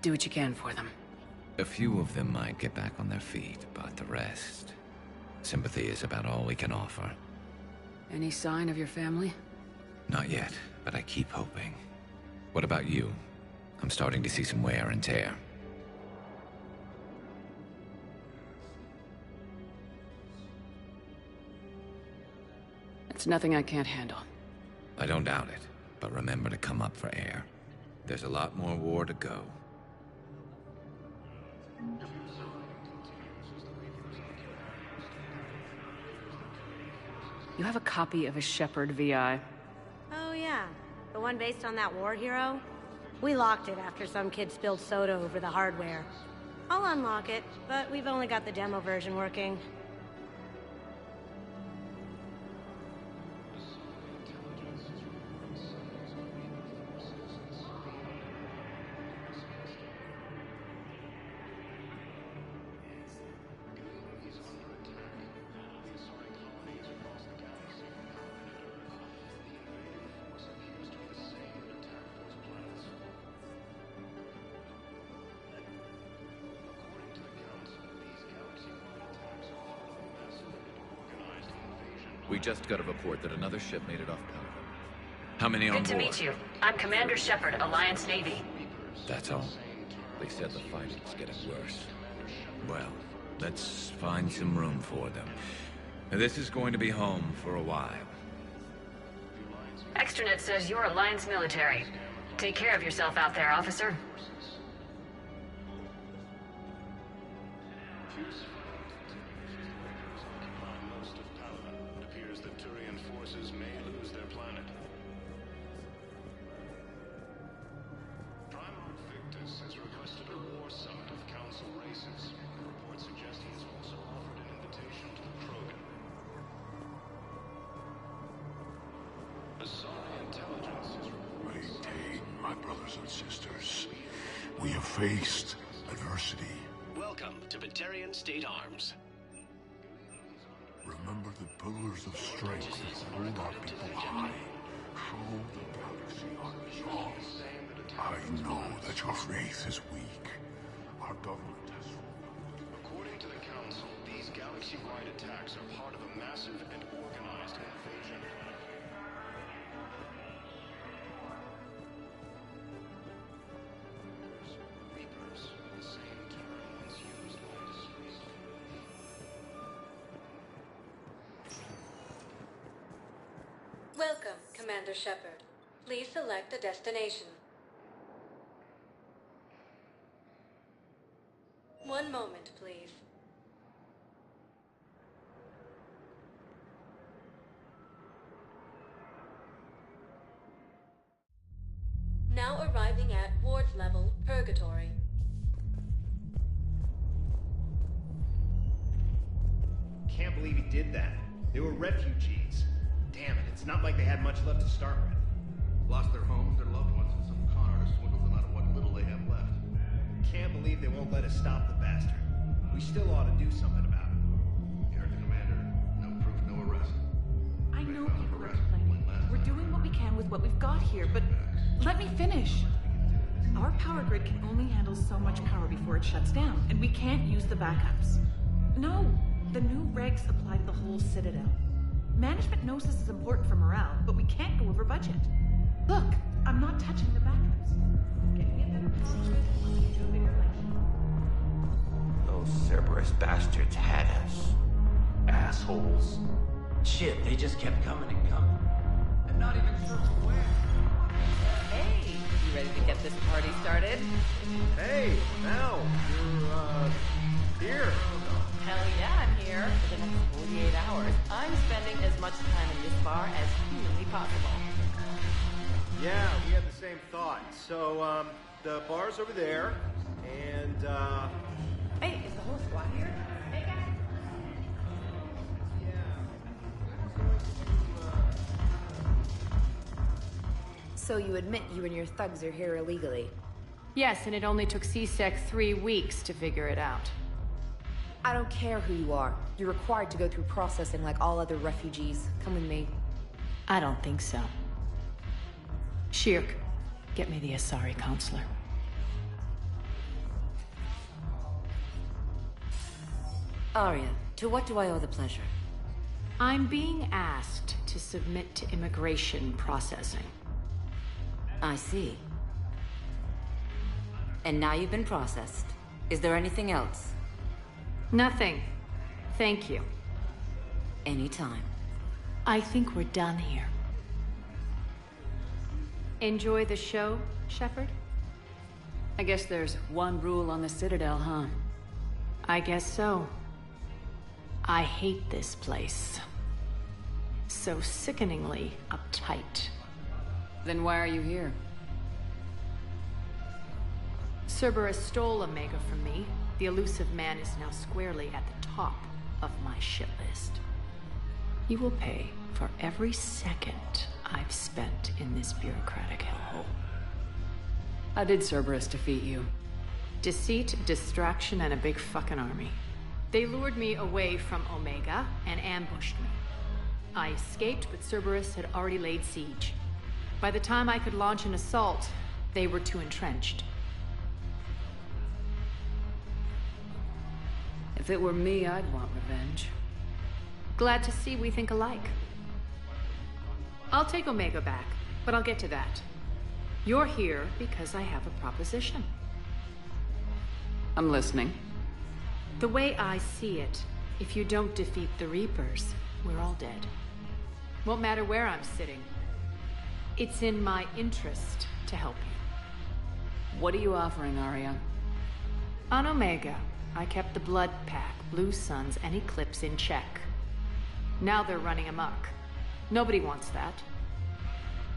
Do what you can for them. A few of them might get back on their feet, but the rest... sympathy is about all we can offer. Any sign of your family? Not yet, but I keep hoping. What about you? I'm starting to see some wear and tear. It's nothing I can't handle. I don't doubt it, but remember to come up for air. There's a lot more war to go. You have a copy of a Shepherd VI. Oh yeah, the one based on that war hero? We locked it after some kid spilled soda over the hardware. I'll unlock it, but we've only got the demo version working. We just got a report that another ship made it off Pelican. How many on board? Good to meet you. I'm Commander Shepard, Alliance Navy. That's all. They said the fighting's getting worse. Well, let's find some room for them. This is going to be home for a while. Extranet says you're Alliance military. Take care of yourself out there, officer. We have faced adversity. Welcome to Batarian State Arms. Remember the pillars of strength that hold our people high. Show the galaxy our resolve. I know that your faith is weak. Our government has... According to the Council, these galaxy-wide attacks are part of a massive and organized invasion. Welcome, Commander Shepard. Please select a destination. One moment, please. Now arriving at ward level, Purgatory. Can't believe he did that. They were refugees. Damn it, it's not like they had much left to start with. Lost their homes, their loved ones, and some con artist swindled them out of what little they have left. Can't believe they won't let us stop the bastard. We still ought to do something about it. You heard the commander. No proof, no arrest. I know people are complaining. We're doing what we can with what we've got here, but let me finish. Our power grid can only handle so much power before it shuts down, and we can't use the backups. No, the new regs apply to the whole Citadel. Management knows this is important for morale, but we can't go over budget. Look, I'm not touching the backups. Get me a better power grid, and let's get you a bigger light. Those Cerberus bastards had us. Assholes. Shit, they just kept coming and coming. And not even sure where. Hey, you ready to get this party started? Hey, Mel, you're, here. Hell yeah, I'm here. For the next 48 hours, I'm spending as much time in this bar as humanly possible. Yeah, we had the same thought. So, the bar's over there, and, Hey, is the whole squad here? Hey, guys. So you admit you and your thugs are here illegally? Yes, and it only took CSEC 3 weeks to figure it out. I don't care who you are. You're required to go through processing like all other refugees. Come with me. I don't think so. Shirk, get me the Asari counselor. Arya, to what do I owe the pleasure? I'm being asked to submit to immigration processing. I see. And now you've been processed. Is there anything else? Nothing. Thank you. Anytime. I think we're done here. Enjoy the show, Shepard? I guess there's one rule on the Citadel, huh? I guess so. I hate this place. So sickeningly uptight. Then why are you here? Cerberus stole Omega from me. The elusive man is now squarely at the top of my shit list. You will pay for every second I've spent in this bureaucratic hellhole. How did Cerberus defeat you? Deceit, distraction, and a big fucking army. They lured me away from Omega and ambushed me. I escaped, but Cerberus had already laid siege. By the time I could launch an assault, they were too entrenched. If it were me, I'd want revenge. Glad to see we think alike. I'll take Omega back, but I'll get to that. You're here because I have a proposition. I'm listening. The way I see it, if you don't defeat the Reapers, we're all dead. Won't matter where I'm sitting. It's in my interest to help you. What are you offering, Arya? On Omega, I kept the Blood Pack, Blue Suns, and Eclipse in check. Now they're running amok. Nobody wants that.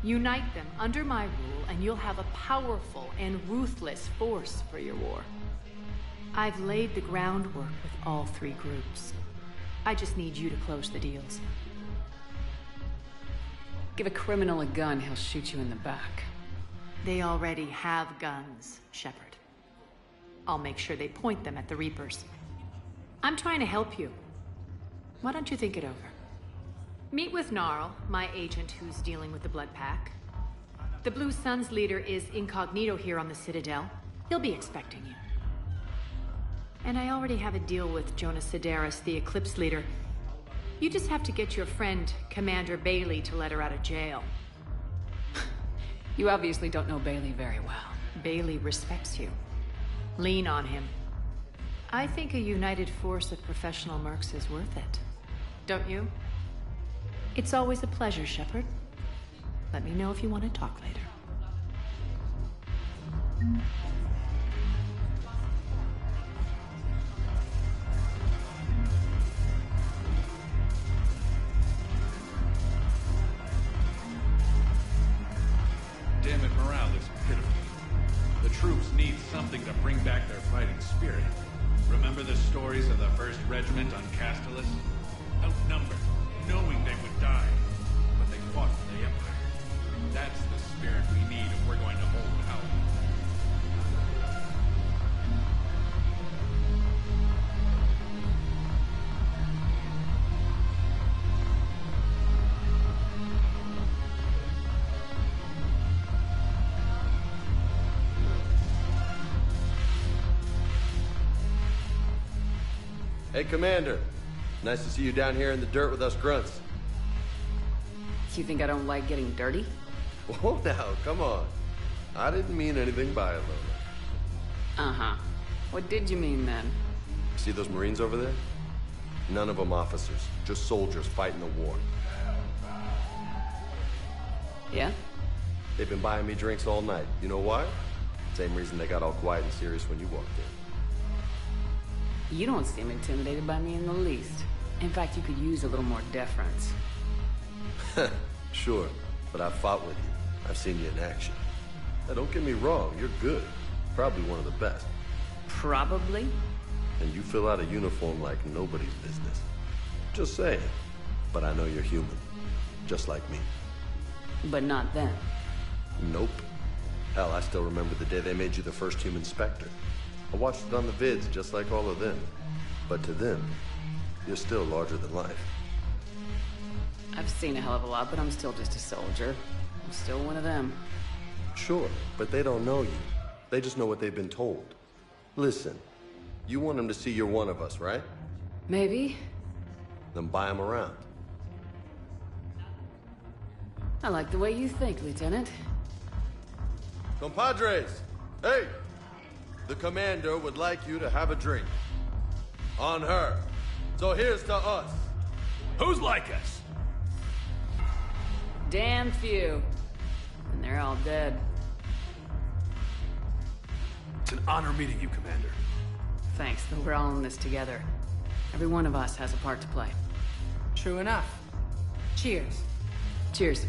Unite them under my rule, and you'll have a powerful and ruthless force for your war. I've laid the groundwork with all three groups. I just need you to close the deals. Give a criminal a gun, he'll shoot you in the back. They already have guns, Shepard. I'll make sure they point them at the Reapers. I'm trying to help you. Why don't you think it over? Meet with Gnarl, my agent who's dealing with the Blood Pack. The Blue Suns leader is incognito here on the Citadel. He'll be expecting you. And I already have a deal with Jonas Sedaris, the Eclipse leader. You just have to get your friend, Commander Bailey, to let her out of jail. You obviously don't know Bailey very well. Bailey respects you. Lean on him. I think a united force of professional mercs is worth it. Don't you? It's always a pleasure, Shepard. Let me know if you want to talk later. Damn it, morale is pitiful. The troops need something to bring back their fighting spirit. Remember the stories of the 1st Regiment on Castellus? Outnumbered, knowing they would die, but they fought for the Empire. That's the spirit we need if we're going to hold power. Hey, Commander. Nice to see you down here in the dirt with us grunts. You think I don't like getting dirty? Whoa, now, come on. I didn't mean anything by it, Lola. Uh-huh. What did you mean, then? See those Marines over there? None of them officers, just soldiers fighting the war. Yeah? They've been buying me drinks all night. You know why? Same reason they got all quiet and serious when you walked in. You don't seem intimidated by me in the least. In fact, you could use a little more deference. Sure, but I've fought with you. I've seen you in action. Now, don't get me wrong, you're good. Probably one of the best. Probably? And you fill out a uniform like nobody's business. Just saying. But I know you're human. Just like me. But not then. Nope. Hell, I still remember the day they made you the first human Spectre. I watched it on the vids, just like all of them. But to them, you're still larger than life. I've seen a hell of a lot, but I'm still just a soldier. I'm still one of them. Sure, but they don't know you. They just know what they've been told. Listen, you want them to see you're one of us, right? Maybe. Then buy them around. I like the way you think, Lieutenant. Compadres! Hey! The commander would like you to have a drink. On her. So here's to us. Who's like us? Damn few. And they're all dead. It's an honor meeting you, Commander. Thanks, though we're all in this together. Every one of us has a part to play. True enough. Cheers. Cheers.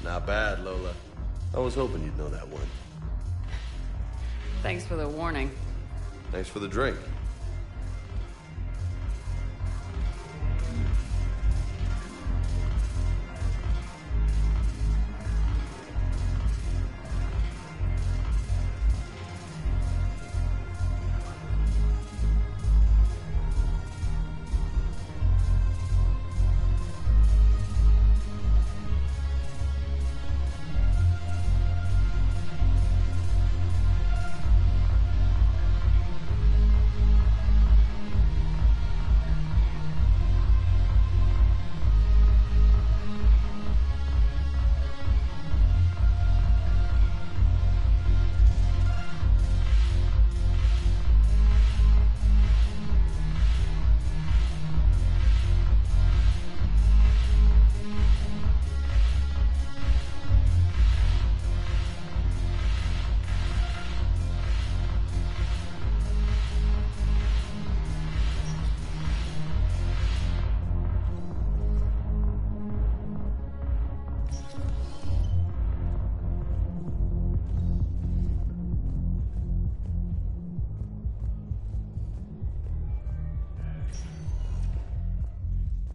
Not bad, Lola. I was hoping you'd know that one. Thanks for the warning. Thanks for the drink.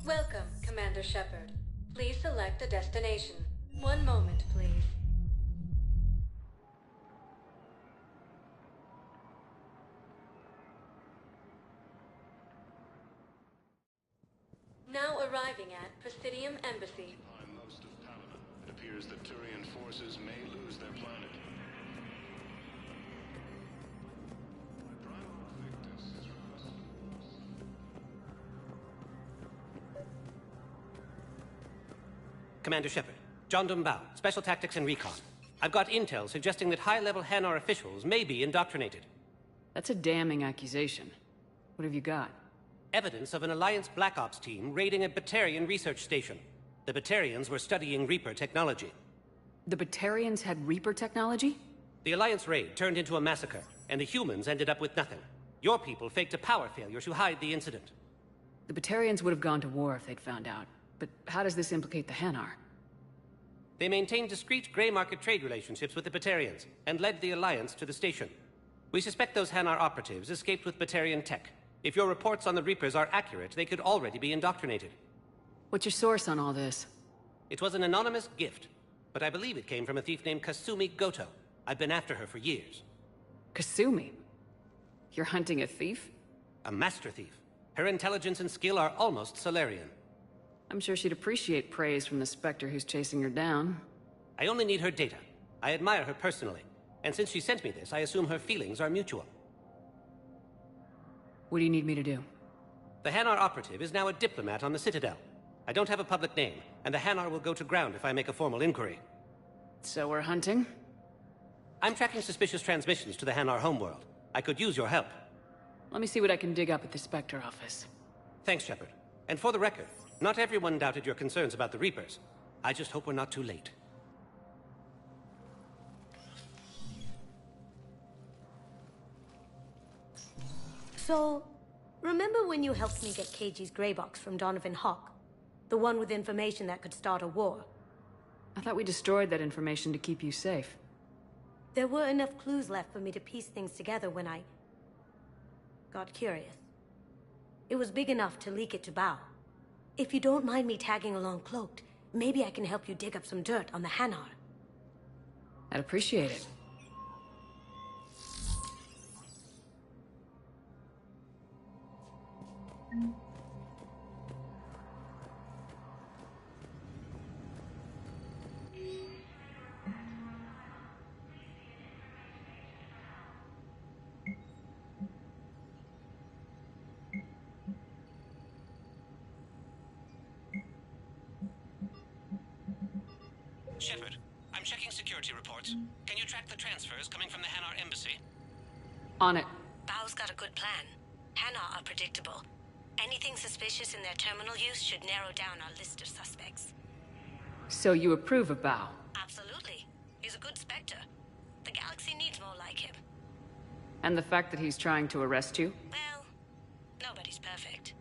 Welcome, Commander Shepard. Please select a destination. One moment, please. Now arriving at Presidium Embassy. Most of Paladin. It appears that Turian forces may lose their planet. Commander Shepard, John Dumbao, Special Tactics and Recon. I've got intel suggesting that high-level Hanar officials may be indoctrinated. That's a damning accusation. What have you got? Evidence of an Alliance Black Ops team raiding a Batarian research station. The Batarians were studying Reaper technology. The Batarians had Reaper technology? The Alliance raid turned into a massacre, and the humans ended up with nothing. Your people faked a power failure to hide the incident. The Batarians would have gone to war if they'd found out. But how does this implicate the Hanar? They maintained discreet gray market trade relationships with the Batarians, and led the Alliance to the station. We suspect those Hanar operatives escaped with Batarian tech. If your reports on the Reapers are accurate, they could already be indoctrinated. What's your source on all this? It was an anonymous gift, but I believe it came from a thief named Kasumi Goto. I've been after her for years. Kasumi? You're hunting a thief? A master thief. Her intelligence and skill are almost Solarian. I'm sure she'd appreciate praise from the Spectre who's chasing her down. I only need her data. I admire her personally, and since she sent me this, I assume her feelings are mutual. What do you need me to do? The Hanar operative is now a diplomat on the Citadel. I don't have a public name, and the Hanar will go to ground if I make a formal inquiry. So we're hunting? I'm tracking suspicious transmissions to the Hanar homeworld. I could use your help. Let me see what I can dig up at the Spectre office. Thanks, Shepard. And for the record, not everyone doubted your concerns about the Reapers. I just hope we're not too late. So, remember when you helped me get KG's gray box from Donovan Hawk? The one with information that could start a war? I thought we destroyed that information to keep you safe. There were enough clues left for me to piece things together when I got curious. It was big enough to leak it to Bao. If you don't mind me tagging along cloaked, maybe I can help you dig up some dirt on the Hanar. I'd appreciate it. Shepard, I'm checking security reports. Can you track the transfers coming from the Hanar embassy? On it. Bao's got a good plan. Hanar are predictable. Anything suspicious in their terminal use should narrow down our list of suspects. So you approve of Bao? Absolutely. He's a good Spectre. The galaxy needs more like him. And the fact that he's trying to arrest you? Well, nobody's perfect.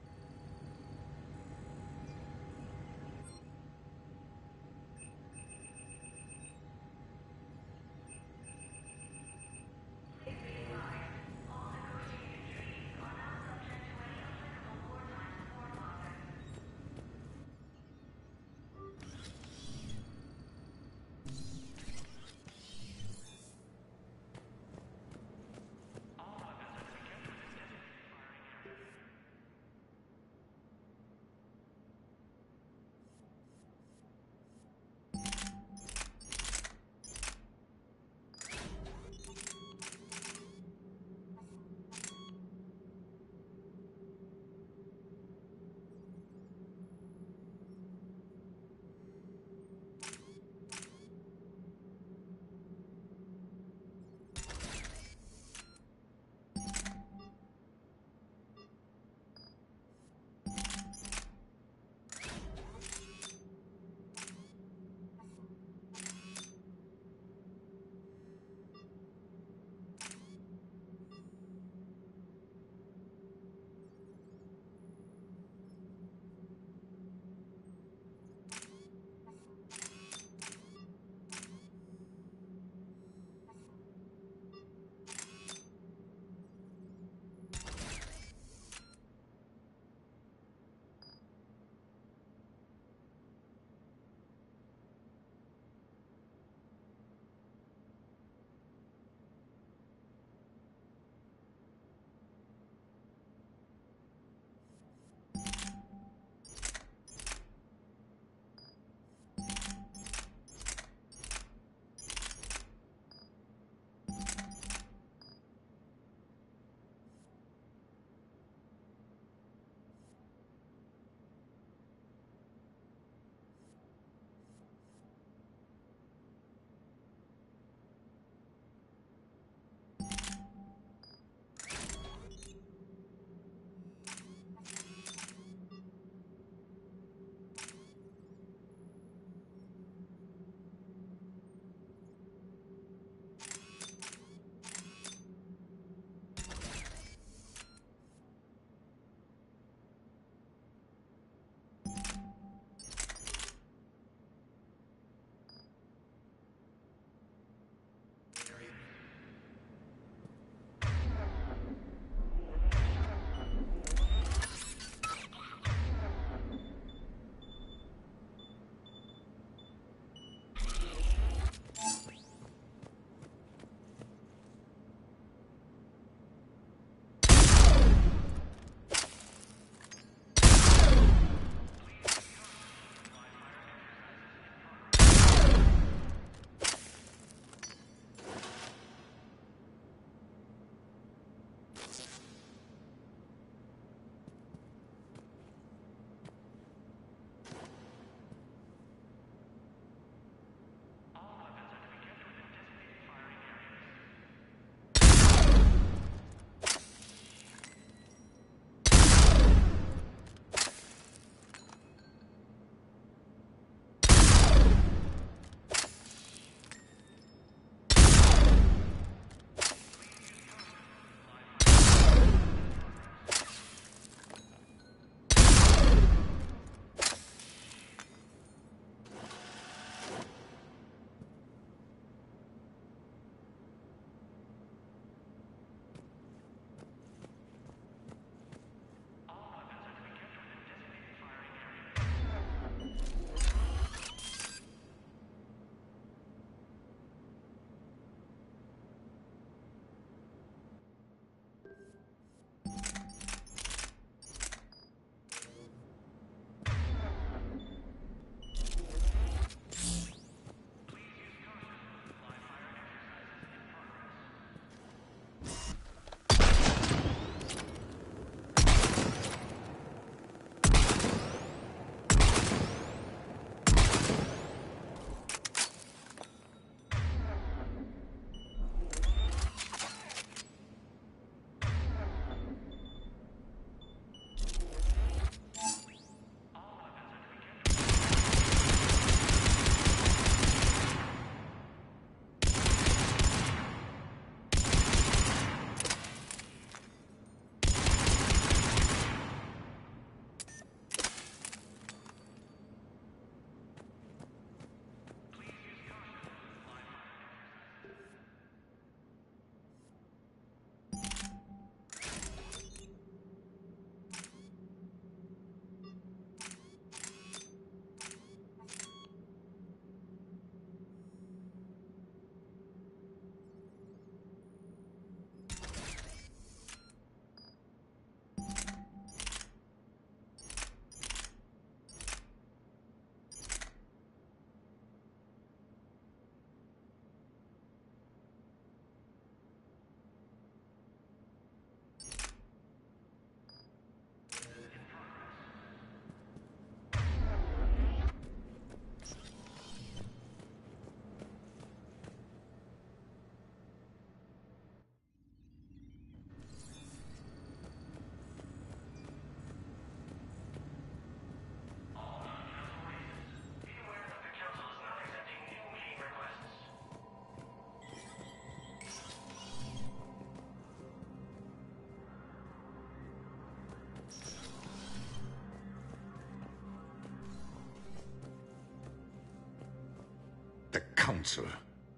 The Council.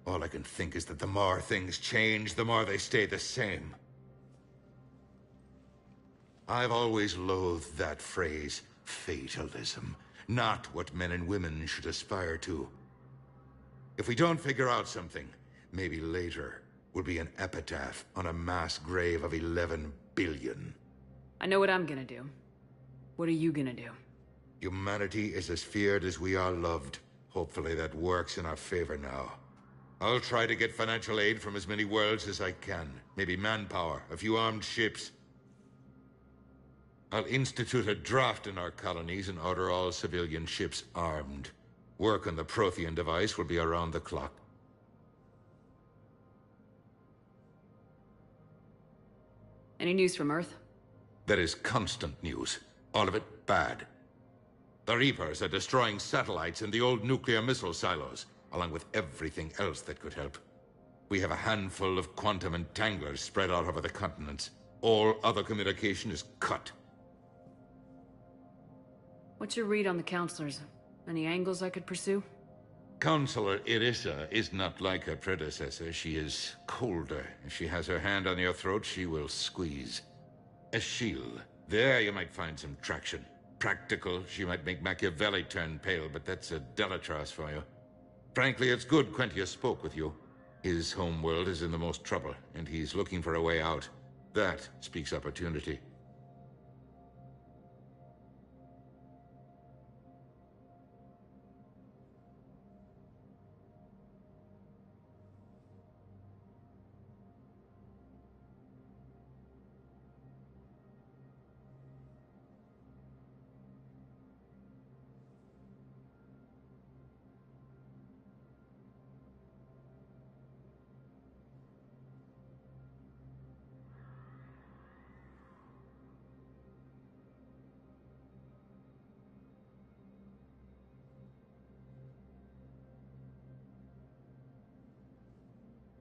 All I can think is that the more things change, the more they stay the same. I've always loathed that phrase, fatalism. Not what men and women should aspire to. If we don't figure out something, maybe later will be an epitaph on a mass grave of 11 billion. I know what I'm gonna do. What are you gonna do? Humanity is as feared as we are loved. Hopefully that works in our favor now. I'll try to get financial aid from as many worlds as I can. Maybe manpower, a few armed ships. I'll institute a draft in our colonies and order all civilian ships armed. Work on the Prothean device will be around the clock. Any news from Earth? There is constant news. All of it bad. The Reapers are destroying satellites and the old nuclear missile silos, along with everything else that could help. We have a handful of quantum entanglers spread out over the continents. All other communication is cut. What's your read on the counselors? Any angles I could pursue? Counselor Irissa is not like her predecessor. She is colder. If she has her hand on your throat, she will squeeze. Achille. There you might find some traction. Practical, she might make Machiavelli turn pale, but that's a Delatras for you. Frankly, it's good Quentius spoke with you. His home world is in the most trouble, and he's looking for a way out. That speaks opportunity.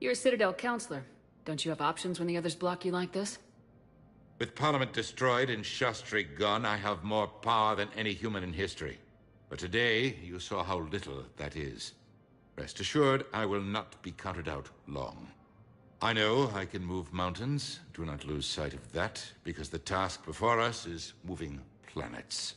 You're a Citadel counselor. Don't you have options when the others block you like this? With Parliament destroyed and Shastri gone, I have more power than any human in history. But today, you saw how little that is. Rest assured, I will not be counted out long. I know I can move mountains. Do not lose sight of that, because the task before us is moving planets.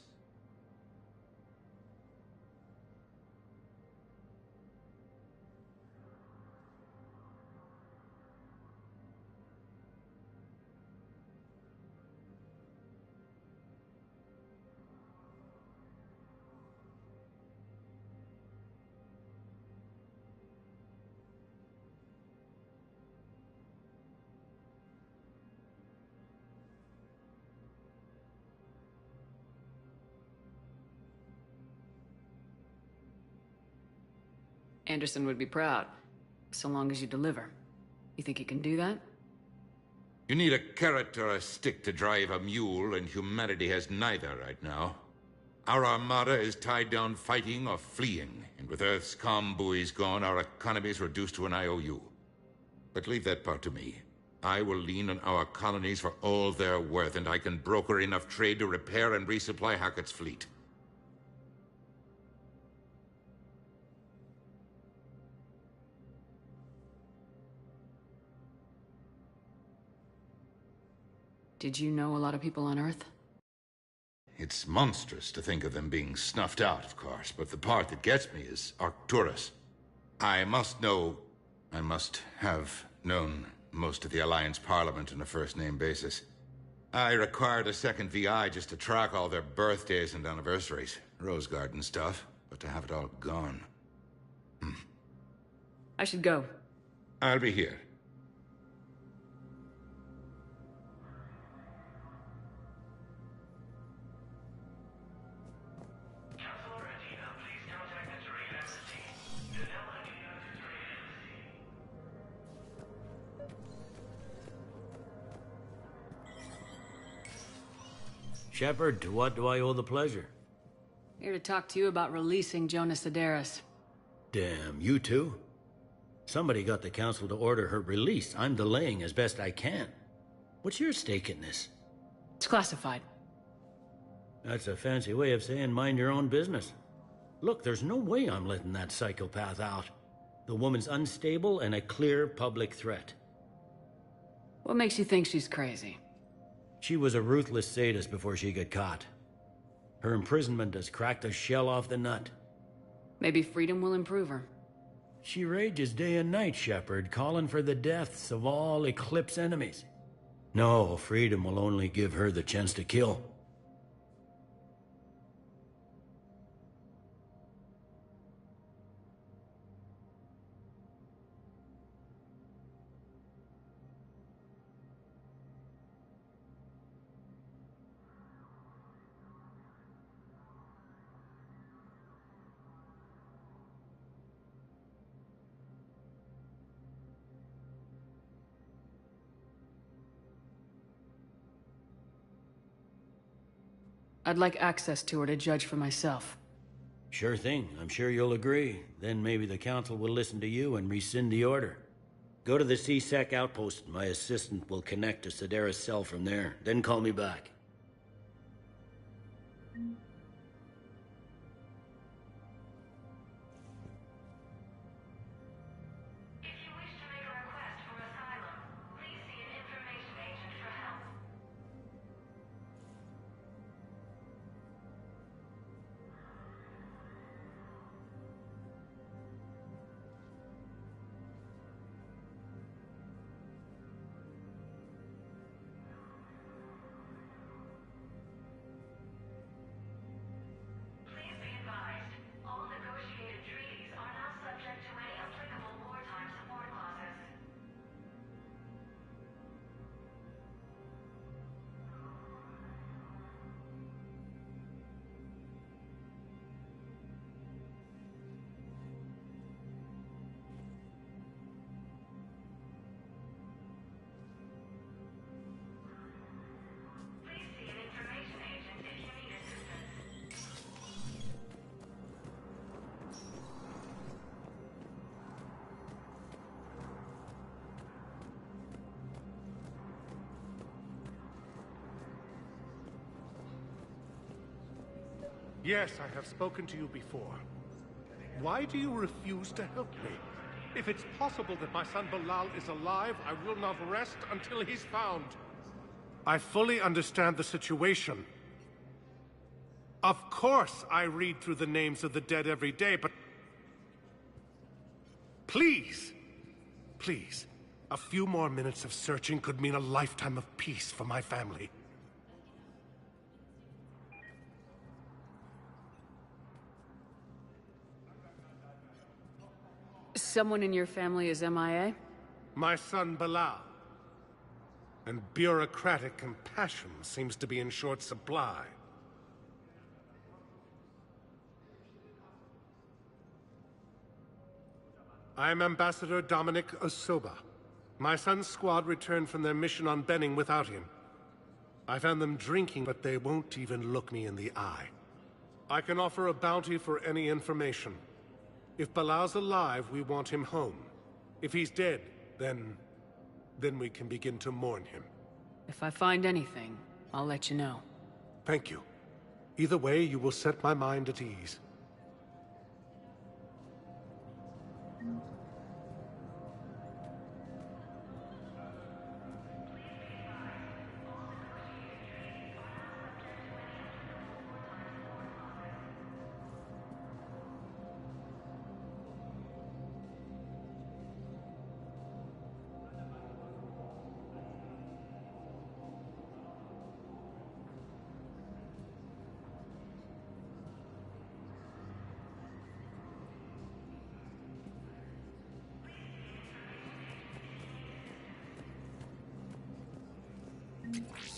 Anderson would be proud, so long as you deliver. You think you can do that? You need a carrot or a stick to drive a mule, and humanity has neither right now. Our armada is tied down fighting or fleeing, and with Earth's comm buoys gone, our economy is reduced to an IOU. But leave that part to me. I will lean on our colonies for all they're worth, and I can broker enough trade to repair and resupply Hackett's fleet. Did you know a lot of people on Earth? It's monstrous to think of them being snuffed out, of course, but the part that gets me is Arcturus. I must have known most of the Alliance Parliament on a first-name basis. I required a second VI just to track all their birthdays and anniversaries. Rose Garden stuff, but to have it all gone. I should go. I'll be here. Shepard, to what do I owe the pleasure? Here to talk to you about releasing Jonas Sederis. Damn, you too? Somebody got the council to order her release. I'm delaying as best I can. What's your stake in this? It's classified. That's a fancy way of saying mind your own business. Look, there's no way I'm letting that psychopath out. The woman's unstable and a clear public threat. What makes you think she's crazy? She was a ruthless sadist before she got caught. Her imprisonment has cracked the shell off the nut. Maybe freedom will improve her. She rages day and night, Shepard, calling for the deaths of all Eclipse enemies. No, freedom will only give her the chance to kill. I'd like access to her to judge for myself. Sure thing. I'm sure you'll agree. Then maybe the Council will listen to you and rescind the order. Go to the C-Sec outpost. My assistant will connect to Sedera's cell from there. Then call me back. Yes, I have spoken to you before. Why do you refuse to help me? If it's possible that my son Bilal is alive, I will not rest until he's found. I fully understand the situation. Of course I read through the names of the dead every day, but... Please! Please. A few more minutes of searching could mean a lifetime of peace for my family. Someone in your family is MIA? My son Bilal. And bureaucratic compassion seems to be in short supply. I am Ambassador Dominic Osoba. My son's squad returned from their mission on Benning without him. I found them drinking, but they won't even look me in the eye. I can offer a bounty for any information. If Bilal's alive, we want him home. If he's dead, then we can begin to mourn him. If I find anything, I'll let you know. Thank you. Either way, you will set my mind at ease.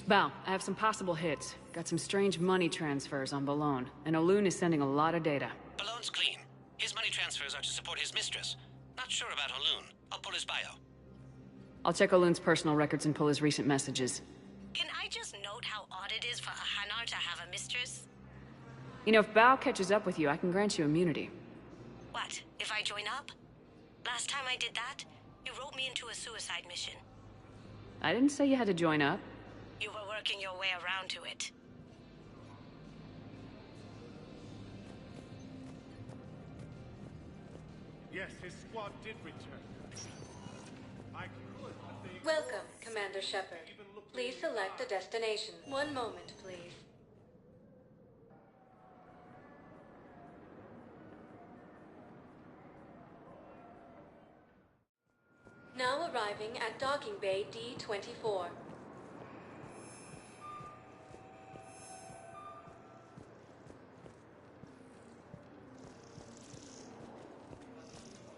Val, I have some possible hits. Got some strange money transfers on Balone, and Olun is sending a lot of data. Balone's clean. His money transfers are to support his mistress. Not sure about Olun. I'll pull his bio. I'll check Olun's personal records and pull his recent messages. Can I just note how odd it is for a Hanar to have a mistress? You know, if Bao catches up with you, I can grant you immunity. What, if I join up? Last time I did that, you wrote me into a suicide mission. I didn't say you had to join up. You were working your way around to it. Yes, his squad did return. I could, but they... Welcome, Commander Shepard. Please select a destination. One moment, please. Now arriving at Docking Bay D-24.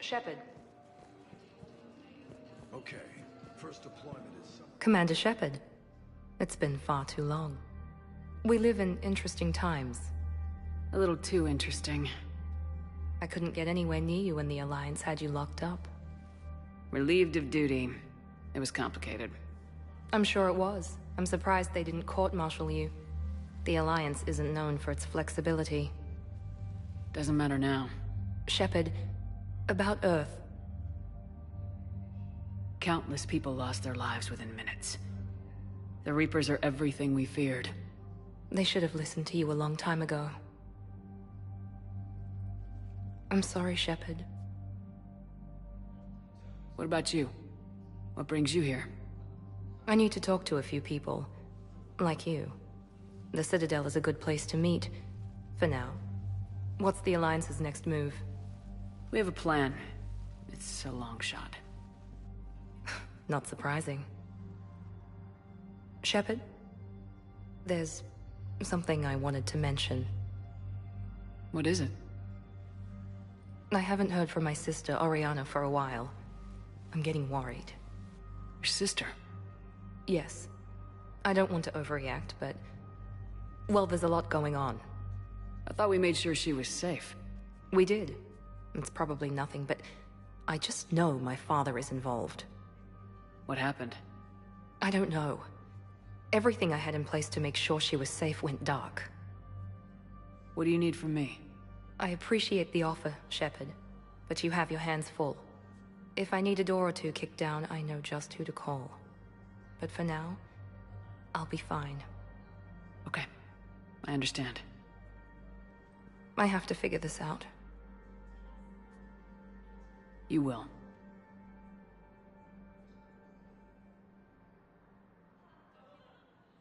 Shepard. Okay, first deployment is... Commander Shepard. It's been far too long. We live in interesting times. A little too interesting. I couldn't get anywhere near you when the Alliance had you locked up. Relieved of duty. It was complicated. I'm sure it was. I'm surprised they didn't court-martial you. The Alliance isn't known for its flexibility. Doesn't matter now. Shepard, about Earth. Countless people lost their lives within minutes. The Reapers are everything we feared. They should have listened to you a long time ago. I'm sorry, Shepard. What about you? What brings you here? I need to talk to a few people. Like you. The Citadel is a good place to meet. For now. What's the Alliance's next move? We have a plan. It's a long shot. Not surprising. Shepard? There's something I wanted to mention. What is it? I haven't heard from my sister, Oriana, for a while. I'm getting worried. Your sister? Yes. I don't want to overreact, but... well, there's a lot going on. I thought we made sure she was safe. We did. It's probably nothing, but I just know my father is involved. What happened? I don't know. Everything I had in place to make sure she was safe went dark. What do you need from me? I appreciate the offer, Shepard, but you have your hands full. If I need a door or two kicked down, I know just who to call. But for now, I'll be fine. Okay. I understand. I have to figure this out. You will.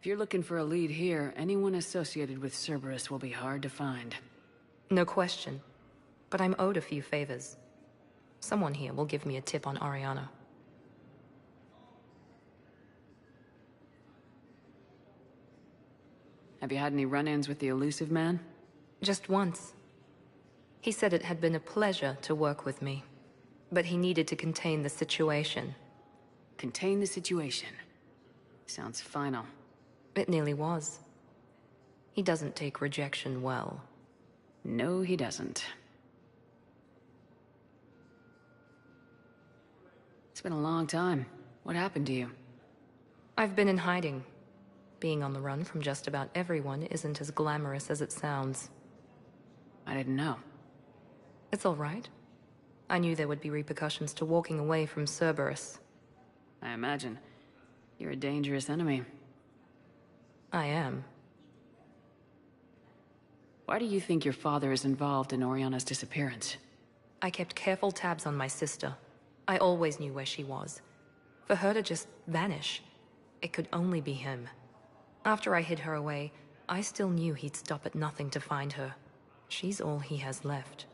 If you're looking for a lead here, anyone associated with Cerberus will be hard to find. No question. But I'm owed a few favors. Someone here will give me a tip on Oriana. Have you had any run-ins with the elusive man? Just once. He said it had been a pleasure to work with me. But he needed to contain the situation. Contain the situation. Sounds final. It nearly was. He doesn't take rejection well. No, he doesn't. It's been a long time. What happened to you? I've been in hiding. Being on the run from just about everyone isn't as glamorous as it sounds. I didn't know. It's all right. I knew there would be repercussions to walking away from Cerberus. I imagine. You're a dangerous enemy. I am. Why do you think your father is involved in Oriana's disappearance? I kept careful tabs on my sister. I always knew where she was. For her to just vanish, it could only be him. After I hid her away, I still knew he'd stop at nothing to find her. She's all he has left.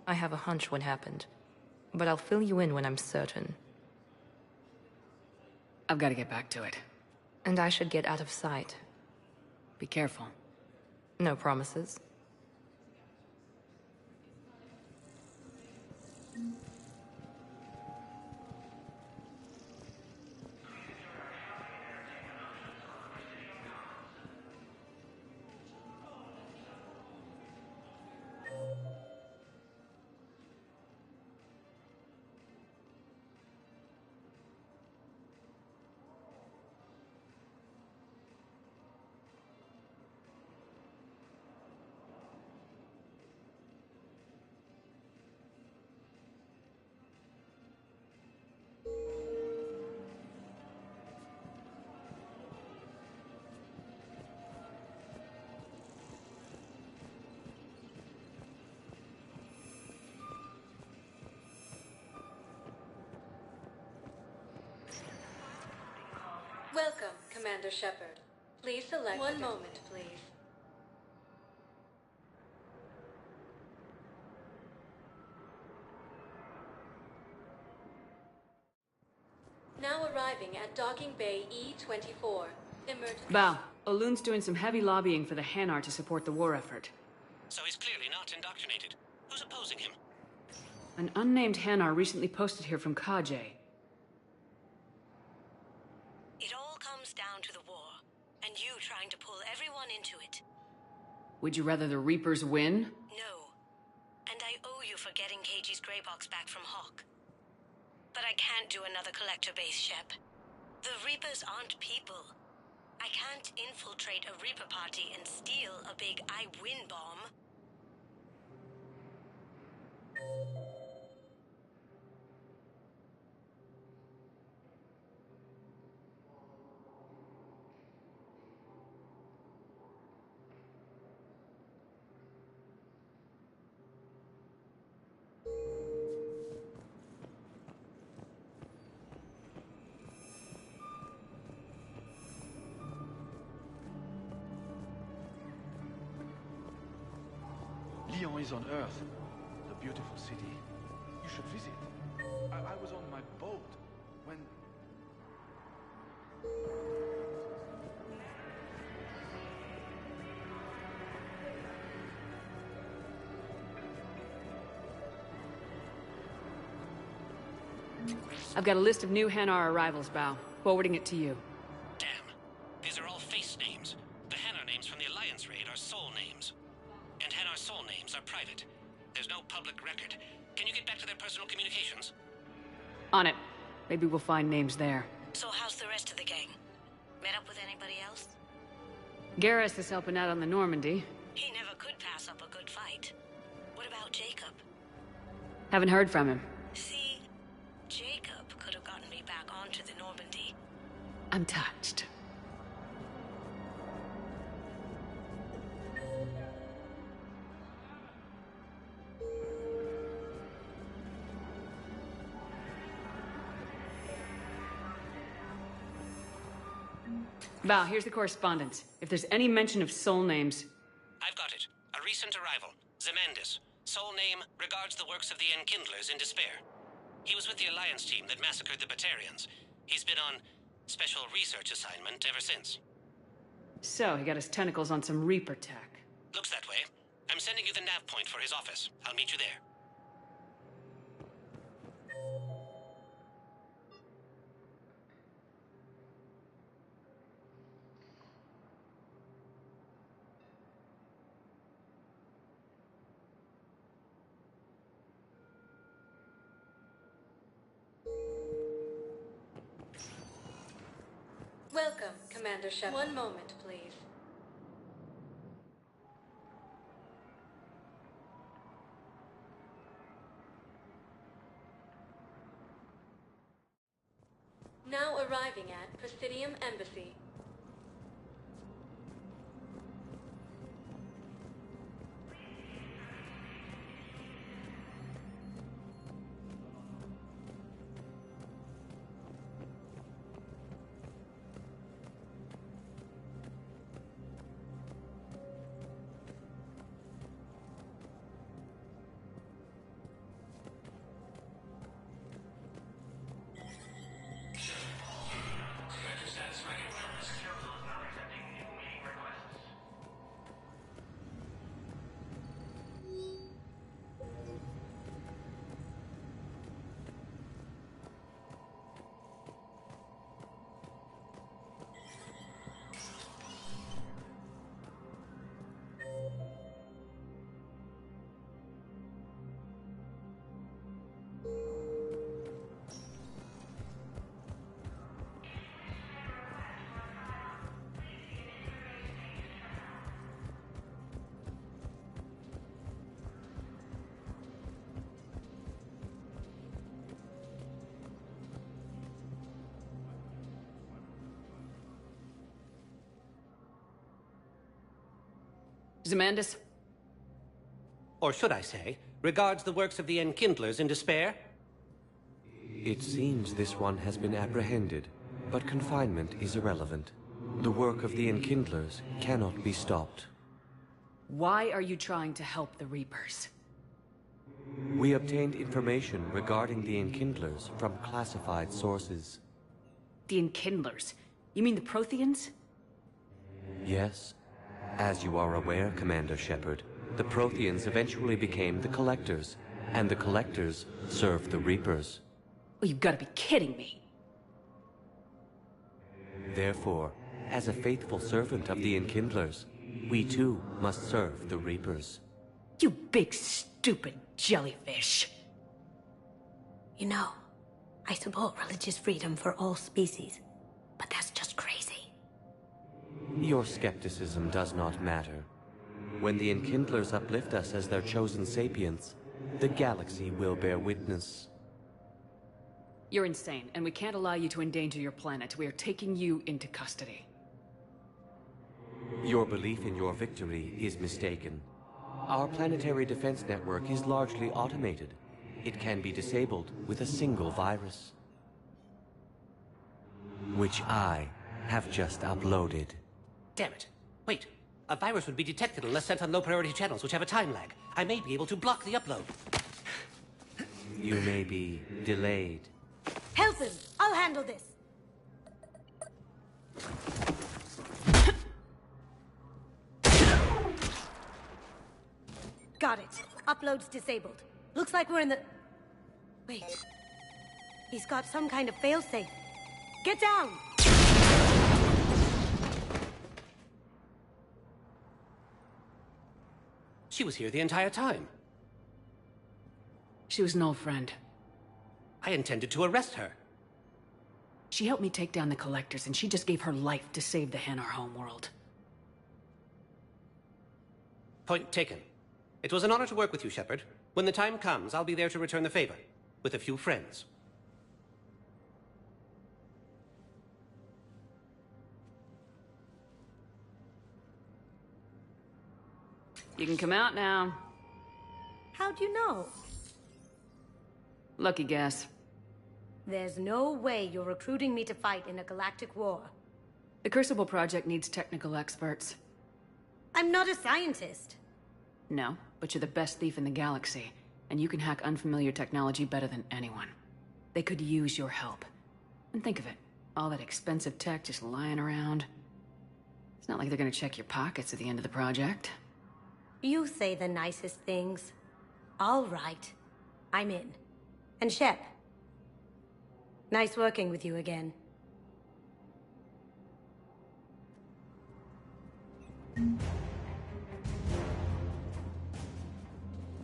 I have a hunch what happened, but I'll fill you in when I'm certain. I've got to get back to it. And I should get out of sight. Be careful. No promises. Commander Shepard. Please select... One moment, please. Now arriving at Docking Bay E-24. Emergency... Val, Olun's doing some heavy lobbying for the Hanar to support the war effort. So he's clearly not indoctrinated. Who's opposing him? An unnamed Hanar recently posted here from Kajay. It all comes down to the war, and you trying to pull everyone into it. Would you rather the Reapers win? No. And I owe you for getting KG's Grey Box back from Hawk. But I can't do another collector base, Shep. The Reapers aren't people. I can't infiltrate a Reaper party and steal a big I win bomb. Lyon is on Earth, the beautiful city. You should visit. I was on my boat when... I've got a list of new Hanar arrivals, Val. Forwarding it to you. Damn. These are all face names. The Hanar names from the Alliance raid are soul names. And Hanar soul names are private. There's no public record. Can you get back to their personal communications? On it. Maybe we'll find names there. So how's the rest of the gang? Met up with anybody else? Garrus is helping out on the Normandy. He never could pass up a good fight. What about Jacob? Haven't heard from him. See, Jacob could have gotten me back onto the Normandy. I'm touched. Val, here's the correspondence. If there's any mention of soul names... I've got it. A recent arrival. Zemandis. Soul name regards the works of the Enkindlers in despair. He was with the Alliance team that massacred the Batarians. He's been on special research assignment ever since. So, he got his tentacles on some Reaper tech. Looks that way. I'm sending you the nav point for his office. I'll meet you there. Welcome, Commander Shepard. One moment, please. Now arriving at Presidium Embassy. Zemandis? Or should I say, regards the works of the Enkindlers in despair? It seems this one has been apprehended, but confinement is irrelevant. The work of the Enkindlers cannot be stopped. Why are you trying to help the Reapers? We obtained information regarding the Enkindlers from classified sources. The Enkindlers? You mean the Protheans? Yes. As you are aware, Commander Shepard, the Protheans eventually became the Collectors, and the Collectors served the Reapers. Oh, you've got to be kidding me. Therefore, as a faithful servant of the Enkindlers, we too must serve the Reapers. You big stupid jellyfish. You know, I support religious freedom for all species, but that's just crazy. Your skepticism does not matter. When the Enkindlers uplift us as their chosen sapients, the galaxy will bear witness. You're insane, and we can't allow you to endanger your planet. We are taking you into custody. Your belief in your victory is mistaken. Our planetary defense network is largely automated. It can be disabled with a single virus, which I have just uploaded. Damn it. Wait. A virus would be detected unless sent on low-priority channels, which have a time lag. I may be able to block the upload. You may be delayed. Help him! I'll handle this! Got it. Upload's disabled. Looks like we're in the... Wait. He's got some kind of failsafe. Get down! She was here the entire time. She was an old friend. I intended to arrest her. She helped me take down the Collectors, and she just gave her life to save the Hanar homeworld. Point taken. It was an honor to work with you, Shepard. When the time comes, I'll be there to return the favor. With a few friends. You can come out now. How'd you know? Lucky guess. There's no way you're recruiting me to fight in a galactic war. The Crucible Project needs technical experts. I'm not a scientist. No, but you're the best thief in the galaxy, and you can hack unfamiliar technology better than anyone. They could use your help. And think of it, all that expensive tech just lying around. It's not like they're gonna check your pockets at the end of the project. You say the nicest things. All right. I'm in. And Shep. Nice working with you again.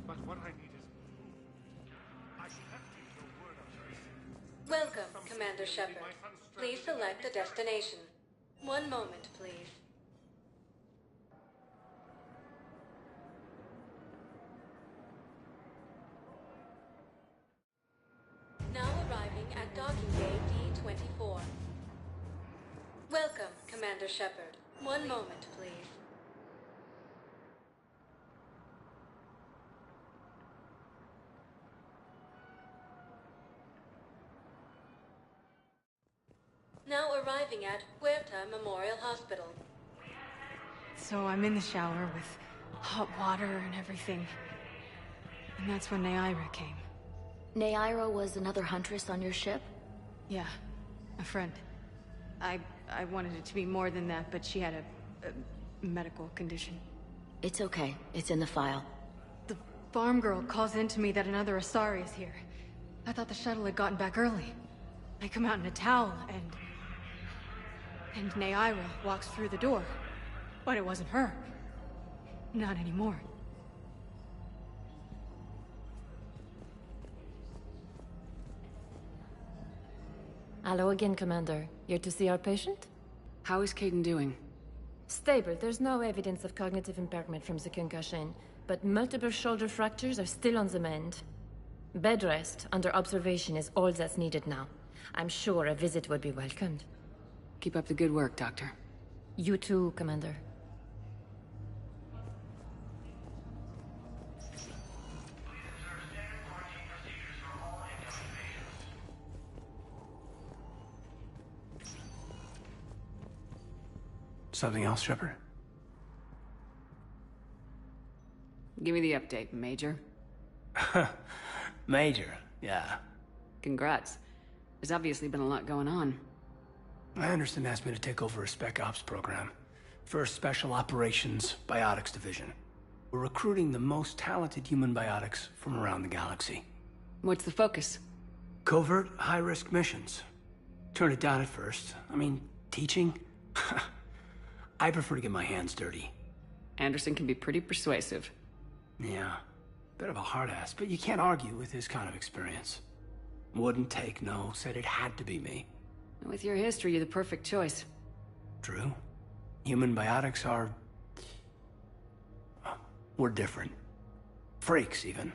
But what I need is... I have to get a word of this. Welcome, Commander Shepard. Please select a destination. One moment, please. Now arriving at docking bay D-24. Welcome, Commander Shepard. One moment, please. Now arriving at Huerta Memorial Hospital. So I'm in the shower with hot water and everything. And that's when Naira came. Naira was another huntress on your ship? Yeah, a friend. I wanted it to be more than that, but she had a medical condition. It's okay. It's in the file. The farm girl calls in to me that another Asari is here. I thought the shuttle had gotten back early. I come out in a towel, and Naira walks through the door. But it wasn't her. Not anymore. Hello again, Commander. Here to see our patient? How is Caden doing? Stable. There's no evidence of cognitive impairment from the concussion, but multiple shoulder fractures are still on the mend. Bed rest under observation is all that's needed now. I'm sure a visit would be welcomed. Keep up the good work, Doctor. You too, Commander. Something else, Shepard? Give me the update, Major. Major, yeah. Congrats. There's obviously been a lot going on. Anderson asked me to take over a Spec Ops program. First Special Operations Biotics Division. We're recruiting the most talented human biotics from around the galaxy. What's the focus? Covert, high-risk missions. Turned it down at first. I mean, teaching? I prefer to get my hands dirty. Anderson can be pretty persuasive. Yeah. Bit of a hard ass, but you can't argue with his kind of experience. Wouldn't take no, said it had to be me. With your history, you're the perfect choice. True. Human biotics are... we're different. Freaks, even.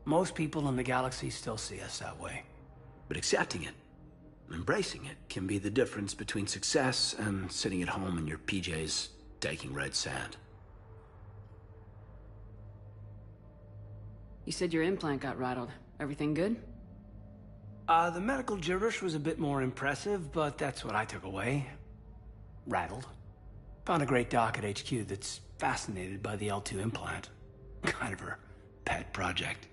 Most people in the galaxy still see us that way. But accepting it, embracing it, can be the difference between success and sitting at home in your PJs taking red sand. You said your implant got rattled. Everything good? The medical gibberish was a bit more impressive, but that's what I took away. Rattled. Found a great doc at HQ that's fascinated by the L2 implant. Kind of her pet project.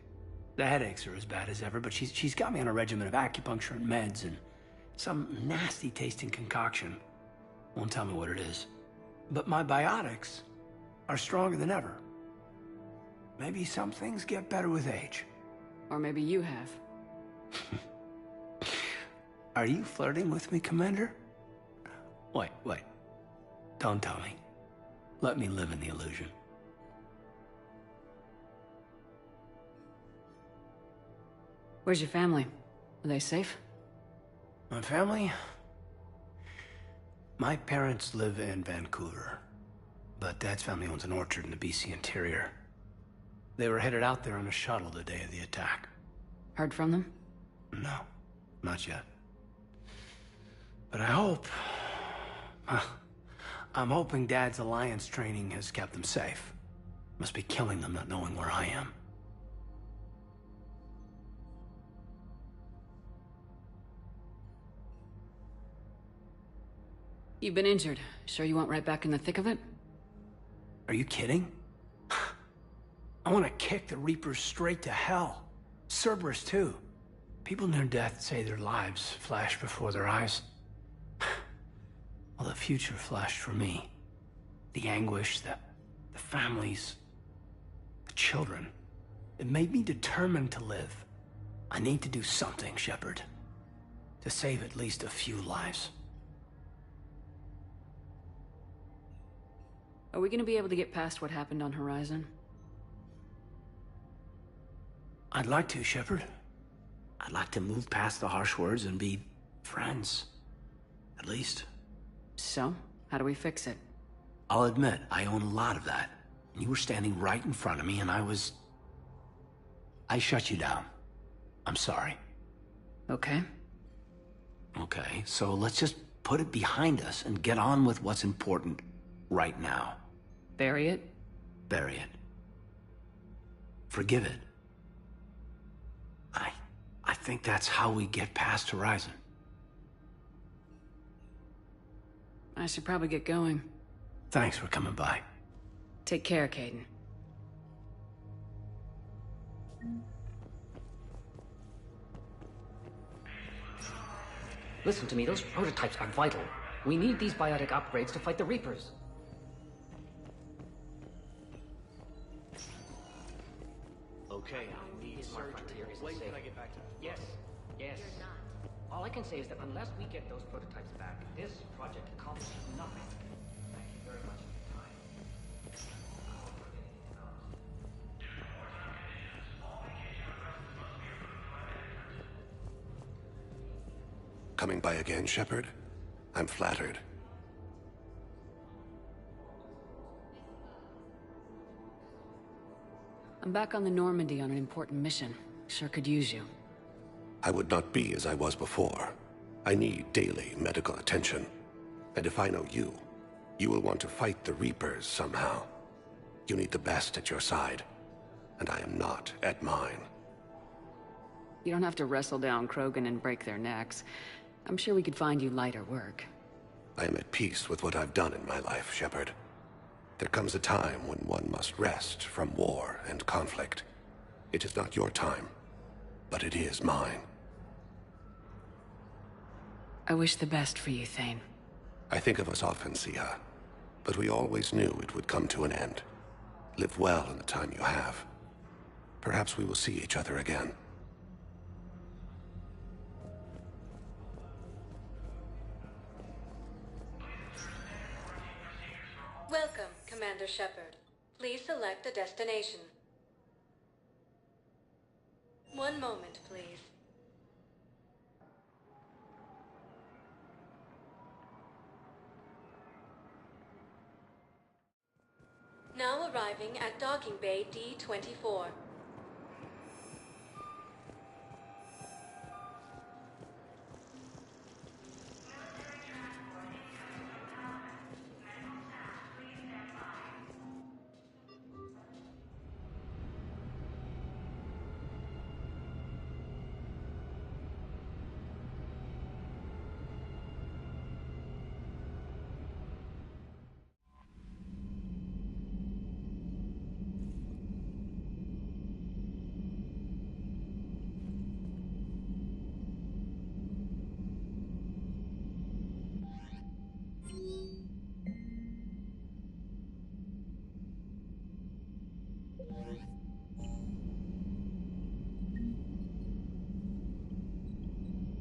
The headaches are as bad as ever, but she's got me on a regimen of acupuncture and meds and some nasty-tasting concoction. Won't tell me what it is. But my biotics are stronger than ever. Maybe some things get better with age. Or maybe you have. Are you flirting with me, Commander? Wait. Don't tell me. Let me live in the illusion. Where's your family? Are they safe? My family? My parents live in Vancouver, but Dad's family owns an orchard in the BC interior. They were headed out there on a shuttle the day of the attack. Heard from them? No, not yet. But I hope... I'm hoping Dad's Alliance training has kept them safe. Must be killing them not knowing where I am. You've been injured. Sure you want right back in the thick of it? Are you kidding? I want to kick the Reapers straight to hell. Cerberus, too. People near death say their lives flash before their eyes. Well, the future flashed for me. The anguish, the families, the children. It made me determined to live. I need to do something, Shepard. To save at least a few lives. Are we gonna be able to get past what happened on Horizon? I'd like to, Shepard. I'd like to move past the harsh words and be friends. At least. So, how do we fix it? I'll admit, I own a lot of that. You were standing right in front of me and I shut you down. I'm sorry. Okay. Okay, so let's just put it behind us and get on with what's important right now. Bury it? Bury it. Forgive it. I think that's how we get past Horizon. I should probably get going. Thanks for coming by. Take care, Caden. Listen to me, those prototypes are vital. We need these biotic upgrades to fight the Reapers. Okay, I need surgery. When can I get back to Yes. All I can say is that unless we get those prototypes back, this project accomplishes nothing. Thank you very much for your time. Coming by again, Shepard? I'm flattered. I'm back on the Normandy on an important mission. Sure could use you. I would not be as I was before. I need daily medical attention. And if I know you, you will want to fight the Reapers somehow. You need the best at your side, and I am not at mine. You don't have to wrestle down Krogan and break their necks. I'm sure we could find you lighter work. I am at peace with what I've done in my life, Shepard. There comes a time when one must rest from war and conflict. It is not your time, but it is mine. I wish the best for you, Thane. I think of us often, Sia, but we always knew it would come to an end. Live well in the time you have. Perhaps we will see each other again. Welcome, Commander Shepard. Please select a destination. One moment, please. Now arriving at Docking Bay D-24.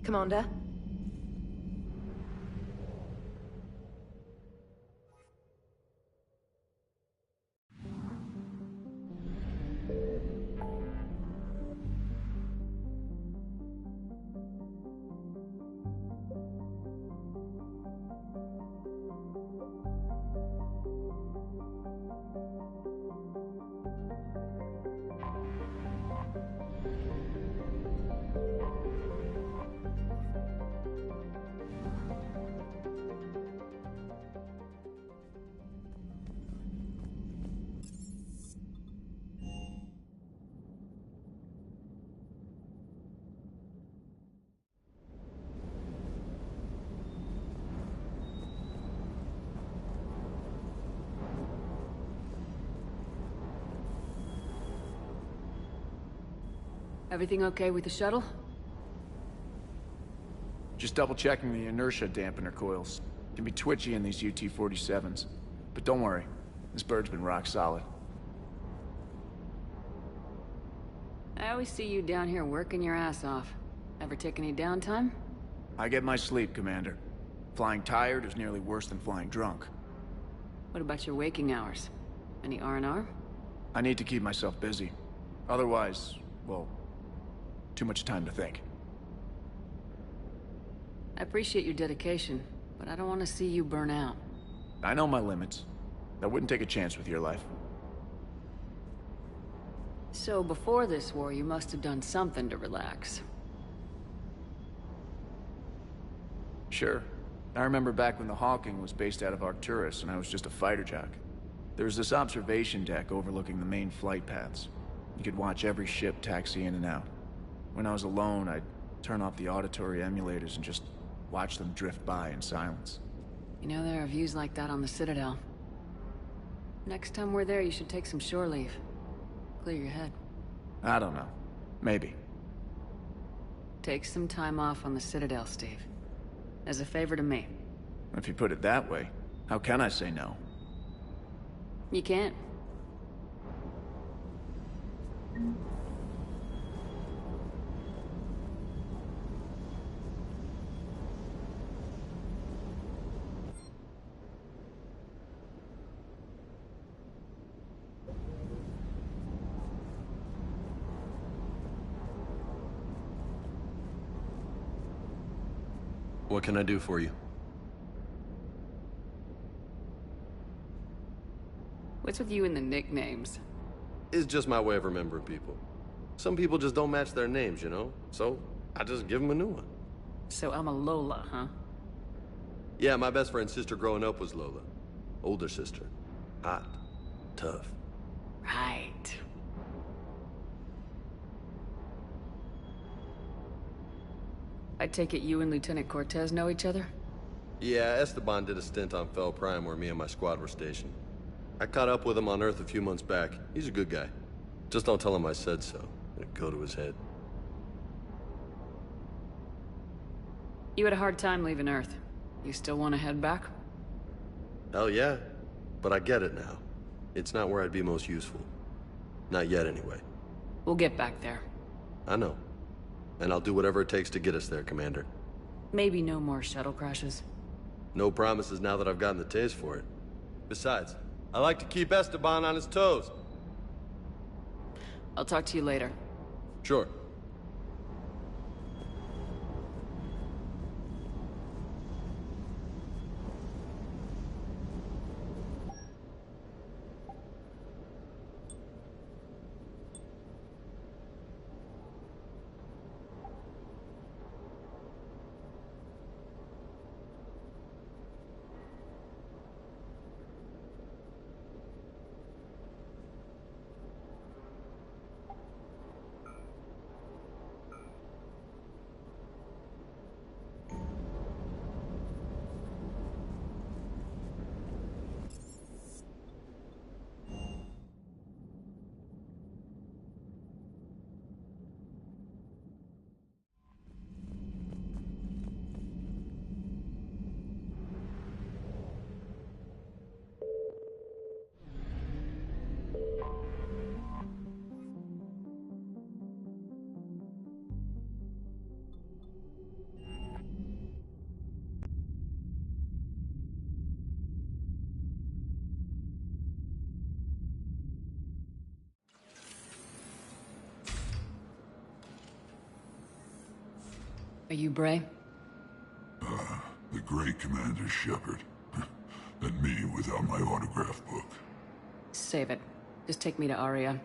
Commander? Everything okay with the shuttle? Just double-checking the inertia dampener coils. Can be twitchy in these UT-47s. But don't worry, this bird's been rock solid. I always see you down here working your ass off. Ever take any downtime? I get my sleep, Commander. Flying tired is nearly worse than flying drunk. What about your waking hours? Any R&R? I need to keep myself busy. Otherwise, well, too much time to think. I appreciate your dedication, but I don't want to see you burn out. I know my limits. I wouldn't take a chance with your life. So before this war, you must have done something to relax. Sure. I remember back when the Hawking was based out of Arcturus and I was just a fighter jock. There was this observation deck overlooking the main flight paths. You could watch every ship taxi in and out. When I was alone, I'd turn off the auditory emulators and just watch them drift by in silence. You know, there are views like that on the Citadel. Next time we're there, you should take some shore leave. Clear your head. I don't know. Maybe. Take some time off on the Citadel, Steve. As a favor to me. If you put it that way, how can I say no? You can't. What can I do for you? What's with you and the nicknames? It's just my way of remembering people. Some people just don't match their names, you know? So, I just give them a new one. So I'm a Lola, huh? Yeah, my best friend's sister growing up was Lola. Older sister. Hot. Tough. Right. I take it you and Lieutenant Cortez know each other? Yeah, Esteban did a stint on Fel Prime where me and my squad were stationed. I caught up with him on Earth a few months back. He's a good guy. Just don't tell him I said so. It'd go to his head. You had a hard time leaving Earth. You still want to head back? Hell yeah. But I get it now. It's not where I'd be most useful. Not yet, anyway. We'll get back there. I know. And I'll do whatever it takes to get us there, Commander. Maybe no more shuttle crashes. No promises now that I've gotten the taste for it. Besides, I like to keep Esteban on his toes. I'll talk to you later. Sure. Are you Bray? The great Commander Shepard. And me without my autograph book. Save it. Just take me to Aria.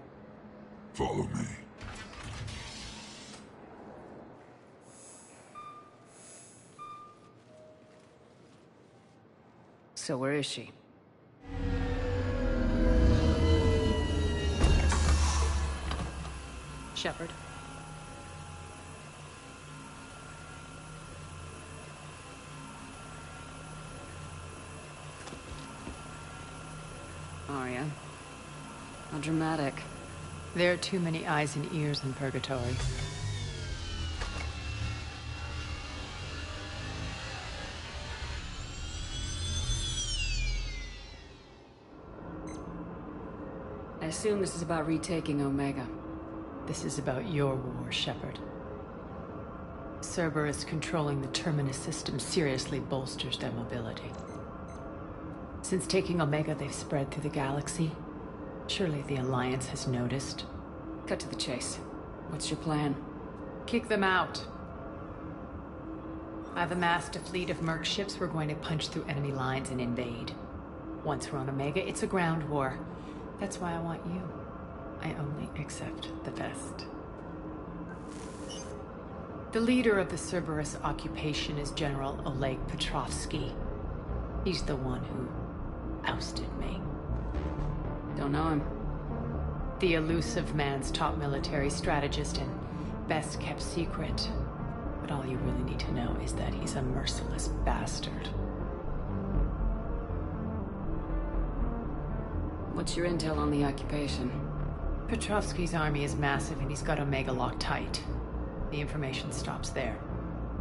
Follow me. So where is she? Shepard. Aria. How dramatic. There are too many eyes and ears in Purgatory. I assume this is about retaking Omega. This is about your war, Shepard. Cerberus controlling the Terminus system seriously bolsters their mobility. Since taking Omega, they've spread through the galaxy. Surely the Alliance has noticed. Cut to the chase. What's your plan? Kick them out. I've amassed a fleet of merc ships. We're going to punch through enemy lines and invade. Once we're on Omega, it's a ground war. That's why I want you. I only accept the best. The leader of the Cerberus occupation is General Oleg Petrovsky. He's the one who ousted me. Don't know him. The elusive man's top military strategist and best kept secret. But all you really need to know is that he's a merciless bastard. What's your intel on the occupation? Petrovsky's army is massive and he's got Omega locked tight. The information stops there.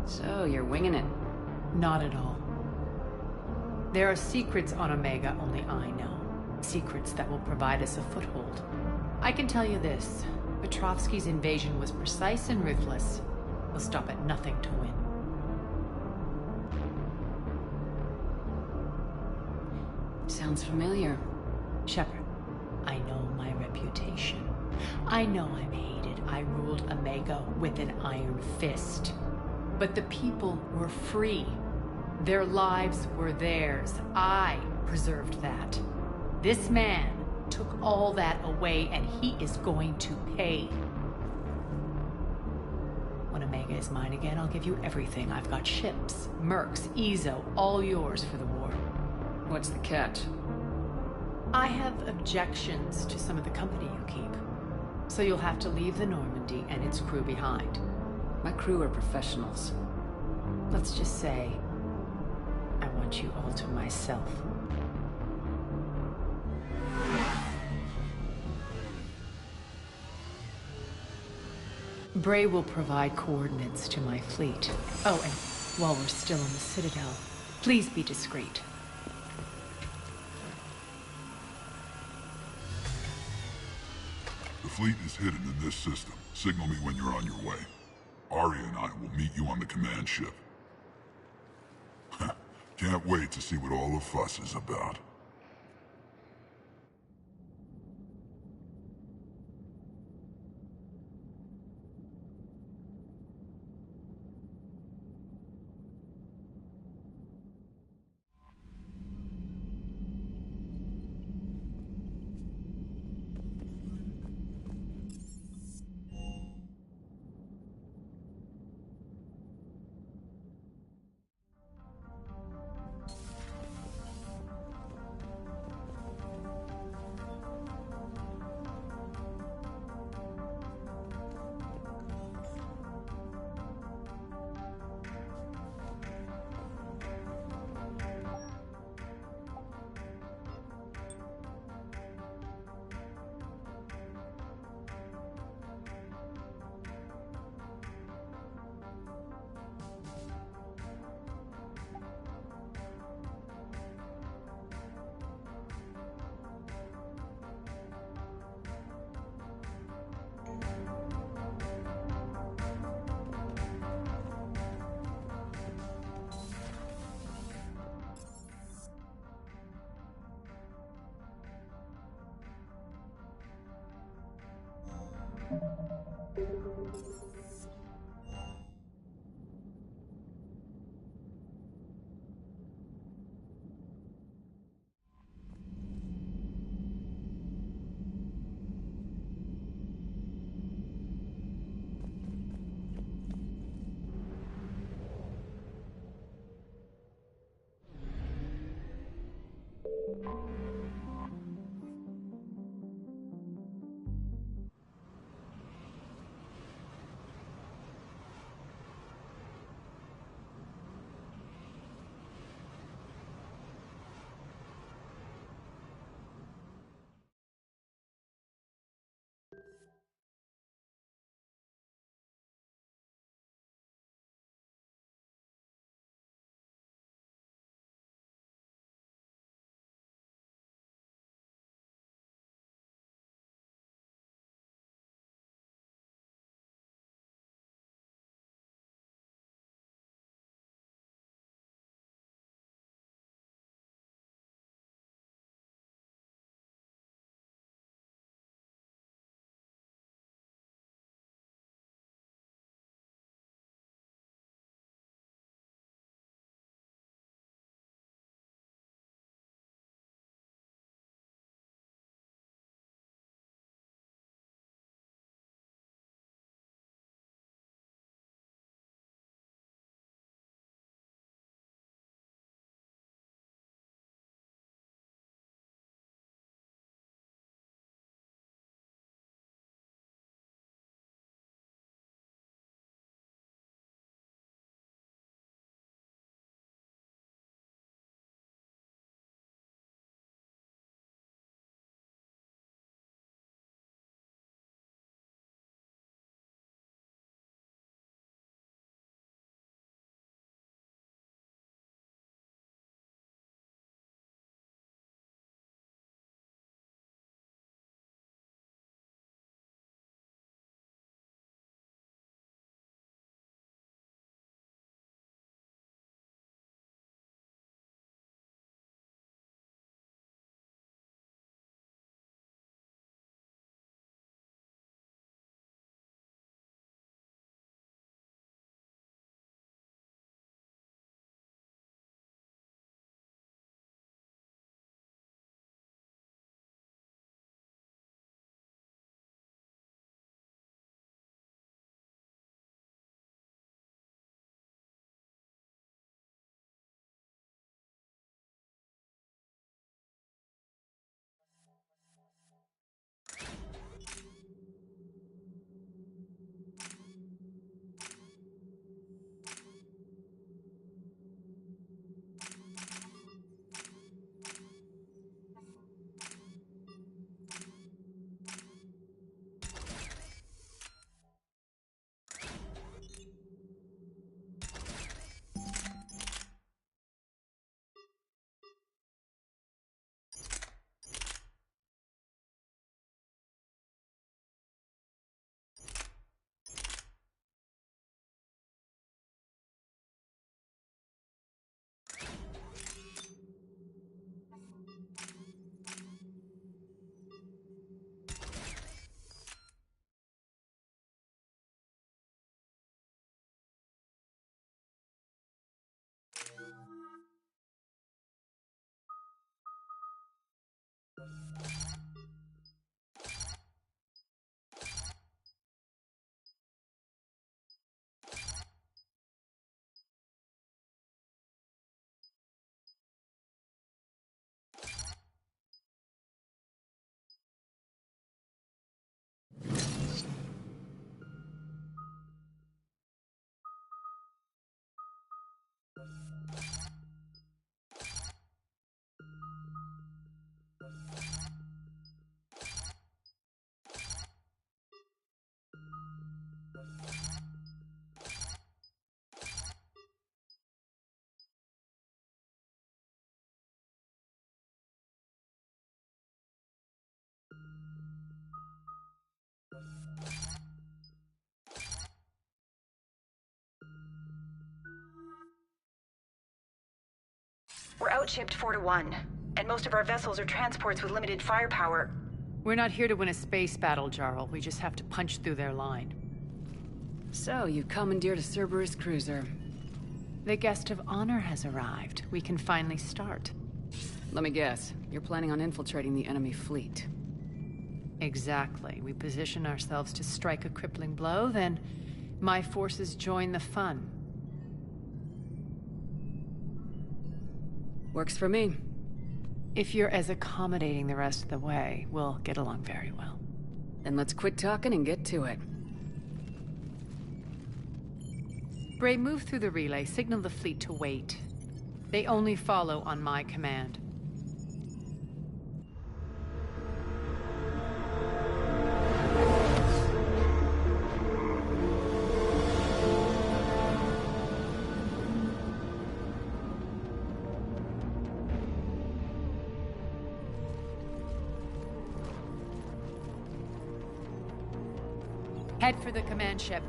So, you're winging it? Not at all. There are secrets on Omega only I know. Secrets that will provide us a foothold. I can tell you this. Petrovsky's invasion was precise and ruthless. He'll stop at nothing to win. Sounds familiar. Shepard, I know my reputation. I know I'm hated. I ruled Omega with an iron fist. But the people were free. Their lives were theirs. I preserved that. This man took all that away, and he is going to pay. When Omega is mine again, I'll give you everything. I've got ships, mercs, Ezo, all yours for the war. What's the catch? I have objections to some of the company you keep. So you'll have to leave the Normandy and its crew behind. My crew are professionals. Let's just say, I want you all to myself. Bray will provide coordinates to my fleet. Oh, and while we're still in the Citadel, please be discreet. The fleet is hidden in this system. Signal me when you're on your way. Arya and I will meet you on the command ship. Can't wait to see what all the fuss is about. We're outshipped 4-1, and most of our vessels are transports with limited firepower. We're not here to win a space battle, Jarl. We just have to punch through their line. So, you commandeered a Cerberus cruiser. The guest of honor has arrived. We can finally start. Let me guess. You're planning on infiltrating the enemy fleet. Exactly. We position ourselves to strike a crippling blow, then my forces join the fun. Works for me. If you're as accommodating the rest of the way, we'll get along very well. Then let's quit talking and get to it. Bray, move through the relay. Signal the fleet to wait. They only follow on my command. Head for the command ship.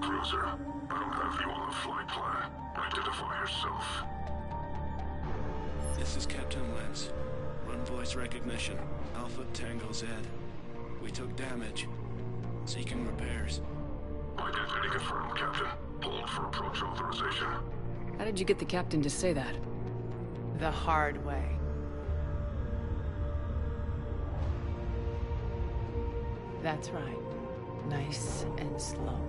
Cruiser, I don't have you on the flight plan. Identify yourself. This is Captain Lentz. Run voice recognition. Alpha Tango Z. We took damage. Seeking repairs. Identity confirmed, Captain. Hold for approach authorization. How did you get the captain to say that? The hard way. That's right. Nice and slow.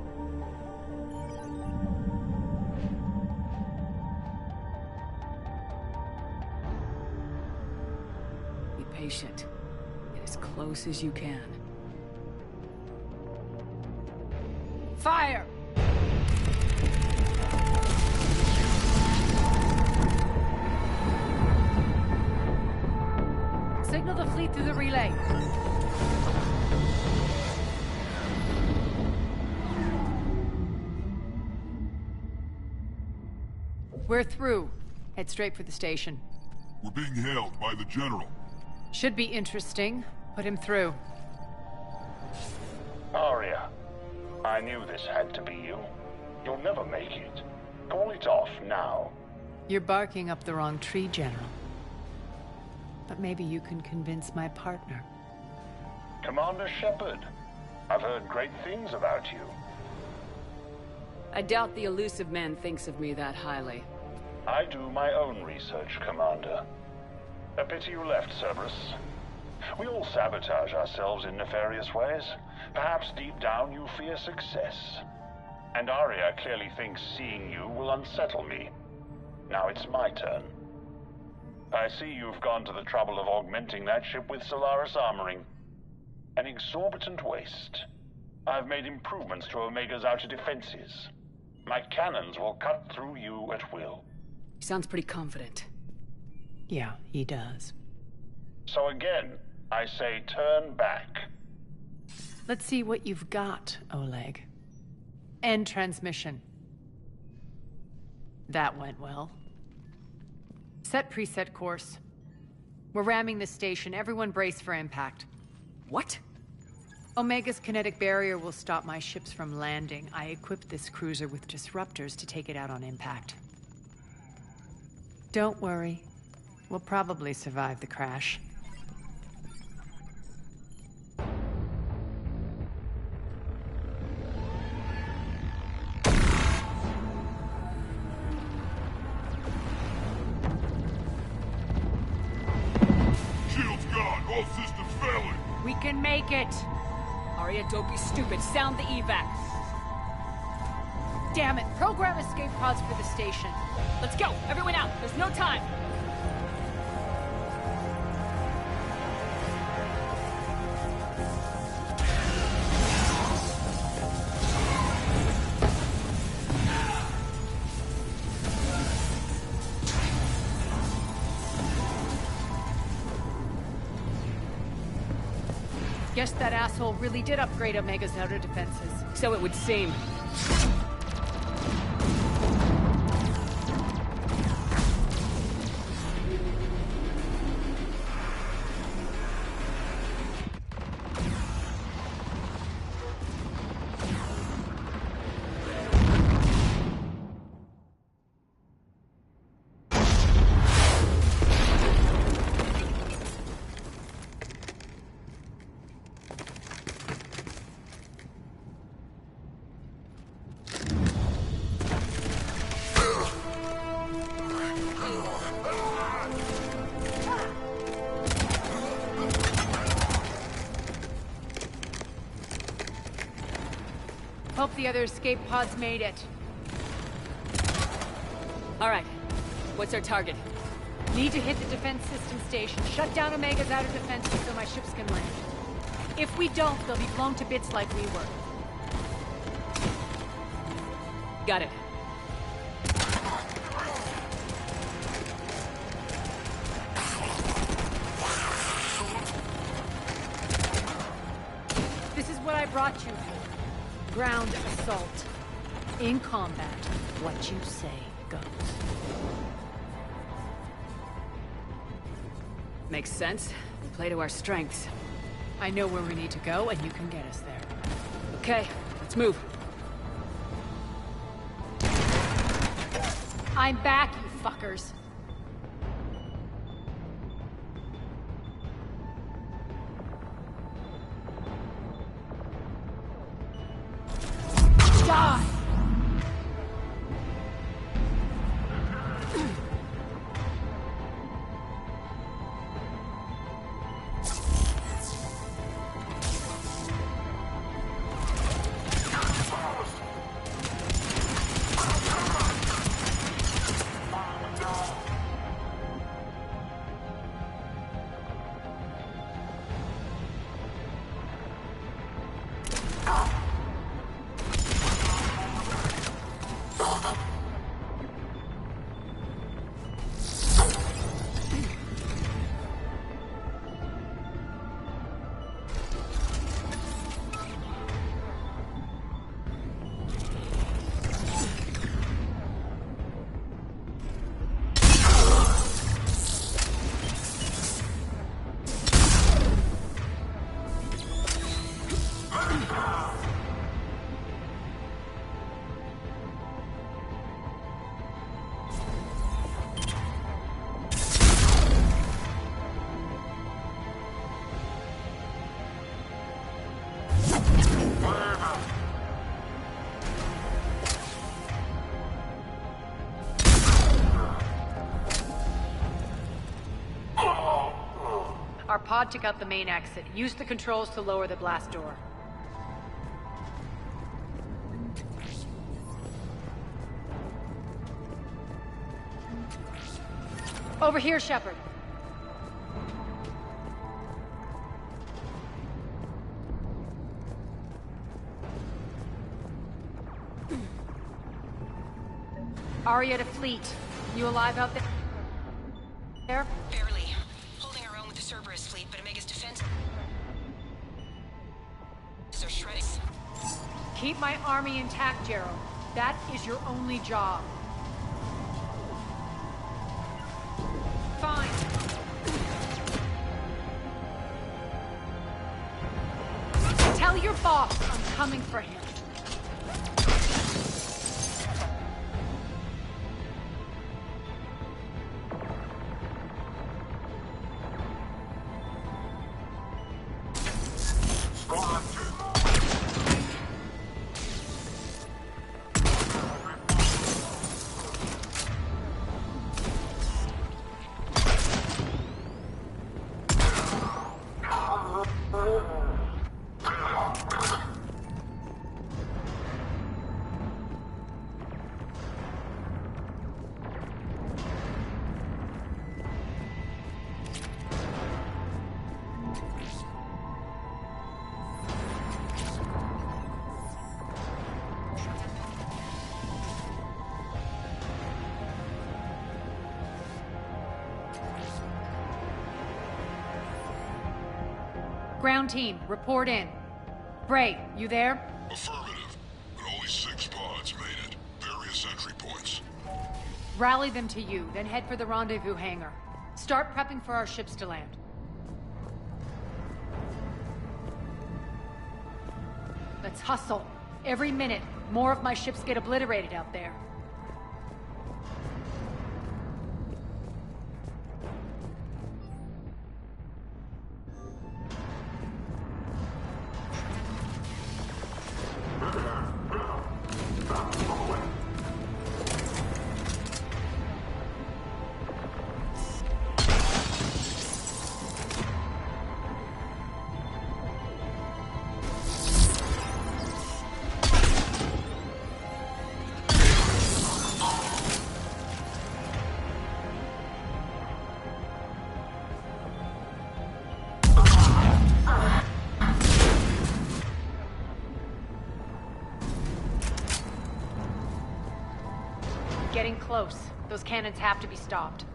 Be patient. Get as close as you can. Fire! Signal the fleet through the relay. We're through. Head straight for the station. We're being hailed by the General. Should be interesting. Put him through. Arya, I knew this had to be you. You'll never make it. Call it off now. You're barking up the wrong tree, General. But maybe you can convince my partner. Commander Shepard, I've heard great things about you. I doubt the elusive man thinks of me that highly. I do my own research, Commander. A pity you left, Cerberus. We all sabotage ourselves in nefarious ways. Perhaps deep down you fear success. And Arya clearly thinks seeing you will unsettle me. Now it's my turn. I see you've gone to the trouble of augmenting that ship with Solaris armoring. An exorbitant waste. I've made improvements to Omega's outer defenses. My cannons will cut through you at will. He sounds pretty confident. Yeah, he does. So again, I say turn back. Let's see what you've got, Oleg. End transmission. That went well. Set preset course. We're ramming the station. Everyone brace for impact. What? Omega's kinetic barrier will stop my ships from landing. I equipped this cruiser with disruptors to take it out on impact. Don't worry. We'll probably survive the crash. Shield's gone. All systems failing. We can make it! Arya, don't be stupid. Sound the evac. Damn it! Program escape pods for the station. Let's go! Everyone out! There's no time! Guess that asshole really did upgrade Omega's outer defenses. So it would seem. Hope the other escape pods made it. All right. What's our target? Need to hit the defense system station. Shut down Omega's outer defenses so my ships can land. If we don't, they'll be blown to bits like we were. Got it. This is what I brought you for. Ground assault. In combat, what you say goes. Makes sense. We play to our strengths. I know where we need to go, and you can get us there. Okay, let's move. I'm back, you fuckers. Die! Our pod took out the main exit. Use the controls to lower the blast door. Over here, Shepard. Aria to Fleet. You alive out there? Barely. Holding our own with the Cerberus fleet, but Omega's defense are shredding. Keep my army intact, Gerald. That is your only job. Fine. Tell your boss I'm coming for him. Ground team, report in. Bray, you there? Affirmative, but only 6 pods made it. Various entry points. Rally them to you, then head for the rendezvous hangar. Start prepping for our ships to land. Let's hustle. Every minute, more of my ships get obliterated out there. Getting close. Those cannons have to be stopped.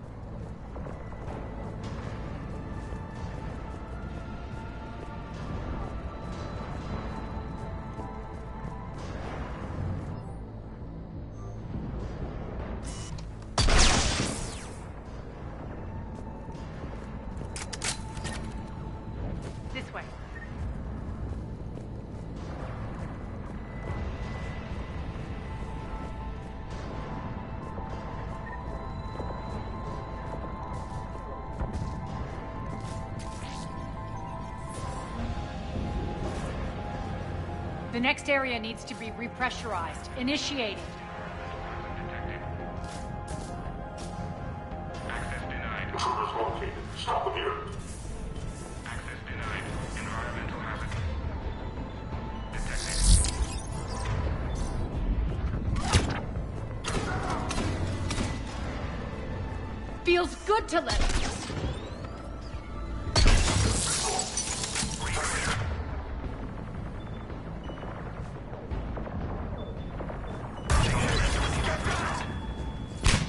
This way. The next area needs to be repressurized. Initiating. Access denied. Intruders located. Stop them here. Access denied. Environmental hazard. Detected. Feels good to let it.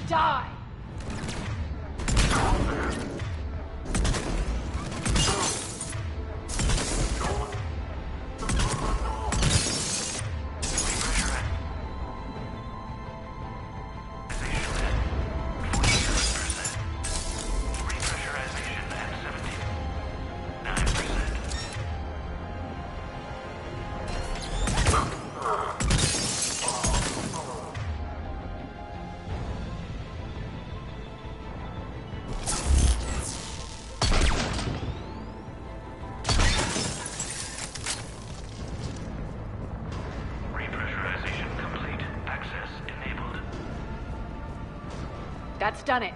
Die! That's done it.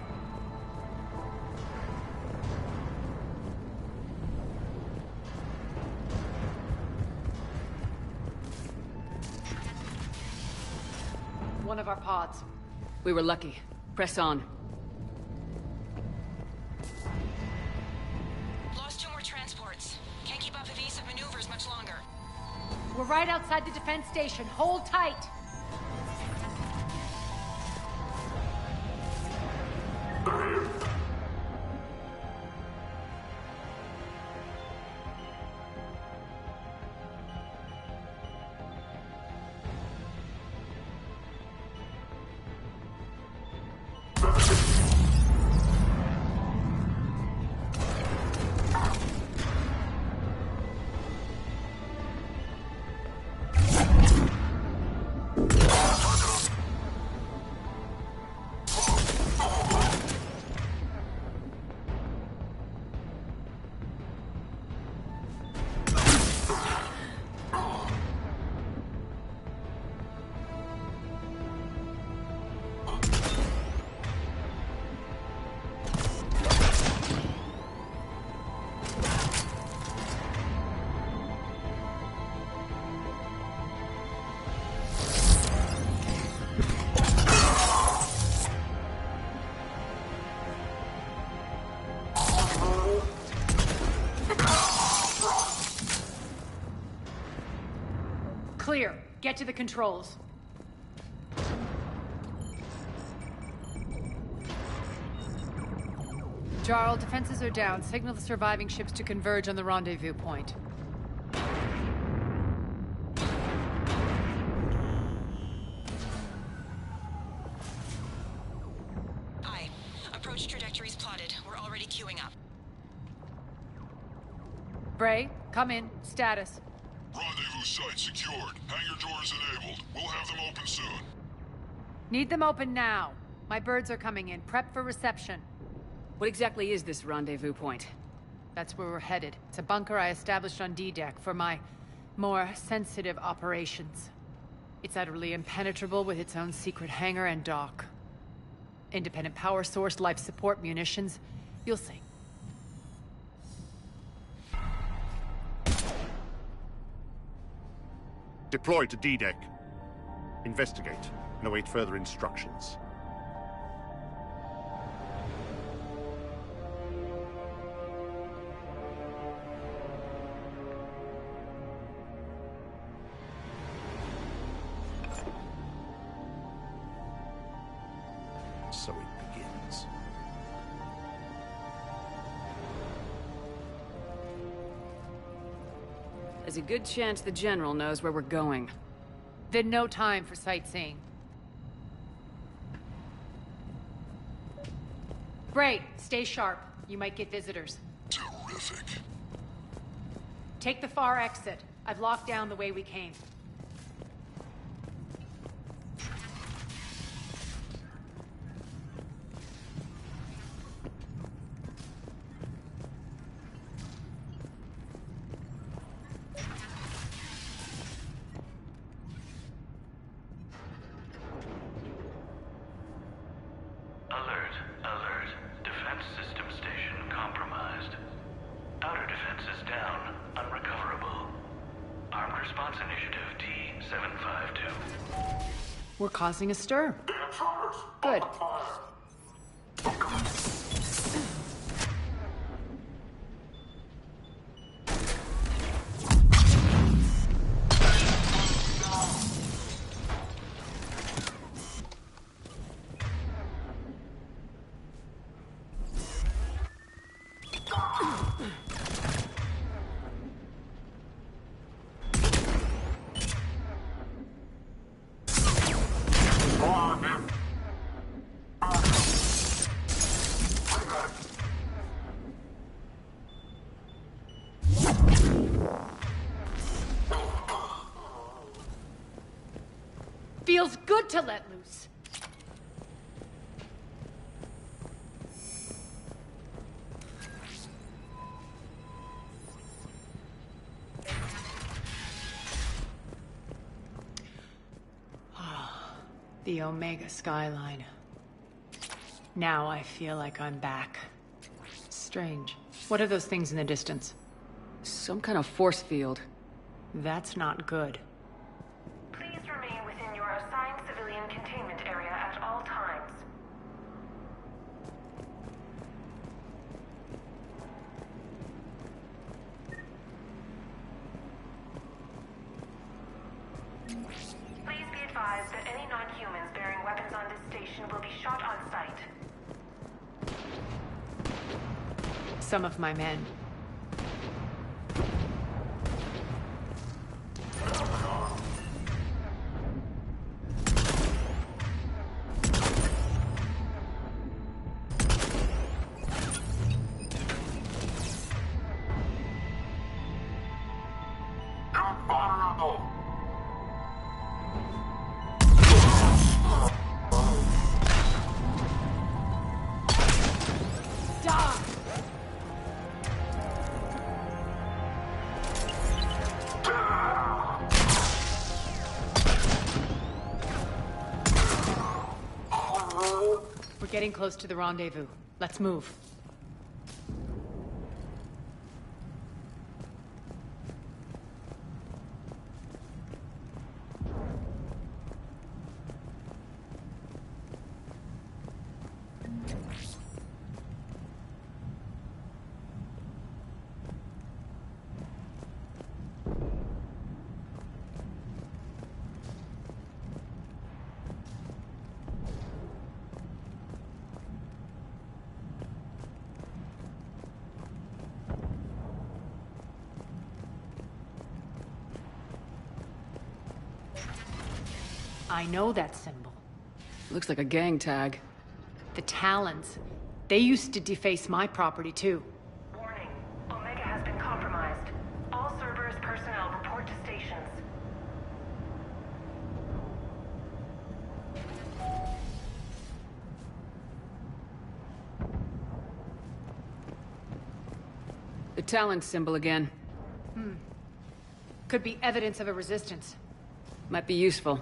One of our pods. We were lucky. Press on. Lost 2 more transports. Can't keep up evasive maneuvers much longer. We're right outside the defense station. Hold tight. Clear. Get to the controls. Jarl, defenses are down. Signal the surviving ships to converge on the rendezvous point. Aye. Approach trajectories plotted. We're already queuing up. Bray, come in. Status. Rendezvous site secured. Hangar doors enabled. We'll have them open soon. Need them open now. My birds are coming in. Prep for reception. What exactly is this rendezvous point? That's where we're headed. It's a bunker I established on D-Deck for my more sensitive operations. It's utterly impenetrable with its own secret hangar and dock. Independent power source, life support, munitions. You'll see. Deploy to D-Deck. Investigate and await further instructions. So it begins. There's a good chance the General knows where we're going. Then no time for sightseeing. Bray, stay sharp. You might get visitors. Terrific. Take the far exit. I've locked down the way we came. Alert, alert. Defense system station compromised. Outer defenses down, unrecoverable. Armed Response Initiative T-752. We're causing a stir. Good. Feels good to let loose. The Omega skyline. Now I feel like I'm back. Strange. What are those things in the distance? Some kind of force field. That's not good. Please remain within your assigned civilian containment area at all times. Please be advised that any non-humans bearing weapons on this station will be shot on sight. Some of my men. We're getting close to the rendezvous. Let's move. I know that symbol. Looks like a gang tag. The Talons. They used to deface my property, too. Warning. Omega has been compromised. All Cerberus personnel report to stations. The Talon symbol again. Could be evidence of a resistance. Might be useful.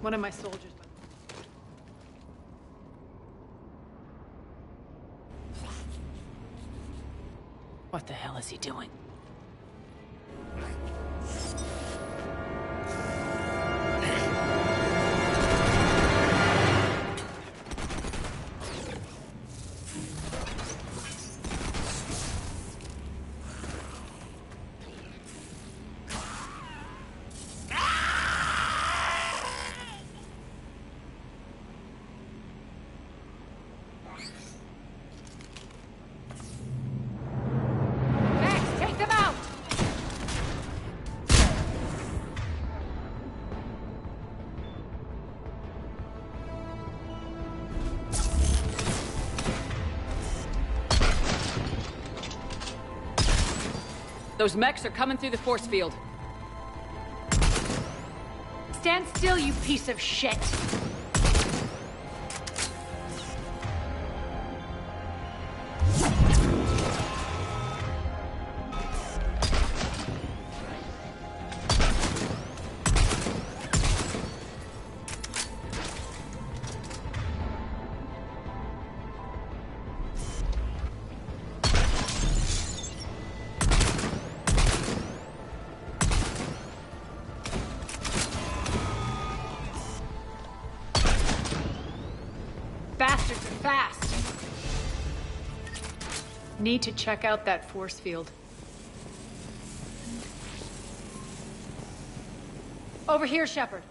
One of my soldiers... What the hell is he doing? Take them out! Those mechs are coming through the force field. Stand still, you piece of shit! Bastards are fast. Need to check out that force field. Over here, Shepard.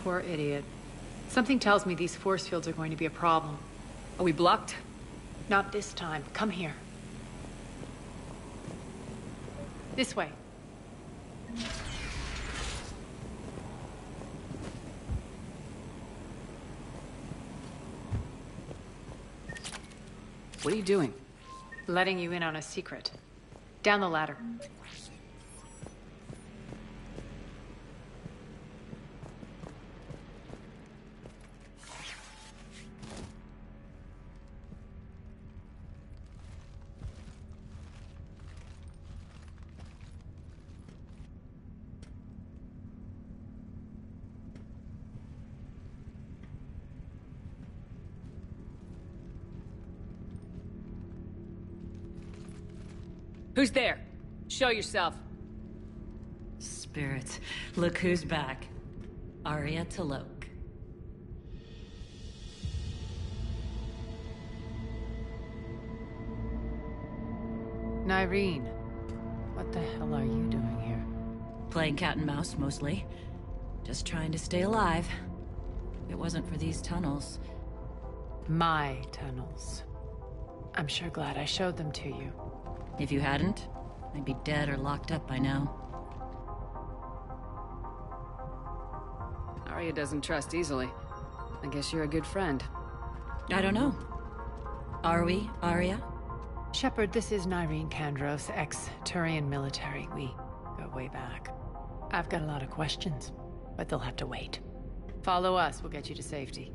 Poor idiot. Something tells me these force fields are going to be a problem. Are we blocked? Not this time. Come here. This way. What are you doing? Letting you in on a secret. Down the ladder. Who's there? Show yourself. Spirits, look who's back. Arya Talok. Nyreen, what the hell are you doing here? Playing cat and mouse, mostly. Just trying to stay alive. If it wasn't for these tunnels. My tunnels. I'm sure glad I showed them to you. If you hadn't, I'd be dead or locked up by now. Arya doesn't trust easily. I guess you're a good friend. I don't know. Are we, Arya? Shepard, this is Nyreen Kandros, ex-Turian military. We go way back. I've got a lot of questions, but they'll have to wait. Follow us, we'll get you to safety.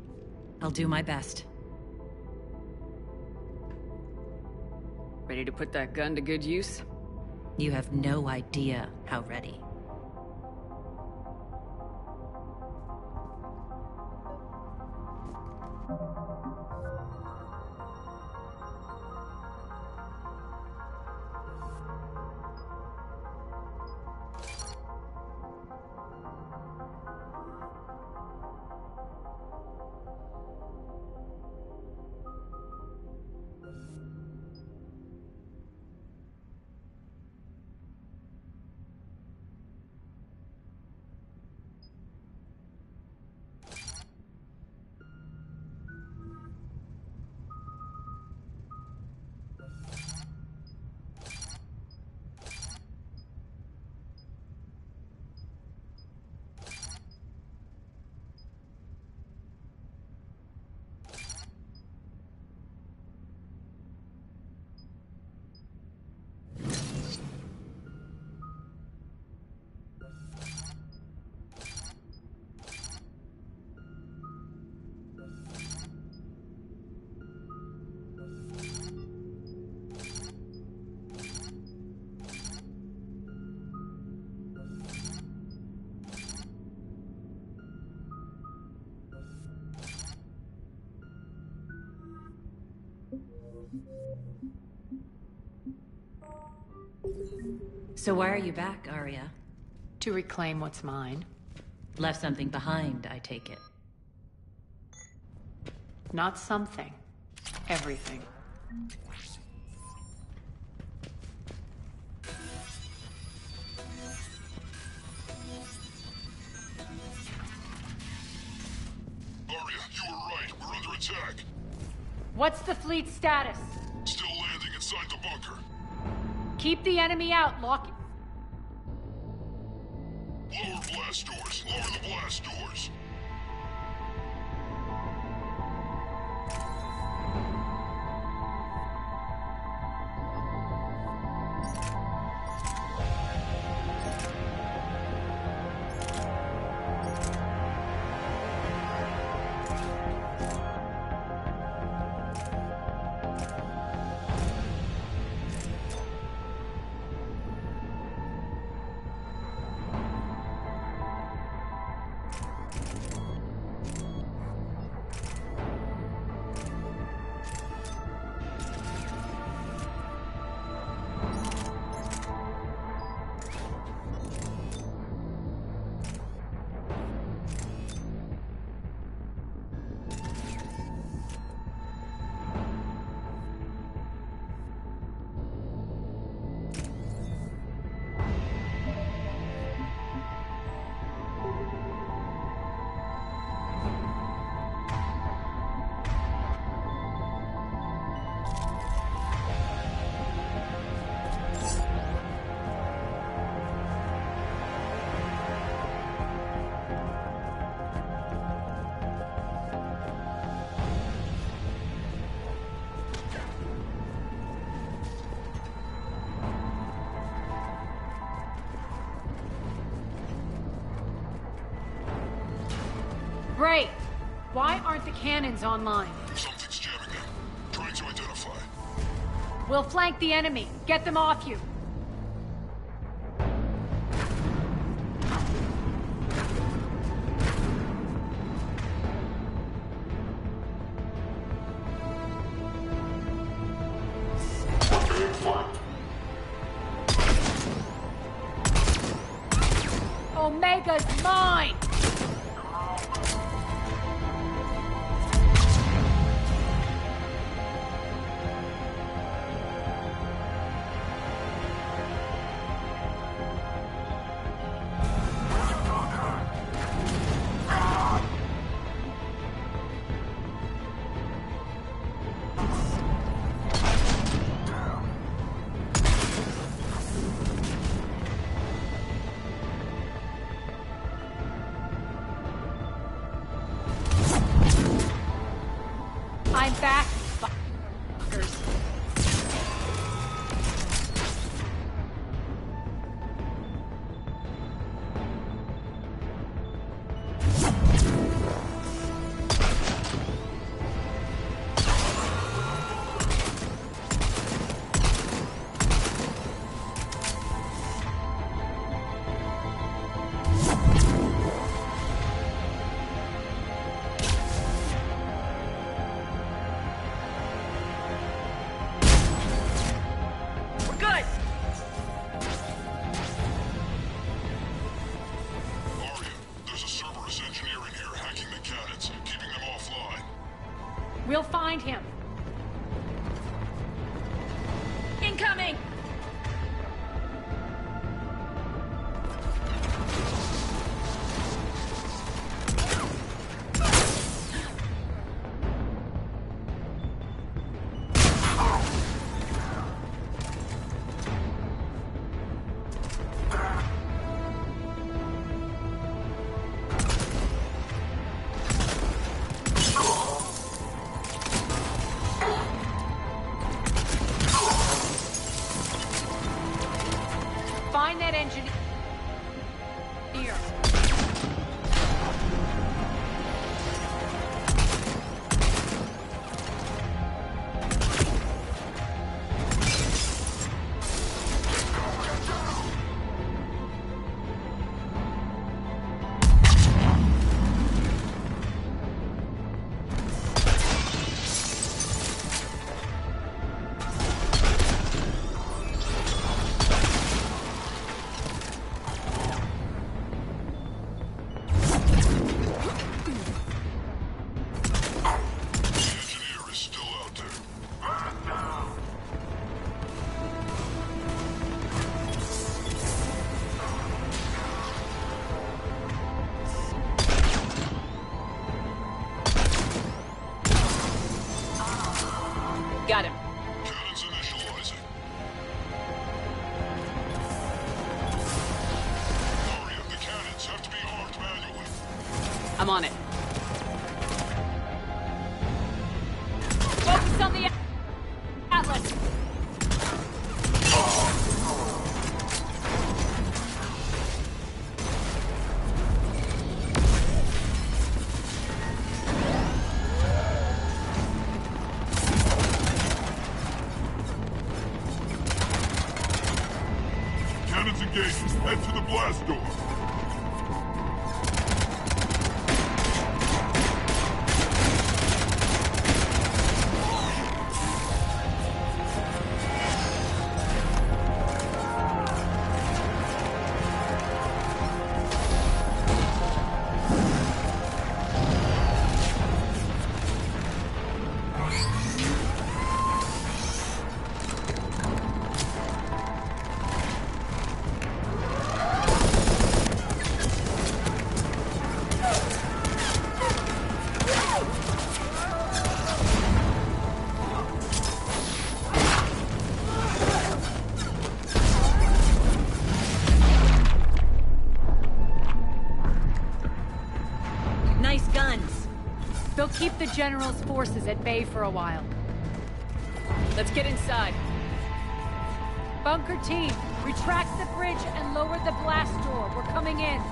I'll do my best. Ready to put that gun to good use? You have no idea how ready. So why are you back, Arya? To reclaim what's mine. Left something behind, I take it. Not something. Everything. Arya, you were right. We're under attack. What's the fleet status? Still landing inside the bunker. Keep the enemy out, lock... Lower blast doors. Lower the blast doors. Great! Why aren't the cannons online? Something's jamming them. Trying to identify. We'll flank the enemy. Get them off you. Omega's mine! I'm back, fuckers. We'll find him. Incoming! Find that engineer. Here. I'm on it. Focus on the Atlas. Cannons engaged. Head to the blast door. They'll keep the General's forces at bay for a while. Let's get inside. Bunker team, retract the bridge and lower the blast door. We're coming in.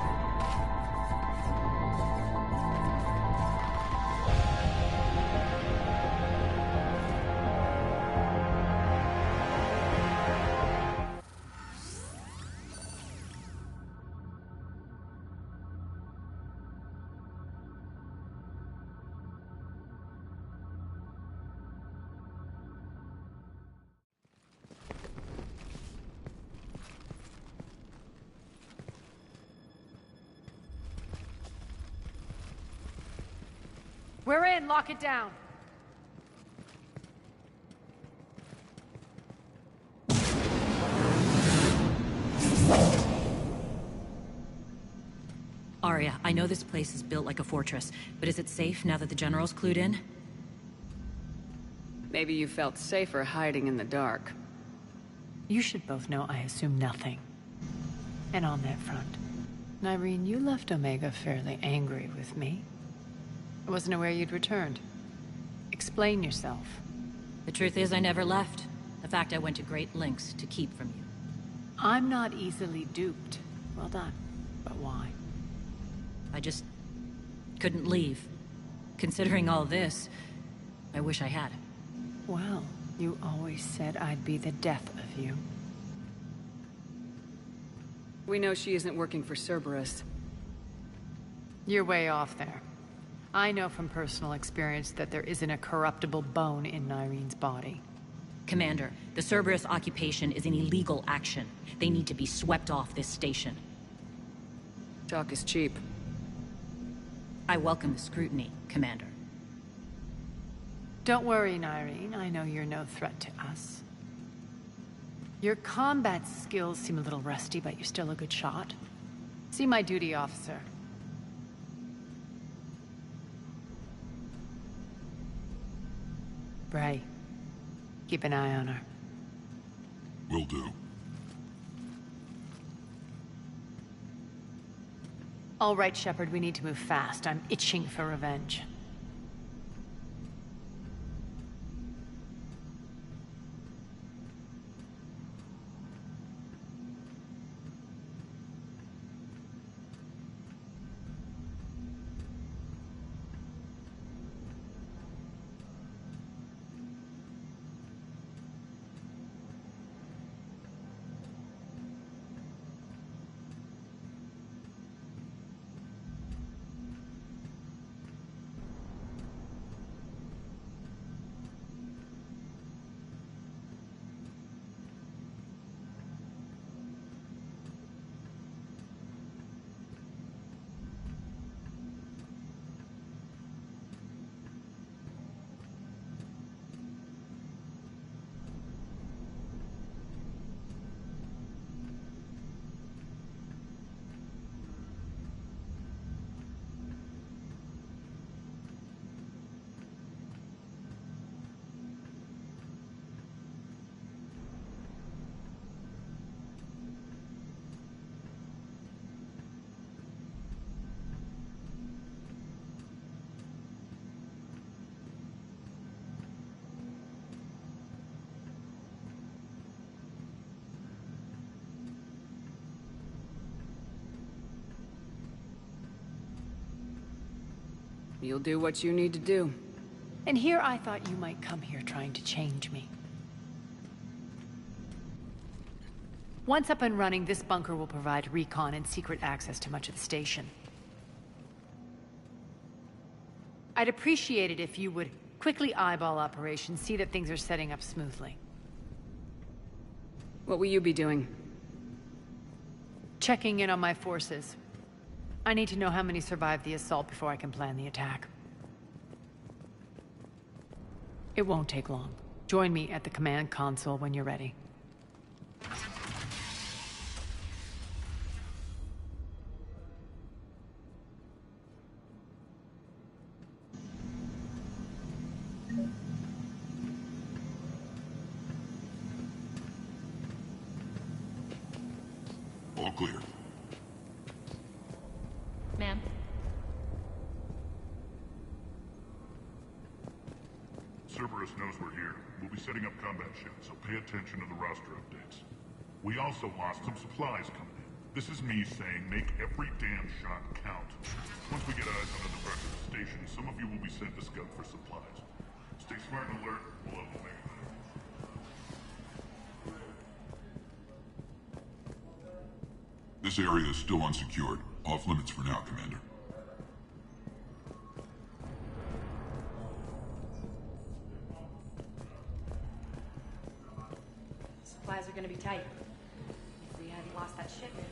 We're in. Lock it down. Arya, I know this place is built like a fortress, but is it safe now that the General's clued in? Maybe you felt safer hiding in the dark. You should both know I assume nothing. And on that front, Nyreen, you left Omega fairly angry with me. I wasn't aware you'd returned. Explain yourself. The truth is I never left. In fact, I went to great lengths to keep from you. I'm not easily duped. Well done. But why? I just couldn't leave. Considering all this, I wish I had. Well, you always said I'd be the death of you. We know she isn't working for Cerberus. You're way off there. I know from personal experience that there isn't a corruptible bone in Nyreen's body. Commander, the Cerberus occupation is an illegal action. They need to be swept off this station. Talk is cheap. I welcome the scrutiny, Commander. Don't worry, Nyreen. I know you're no threat to us. Your combat skills seem a little rusty, but you're still a good shot. See my duty officer. Bray, keep an eye on her. Will do. All right, Shepard, we need to move fast. I'm itching for revenge. You'll do what you need to do. And here I thought you might come here trying to change me. Once up and running, this bunker will provide recon and secret access to much of the station. I'd appreciate it if you would quickly eyeball operations, see that things are setting up smoothly. What will you be doing? Checking in on my forces. I need to know how many survived the assault before I can plan the attack. It won't take long. Join me at the command console when you're ready. All clear. Ma'am? Cerberus knows we're here. We'll be setting up combat ships, so pay attention to the roster updates. We also lost some supplies coming in. This is me saying make every damn shot count. Once we get eyes on the rest of the station, some of you will be sent to scout for supplies. Stay smart and alert. We'll have to make it. This area is still unsecured. Off limits for now, Commander. Supplies are gonna be tight. If we hadn't lost that shipment.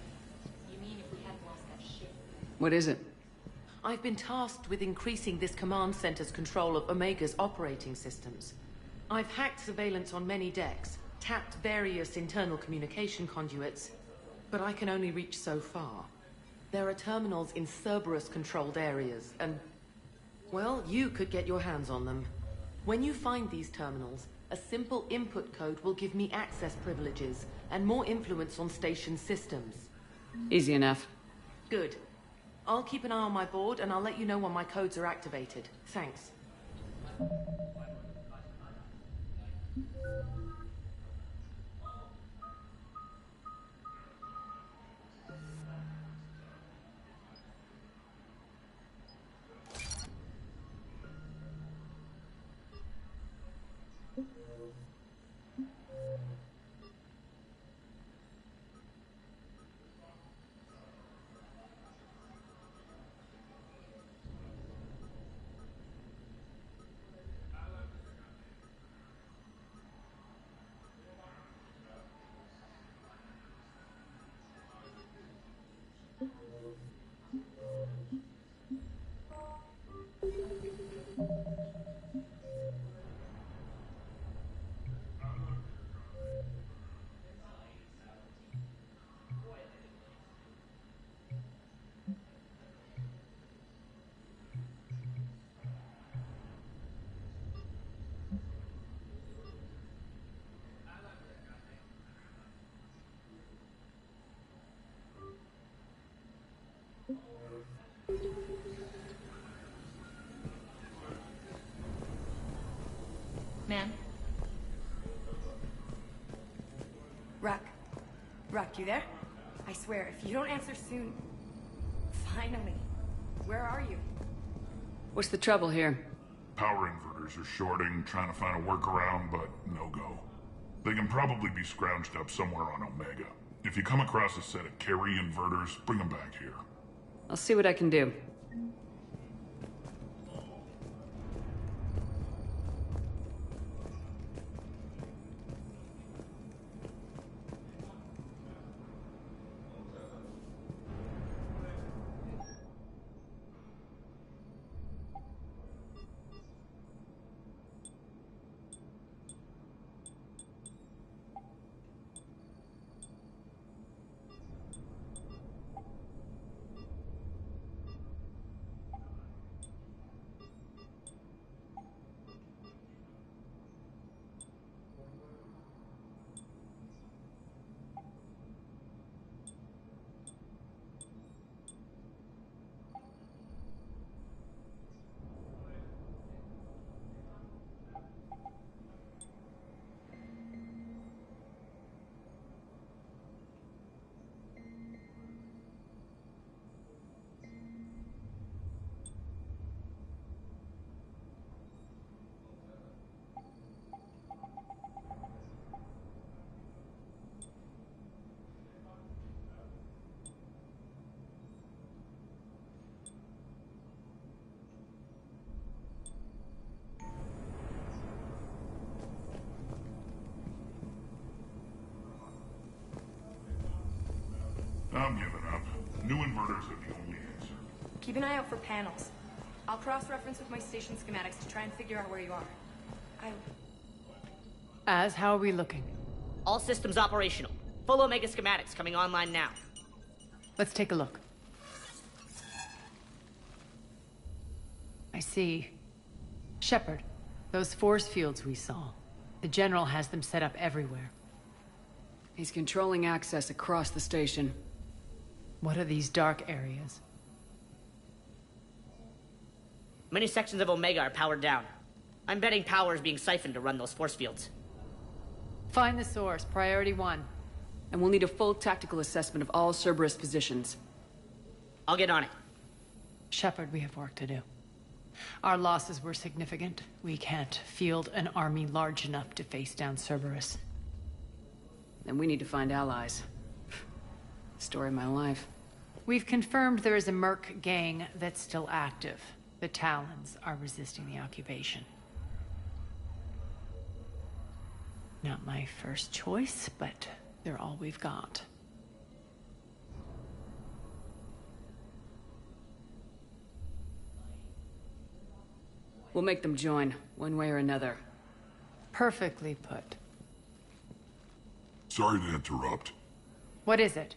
You mean if we hadn't lost that ship? What is it? I've been tasked with increasing this command center's control of Omega's operating systems. I've hacked surveillance on many decks, tapped various internal communication conduits, but I can only reach so far. There are terminals in Cerberus-controlled areas, and, well, you could get your hands on them. When you find these terminals, a simple input code will give me access privileges and more influence on station systems. Easy enough. Good. I'll keep an eye on my board, and I'll let you know when my codes are activated. Thanks. Ma'am? Ruck, you there? I swear, if you don't answer soon... Finally. Where are you? What's the trouble here? Power inverters are shorting, trying to find a workaround, but no go. They can probably be scrounged up somewhere on Omega. If you come across a set of carry inverters, bring them back here. I'll see what I can do. I'm giving up. New inverters are the only answer. Keep an eye out for panels. I'll cross-reference with my station schematics to try and figure out where you are. How are we looking? All systems operational. Full Omega schematics coming online now. Let's take a look. I see. Shepard, those force fields we saw. The General has them set up everywhere. He's controlling access across the station. What are these dark areas? Many sections of Omega are powered down. I'm betting power is being siphoned to run those force fields. Find the source, priority 1. And we'll need a full tactical assessment of all Cerberus positions. I'll get on it. Shepard, we have work to do. Our losses were significant. We can't field an army large enough to face down Cerberus. Then we need to find allies. Story of my life. We've confirmed there is a Merc gang that's still active. The Talons are resisting the occupation. Not my first choice, but they're all we've got. We'll make them join, one way or another. Perfectly put. Sorry to interrupt. What is it?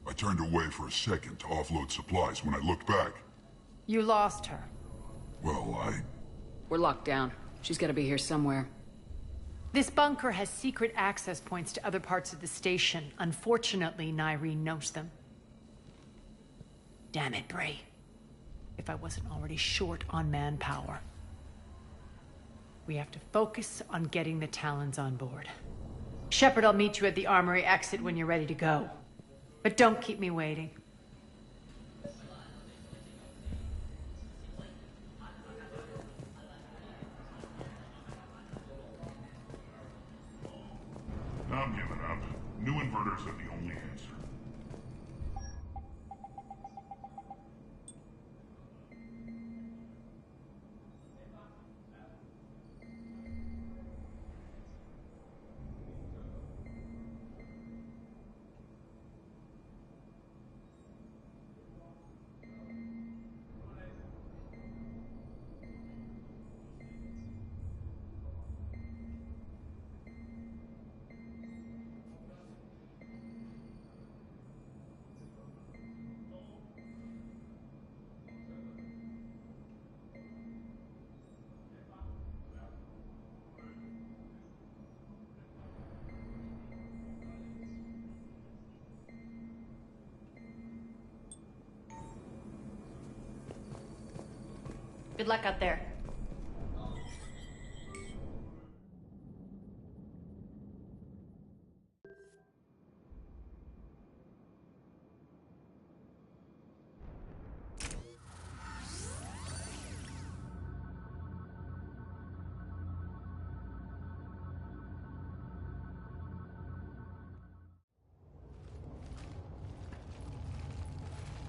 I turned away for a second to offload supplies. When I looked back, You lost her. well, We're locked down. She's gotta be here somewhere. This bunker has secret access points to other parts of the station. Unfortunately, Nyreen knows them. Damn it, Bray. If I wasn't already short on manpower. We have to focus on getting the Talons on board. Shepard, I'll meet you at the armory exit when you're ready to go. But don't keep me waiting. I'm giving up. New inverters are the only answer. Good luck out there.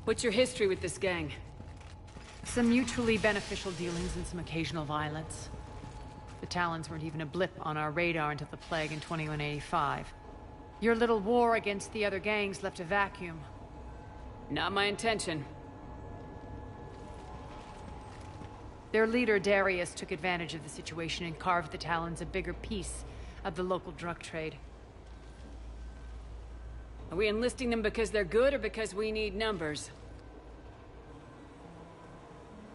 What's your history with this gang? Some mutually beneficial dealings and some occasional violence. The Talons weren't even a blip on our radar until the plague in 2185. Your little war against the other gangs left a vacuum. Not my intention. Their leader, Darius, took advantage of the situation and carved the Talons a bigger piece of the local drug trade. Are we enlisting them because they're good or because we need numbers?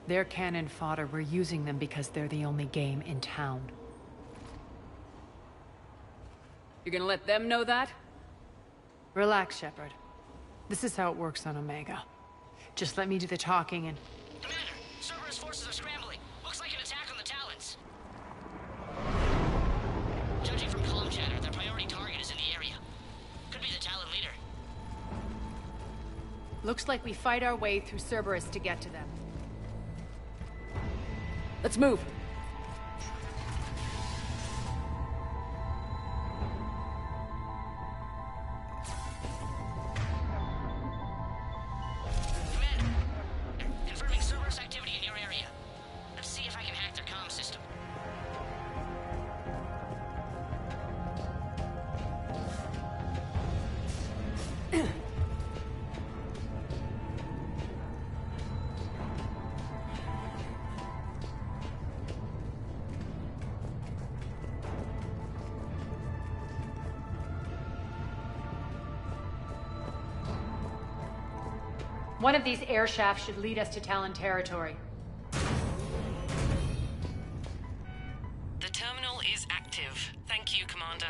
They're cannon fodder. We're using them because they're the only game in town. You're gonna let them know that? Relax, Shepard. This is how it works on Omega. Just let me do the talking and... Commander, Cerberus forces are scrambling. Looks like an attack on the Talons. Judging from comm chatter, their priority target is in the area. Could be the Talon leader. Looks like we fight our way through Cerberus to get to them. Let's move. Commander, confirming Cerberus activity in your area. Let's see if I can hack their comm system. One of these air shafts should lead us to Talon territory. The terminal is active. Thank you, Commander.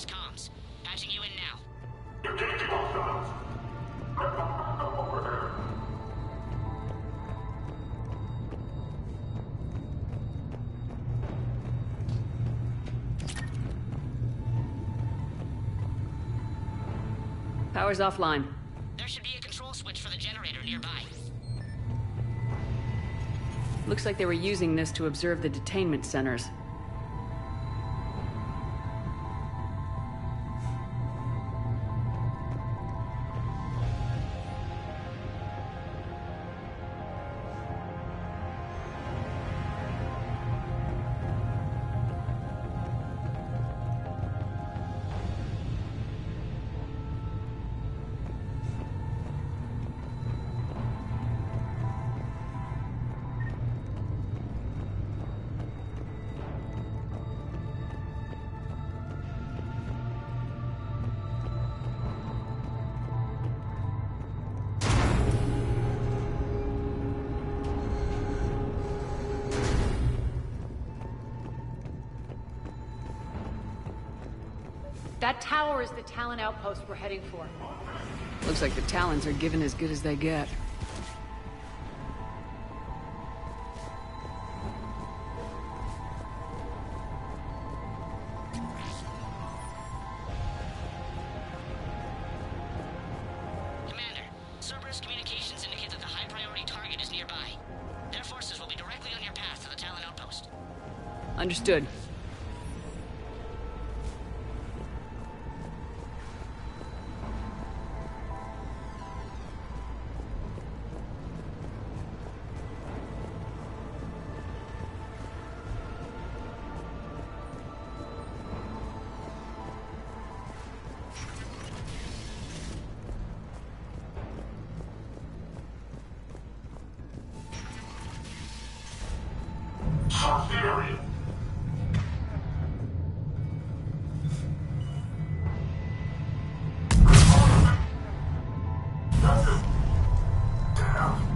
Comms. Patching you in now. Engaging hostiles. Over there. Power's offline. There should be a control switch for the generator nearby. Looks like they were using this to observe the detainment centers. That tower is the Talon outpost we're heading for. Looks like the Talons are given as good as they get. Commander, Cerberus communications indicate that the high-priority target is nearby. Their forces will be directly on your path to the Talon outpost. Understood. Search the area. That's it. Damn.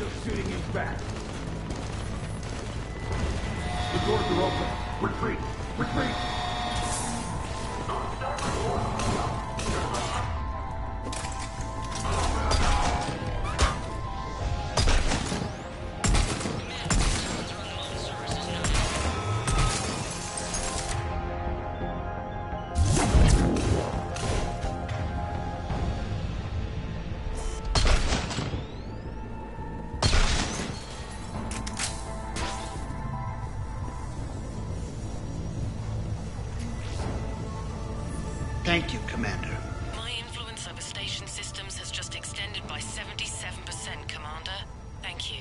still shooting his back. The doors are open. Retreat! Retreat! Thank you, Commander. My influence over station systems has just extended by 77%, Commander. Thank you.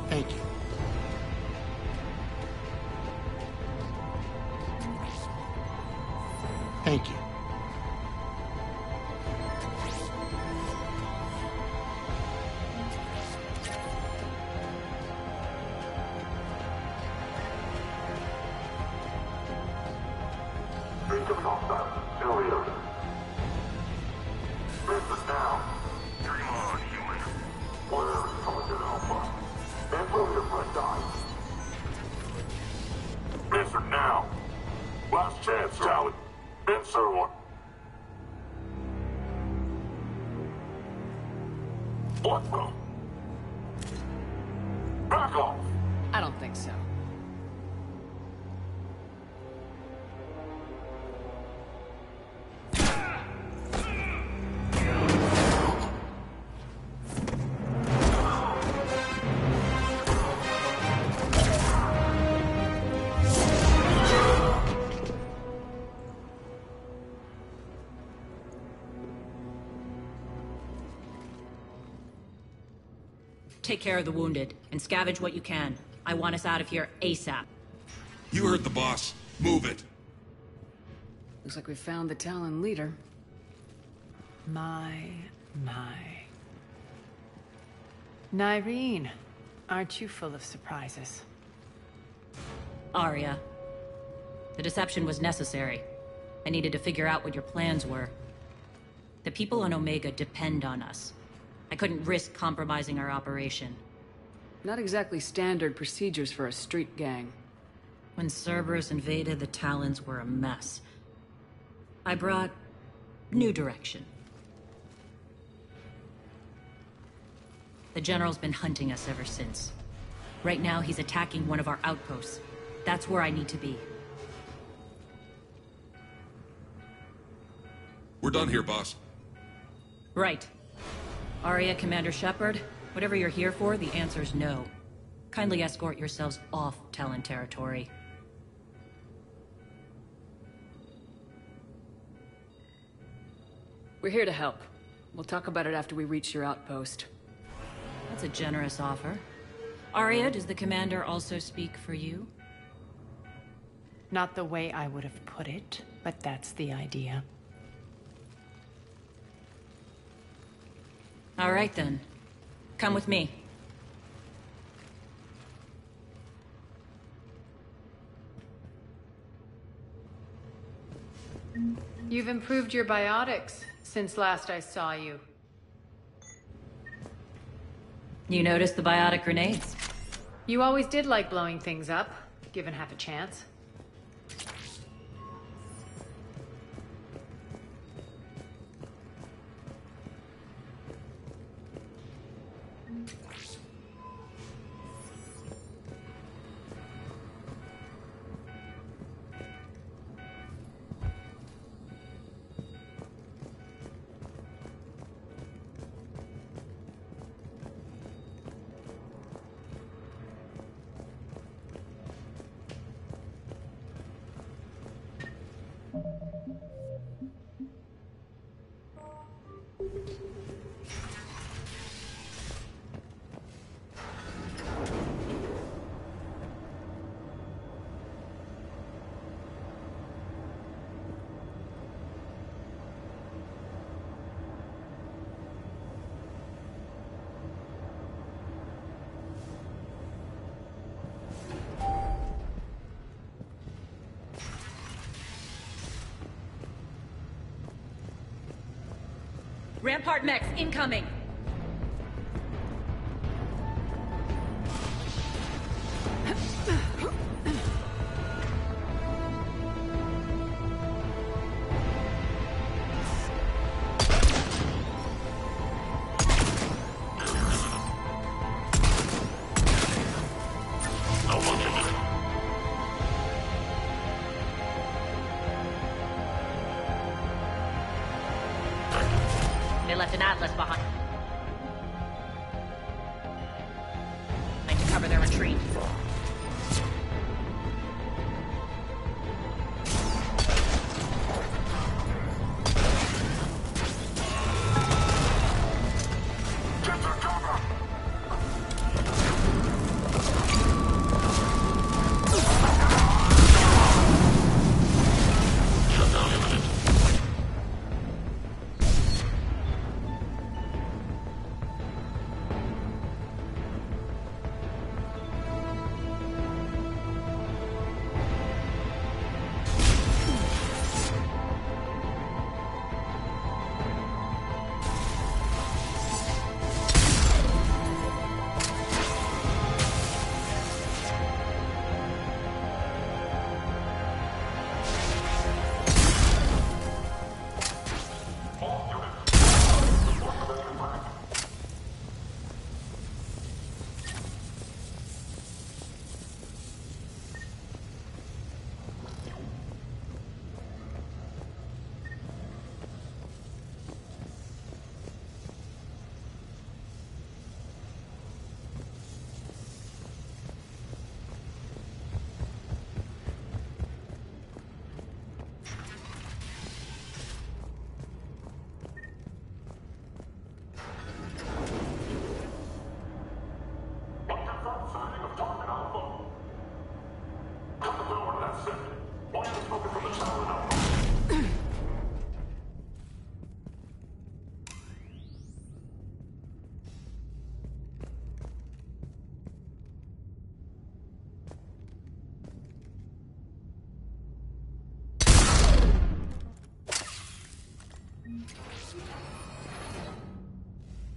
Thank you. Thank you. Answer now. Last chance, Charlie. Answer one. What the? Back off. I don't think so. take care of the wounded, and scavenge what you can. I want us out of here ASAP. You heard the boss. Move it. Looks like we found the Talon leader. My. Nyreen, aren't you full of surprises? Arya. The deception was necessary. I needed to figure out what your plans were. The people on Omega depend on us. I couldn't risk compromising our operation. Not exactly standard procedures for a street gang. When Cerberus invaded, the Talons were a mess. I brought new direction. The General's been hunting us ever since. Right now, he's attacking one of our outposts. That's where I need to be. We're done here, boss. Right. Arya, Commander Shepard, whatever you're here for, the answer's no. Kindly escort yourselves off Talon territory. We're here to help. We'll talk about it after we reach your outpost. That's a generous offer. Arya, does the Commander also speak for you? Not the way I would have put it, but that's the idea. All right, then. Come with me. You've improved your biotics since last I saw you. You noticed the biotic grenades? You always did like blowing things up, given half a chance. Rampart mechs incoming! They left an atlas behind. I need to cover their retreat.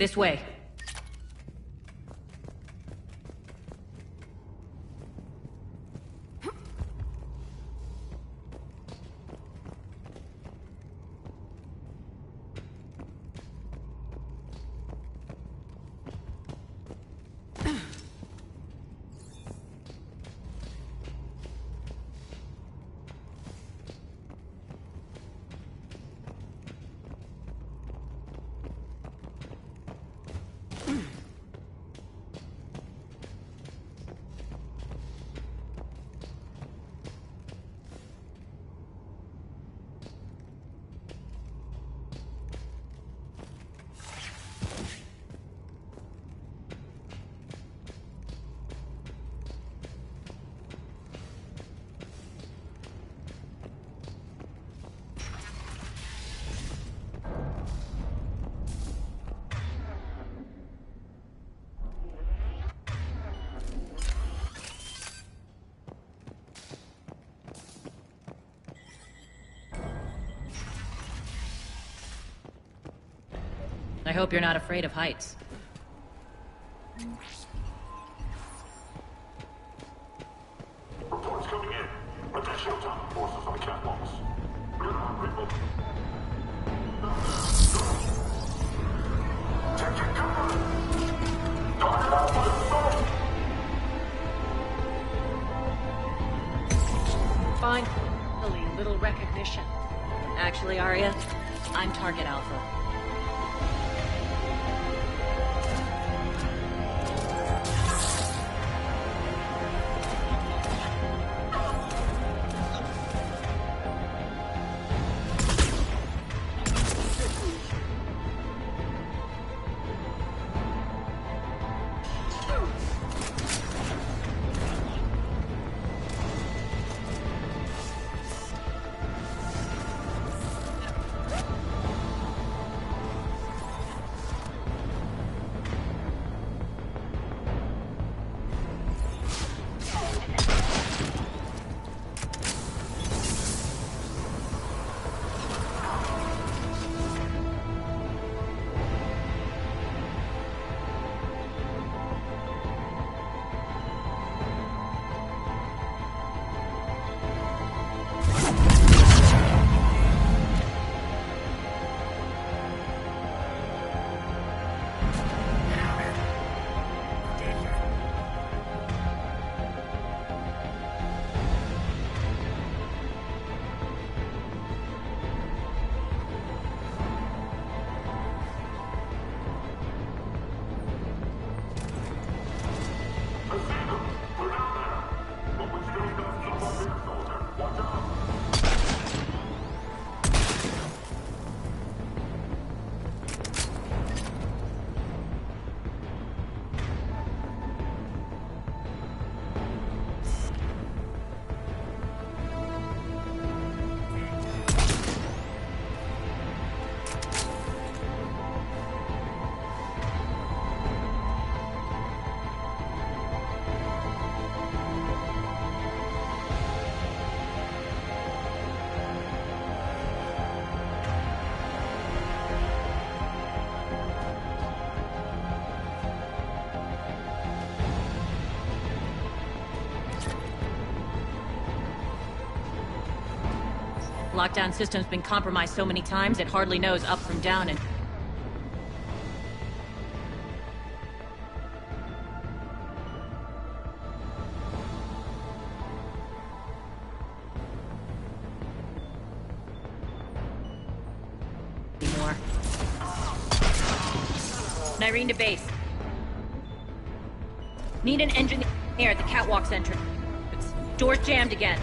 This way. I hope you're not afraid of heights. Reports coming in. Additional time forces on the catwalks. Good on, people. Take your cover. Target Alpha in sight. Finally, little recognition. Actually, Arya, I'm Target Alpha. Lockdown system's been compromised so many times it hardly knows up from down and... anymore. Nyrene to base. Need an engineer at the catwalk's entrance. Door's jammed again.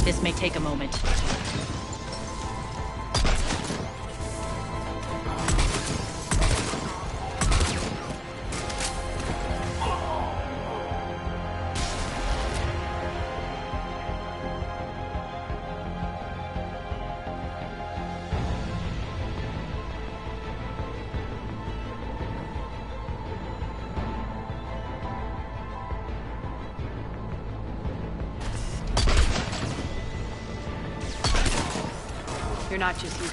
This may take a moment. You're not just you.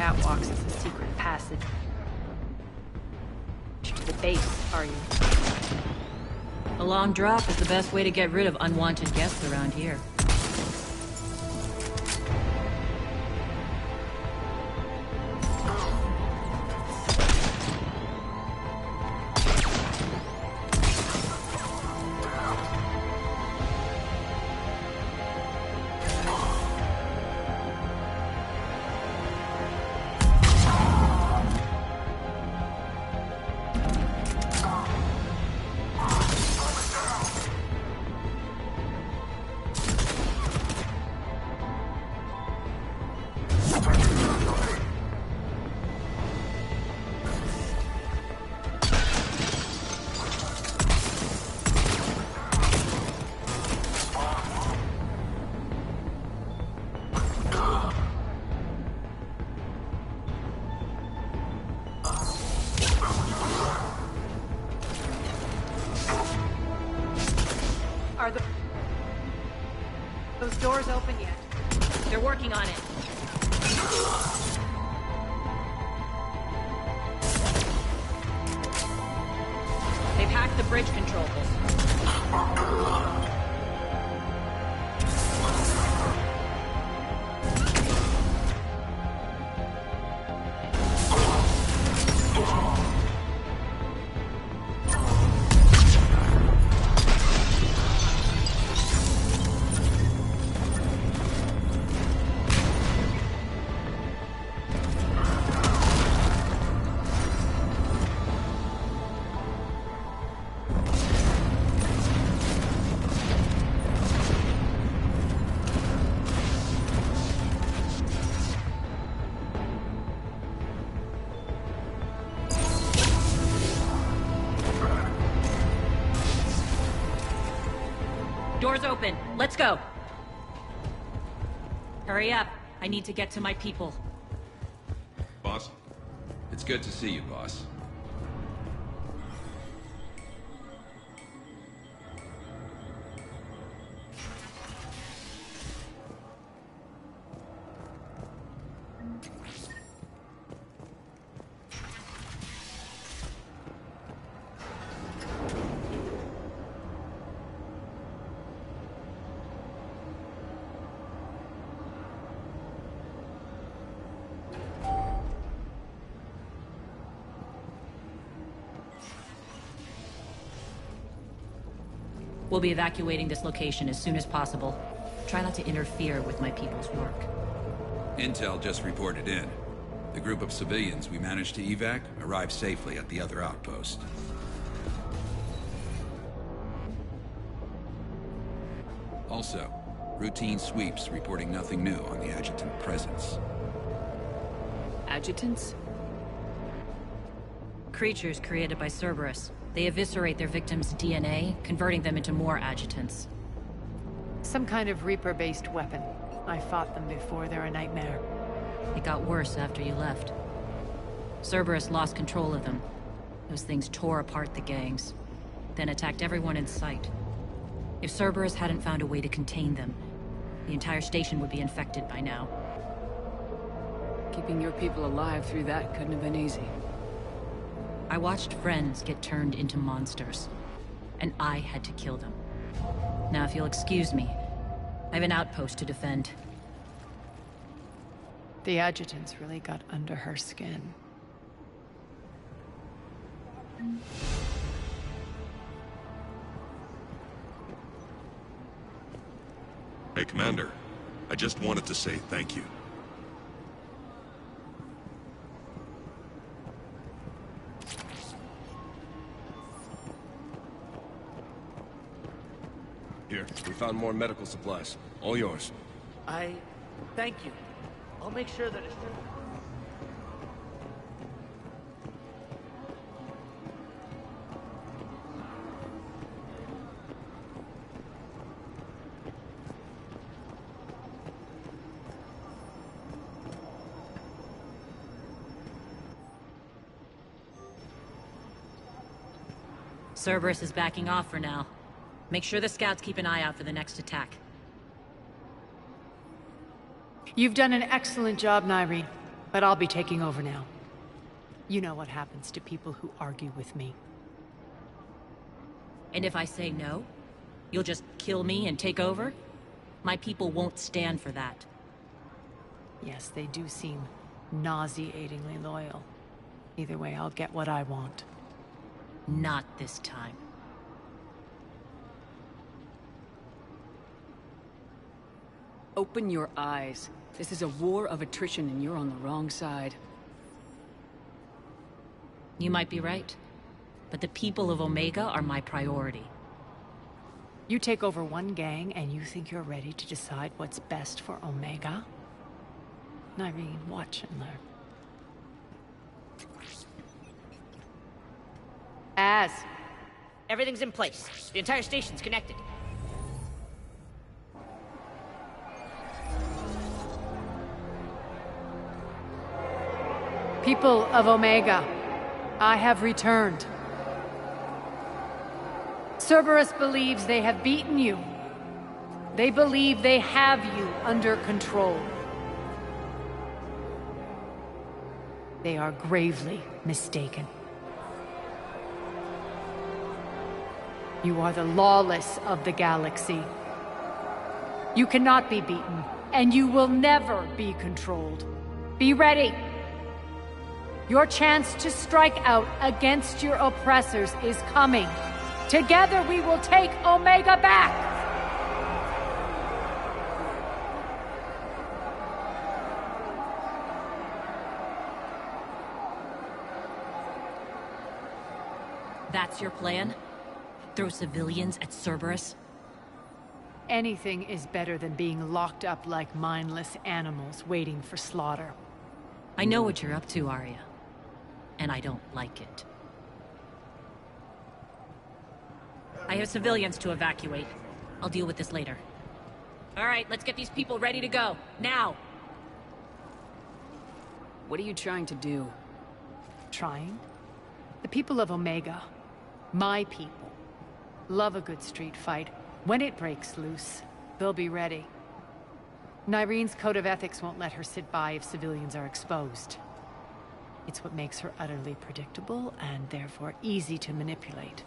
catwalks as a secret passage to the base, are you? A long drop is the best way to get rid of unwanted guests around here. Are those doors open yet? They're working on it. They've hacked the bridge controls. Doors open. Let's go. Hurry up. I need to get to my people. Boss? It's good to see you, boss. We'll be evacuating this location as soon as possible. Try not to interfere with my people's work. Intel just reported in. The group of civilians we managed to evac arrived safely at the other outpost. Also, routine sweeps reporting nothing new on the adjutant presence. Adjutants? Creatures created by Cerberus. They eviscerate their victims' DNA, converting them into more adjutants. Some kind of Reaper-based weapon. I fought them before, they're a nightmare. It got worse after you left. Cerberus lost control of them. Those things tore apart the gangs, then attacked everyone in sight. If Cerberus hadn't found a way to contain them, the entire station would be infected by now. Keeping your people alive through that couldn't have been easy. I watched friends get turned into monsters, and I had to kill them. Now, if you'll excuse me, I have an outpost to defend. The adjutants really got under her skin. Hey, Commander. I just wanted to say thank you. Here, we found more medical supplies. All yours. Thank you. I'll make sure that it's... Cerberus is backing off for now. Make sure the scouts keep an eye out for the next attack. You've done an excellent job, Nyreen. But I'll be taking over now. You know what happens to people who argue with me. And if I say no, you'll just kill me and take over? My people won't stand for that. Yes, they do seem nauseatingly loyal. Either way, I'll get what I want. Not this time. Open your eyes. This is a war of attrition and you're on the wrong side. You might be right, but the people of Omega are my priority. You take over one gang and you think you're ready to decide what's best for Omega? Irene, watch and learn. Az. Everything's in place. The entire station's connected. People of Omega, I have returned. Cerberus believes they have beaten you. They believe they have you under control. They are gravely mistaken. You are the lawless of the galaxy. You cannot be beaten, and you will never be controlled. Be ready. Your chance to strike out against your oppressors is coming. Together we will take Omega back! That's your plan? Throw civilians at Cerberus? Anything is better than being locked up like mindless animals waiting for slaughter. I know what you're up to, Arya. And I don't like it. I have civilians to evacuate. I'll deal with this later. All right, let's get these people ready to go. Now! What are you trying to do? Trying? The people of Omega, my people, love a good street fight. When it breaks loose, they'll be ready. Irene's code of ethics won't let her sit by if civilians are exposed. It's what makes her utterly predictable and therefore easy to manipulate.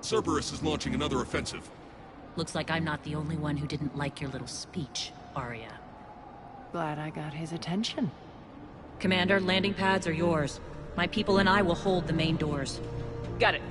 Cerberus is launching another offensive. Looks like I'm not the only one who didn't like your little speech, Arya. Glad I got his attention. Commander, landing pads are yours. My people and I will hold the main doors. Got it.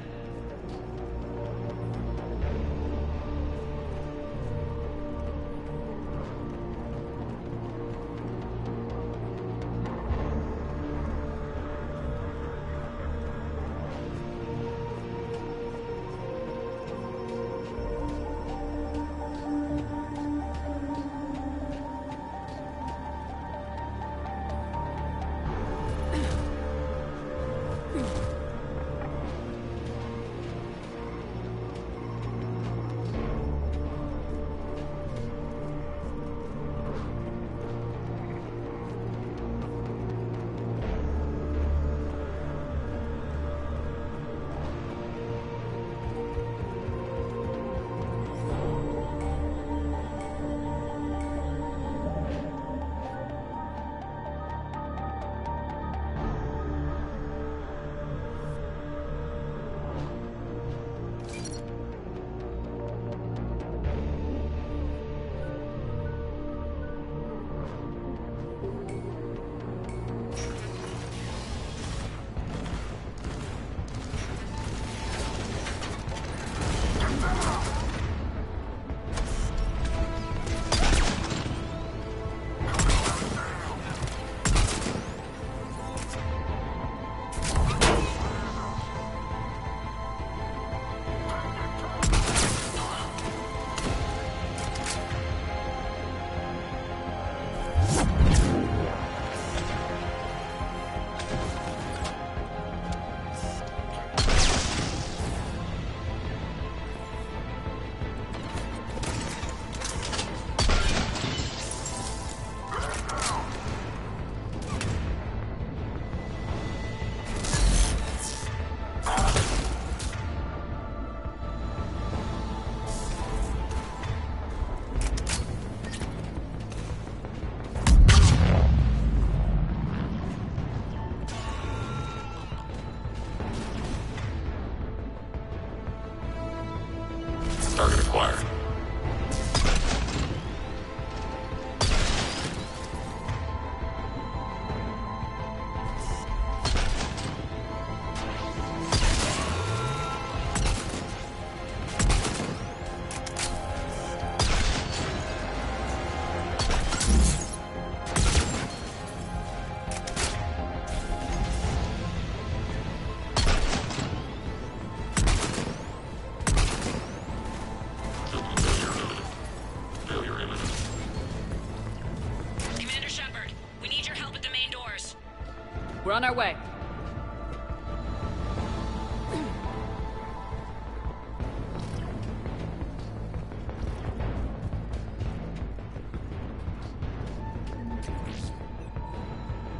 We're on our way.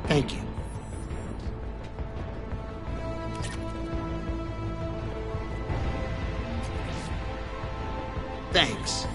Thank you. Thanks.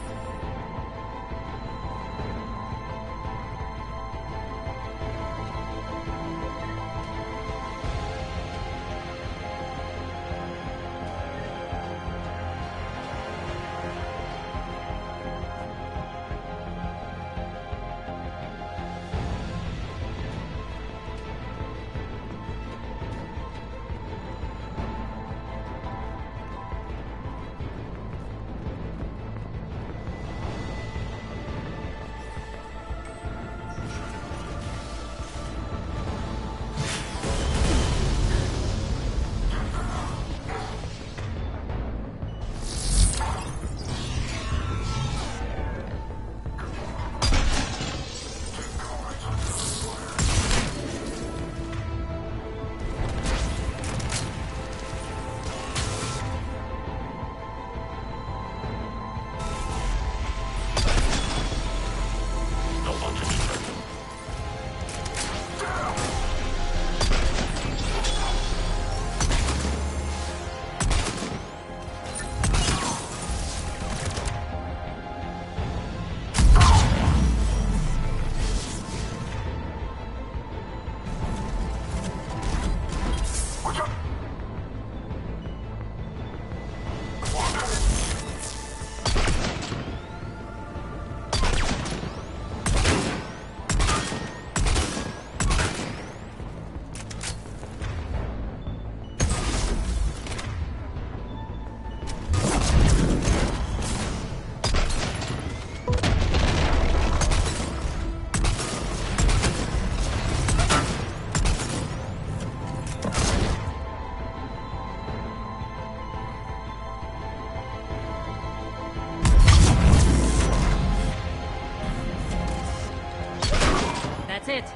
That's it.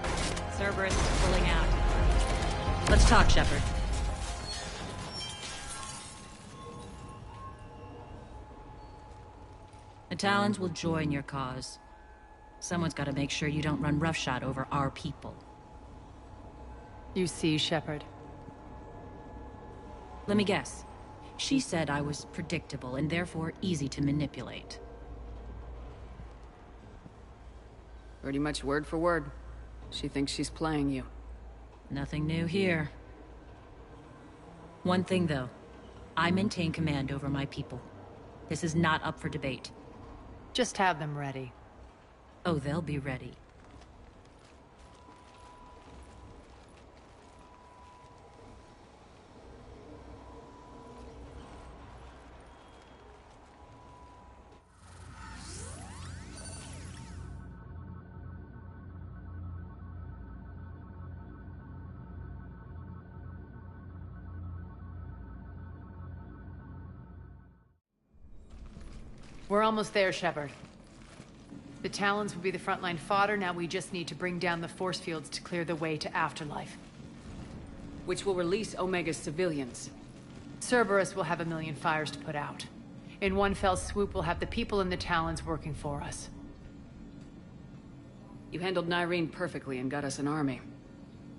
Cerberus is pulling out. Let's talk, Shepard. The Talons will join your cause. Someone's got to make sure you don't run roughshod over our people. You see, Shepard? Let me guess. She said I was predictable and therefore easy to manipulate. Pretty much word for word. She thinks she's playing you. Nothing new here. One thing, though. I maintain command over my people. This is not up for debate. Just have them ready. Oh, they'll be ready. We're almost there, Shepard. The Talons will be the frontline fodder. Now we just need to bring down the force fields to clear the way to Afterlife. Which will release Omega's civilians. Cerberus will have 1 million fires to put out. In one fell swoop, we'll have the people in the Talons working for us. You handled Nyreen perfectly and got us an army.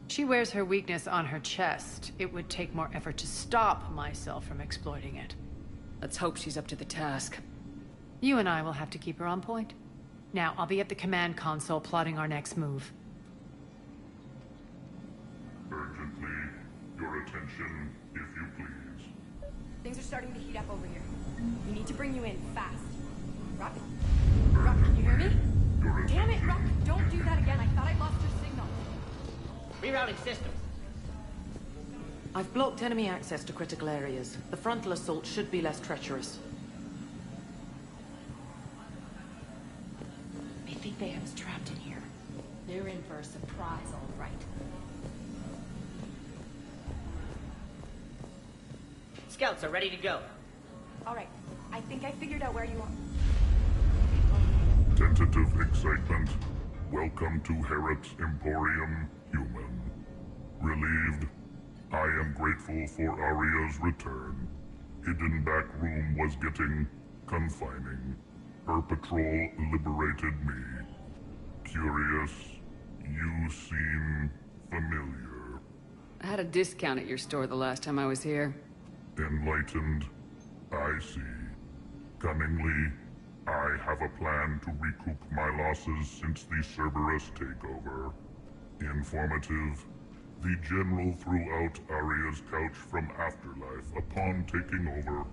She wears her weakness on her chest. It would take more effort to stop myself from exploiting it. Let's hope she's up to the task. You and I will have to keep her on point. Now, I'll be at the command console plotting our next move. Urgently, your attention, if you please. Things are starting to heat up over here. We need to bring you in, fast. Rock? Rock, can you hear me? Damn it, Rock! Don't do that again. I thought I lost your signal. Rerouting systems. I've blocked enemy access to critical areas. The frontal assault should be less treacherous. They think they have us trapped in here. They're in for a surprise, all right. Scouts are ready to go. All right. I think I figured out where you are. Tentative excitement. Welcome to Herod's Emporium, human. Relieved. I am grateful for Aria's return. Hidden back room was getting confining. Her patrol liberated me. Curious, you seem familiar. I had a discount at your store the last time I was here. Enlightened, I see. Cunningly, I have a plan to recoup my losses since the Cerberus takeover. Informative, the General threw out Aria's couch from Afterlife upon taking over.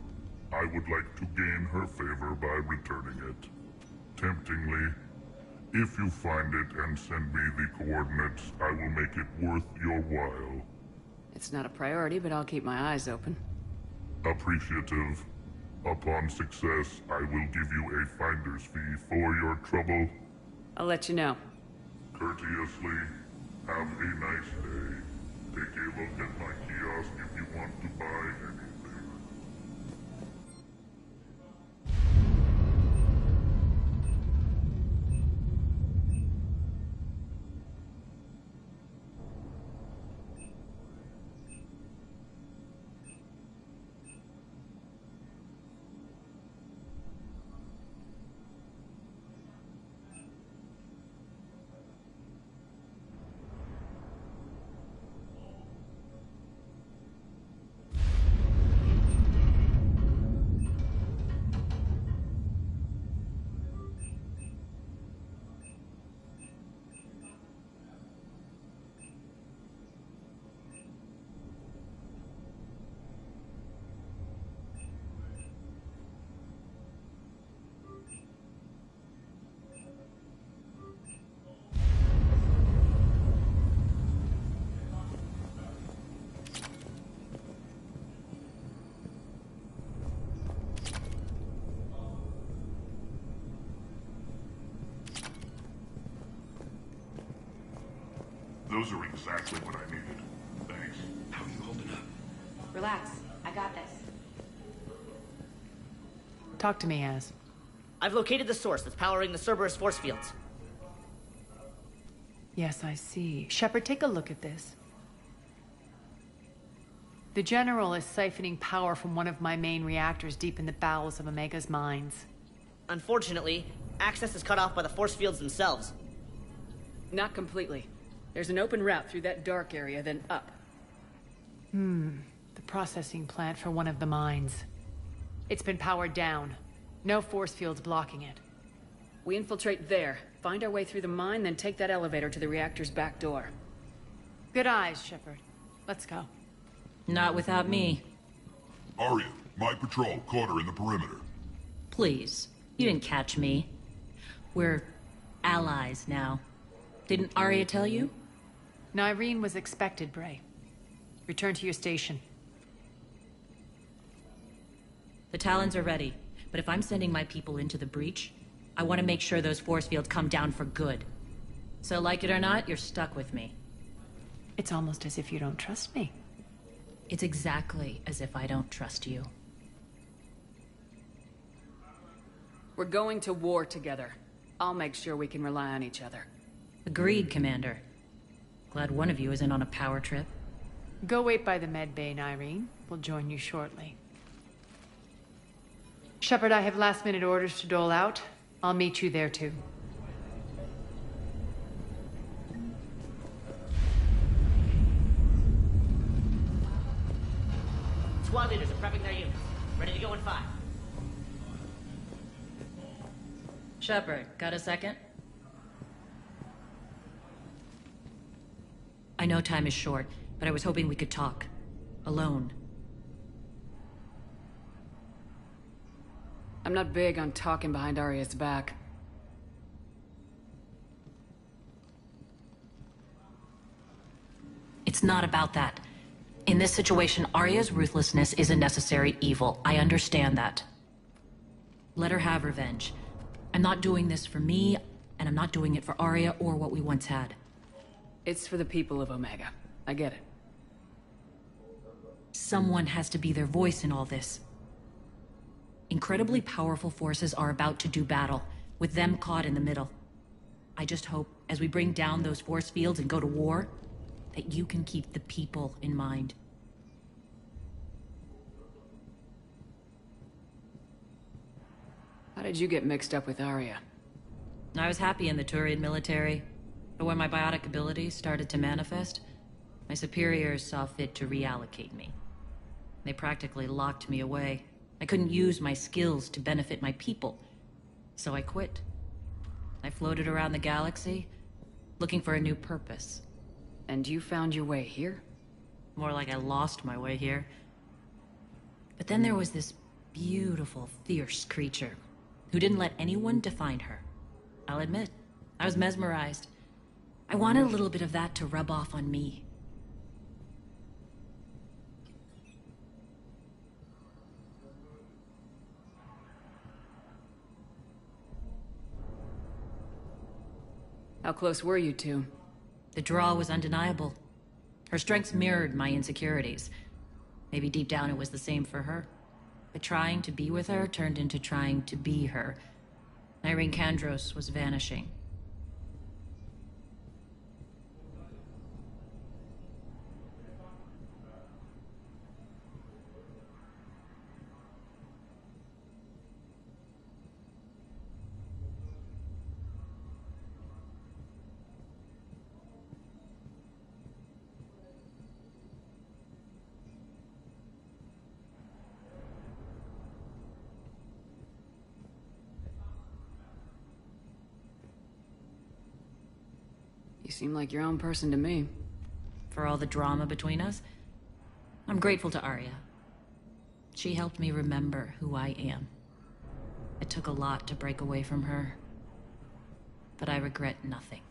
I would like to gain her favor by returning it. Temptingly, if you find it and send me the coordinates, I will make it worth your while. It's not a priority, but I'll keep my eyes open. Appreciative. Upon success, I will give you a finder's fee for your trouble. I'll let you know. Courteously, have a nice day. Take a look at my kiosk if you want to buy anything. Those are exactly what I needed. Thanks. How are you holding up? Relax. I got this. Talk to me, Az. I've located the source that's powering the Cerberus force fields. Yes, I see. Shepard, take a look at this. The General is siphoning power from one of my main reactors deep in the bowels of Omega's mines. Unfortunately, access is cut off by the force fields themselves. Not completely. There's an open route through that dark area, then up. The processing plant for one of the mines. It's been powered down. No force fields blocking it. We infiltrate there, find our way through the mine, then take that elevator to the reactor's back door. Good eyes, Shepard. Let's go. Not without me. Arya, my patrol caught her in the perimeter. Please. You didn't catch me. We're allies now. Didn't Arya tell you? Nyreen was expected, Bray. Return to your station. The Talons are ready, but if I'm sending my people into the breach, I want to make sure those force fields come down for good. So like it or not, you're stuck with me. It's almost as if you don't trust me. It's exactly as if I don't trust you. We're going to war together. I'll make sure we can rely on each other. Agreed, Commander. Glad one of you isn't on a power trip. Go wait by the med bay, Nyreen. We'll join you shortly. Shepard, I have last-minute orders to dole out. I'll meet you there, too. Squad leaders are prepping their units. Ready to go in 5. Shepard, got a second? I know time is short, but I was hoping we could talk. Alone. I'm not big on talking behind Arya's back. It's not about that. In this situation, Arya's ruthlessness is a necessary evil. I understand that. Let her have revenge. I'm not doing this for me, and I'm not doing it for Arya or what we once had. It's for the people of Omega. I get it. Someone has to be their voice in all this. Incredibly powerful forces are about to do battle, with them caught in the middle. I just hope, as we bring down those force fields and go to war, that you can keep the people in mind. How did you get mixed up with Arya? I was happy in the Turian military, but when my biotic abilities started to manifest, my superiors saw fit to reallocate me. They practically locked me away. I couldn't use my skills to benefit my people, so I quit. I floated around the galaxy, looking for a new purpose. And you found your way here? More like I lost my way here. But then there was this beautiful, fierce creature who didn't let anyone define her. I'll admit, I was mesmerized. I wanted a little bit of that to rub off on me. How close were you two? The draw was undeniable. Her strengths mirrored my insecurities. Maybe deep down it was the same for her. But trying to be with her turned into trying to be her. Irene Kandros was vanishing. You seem like your own person to me. For all the drama between us, I'm grateful to Arya. She helped me remember who I am. It took a lot to break away from her, but I regret nothing.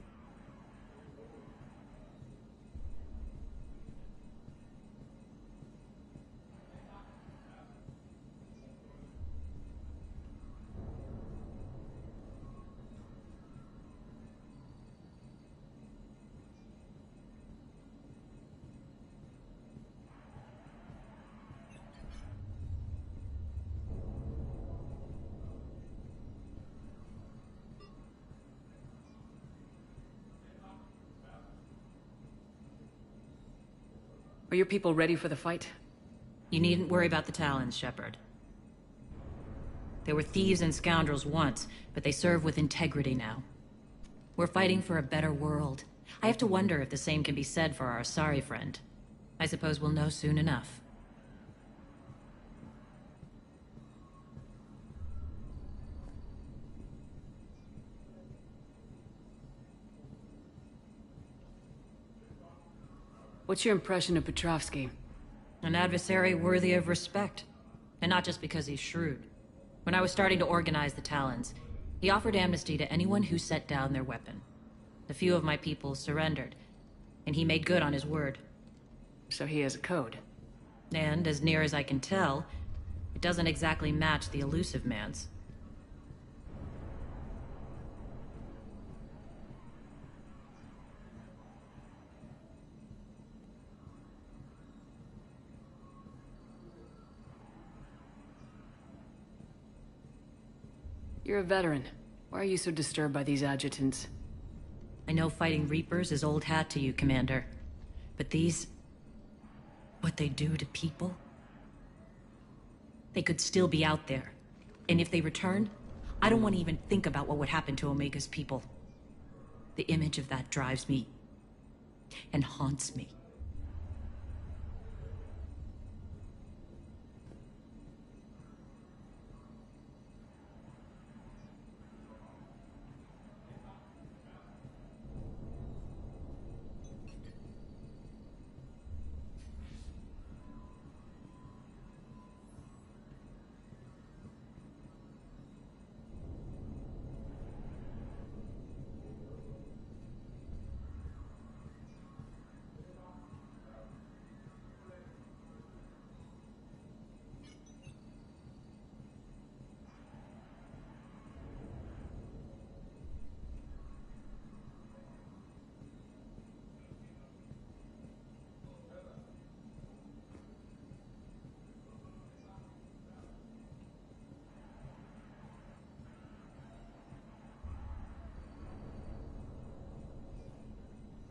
Are your people ready for the fight? You needn't worry about the Talons, Shepard. They were thieves and scoundrels once, but they serve with integrity now. We're fighting for a better world. I have to wonder if the same can be said for our Asari friend. I suppose we'll know soon enough. What's your impression of Petrovsky? An adversary worthy of respect. And not just because he's shrewd. When I was starting to organize the Talons, he offered amnesty to anyone who set down their weapon. A few of my people surrendered, and he made good on his word. So he has a code. And, as near as I can tell, it doesn't exactly match the elusive man's. You're a veteran. Why are you so disturbed by these adjutants? I know fighting Reapers is old hat to you, Commander. But these... what they do to people? They could still be out there. And if they return, I don't want to even think about what would happen to Omega's people. The image of that drives me... and haunts me.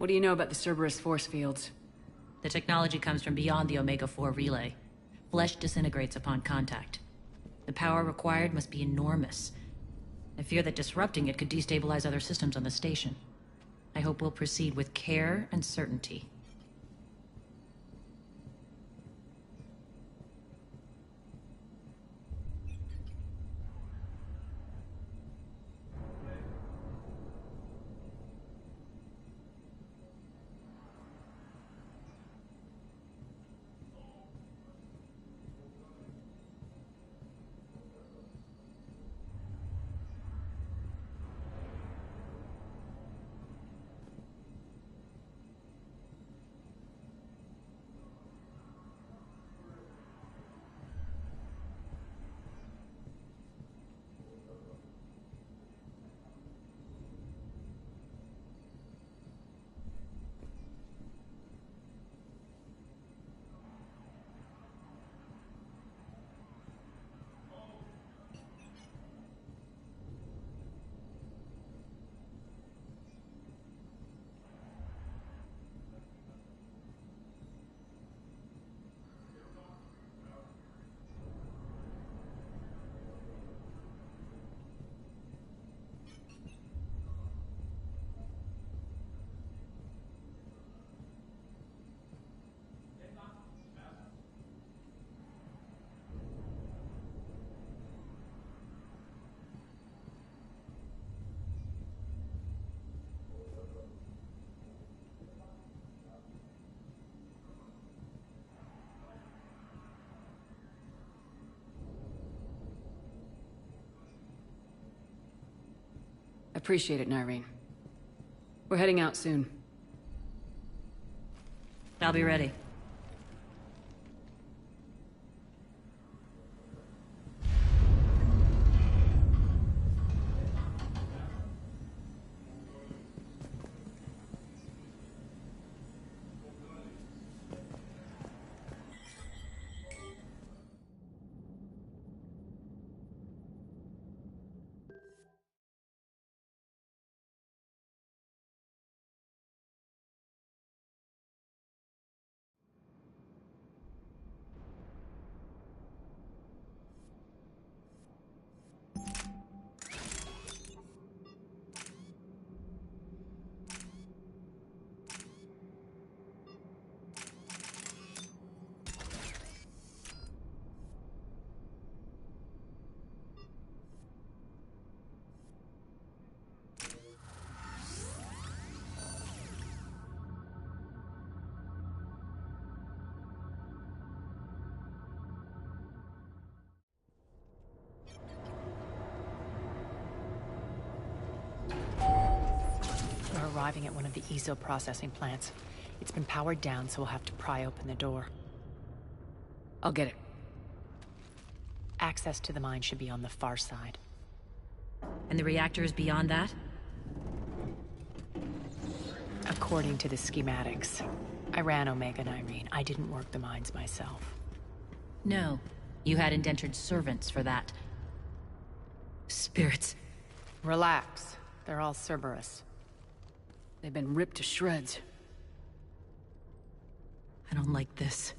What do you know about the Cerberus force fields? The technology comes from beyond the Omega-4 relay. Flesh disintegrates upon contact. The power required must be enormous. I fear that disrupting it could destabilize other systems on the station. I hope we'll proceed with care and certainty. Appreciate it, Nyreen. We're heading out soon. I'll be ready. We're arriving at one of the ESO processing plants. It's been powered down, so we'll have to pry open the door. I'll get it. Access to the mine should be on the far side. And the reactor is beyond that? According to the schematics. I ran Omega, Nyreen. I didn't work the mines myself. No. You had indentured servants for that. Spirits. Relax. They're all Cerberus. They've been ripped to shreds. I don't like this.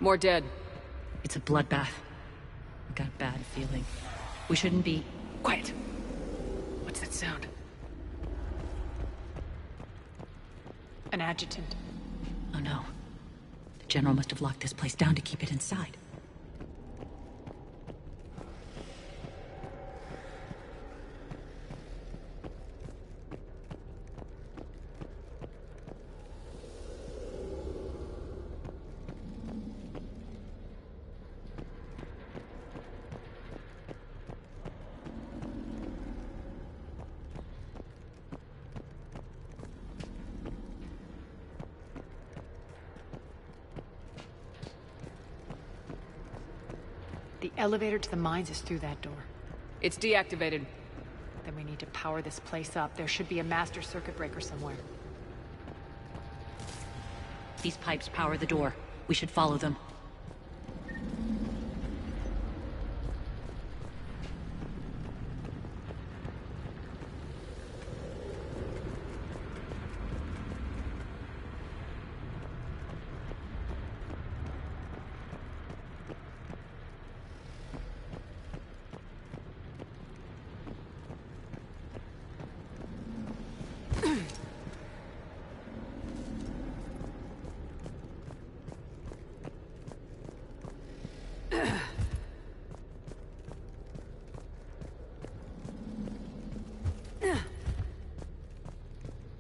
More dead. It's a bloodbath. I got a bad feeling. We shouldn't be... Quiet! What's that sound? An adjutant. Oh no. The General must have locked this place down to keep it inside. The elevator to the mines is through that door. It's deactivated. Then we need to power this place up. There should be a master circuit breaker somewhere. These pipes power the door. We should follow them.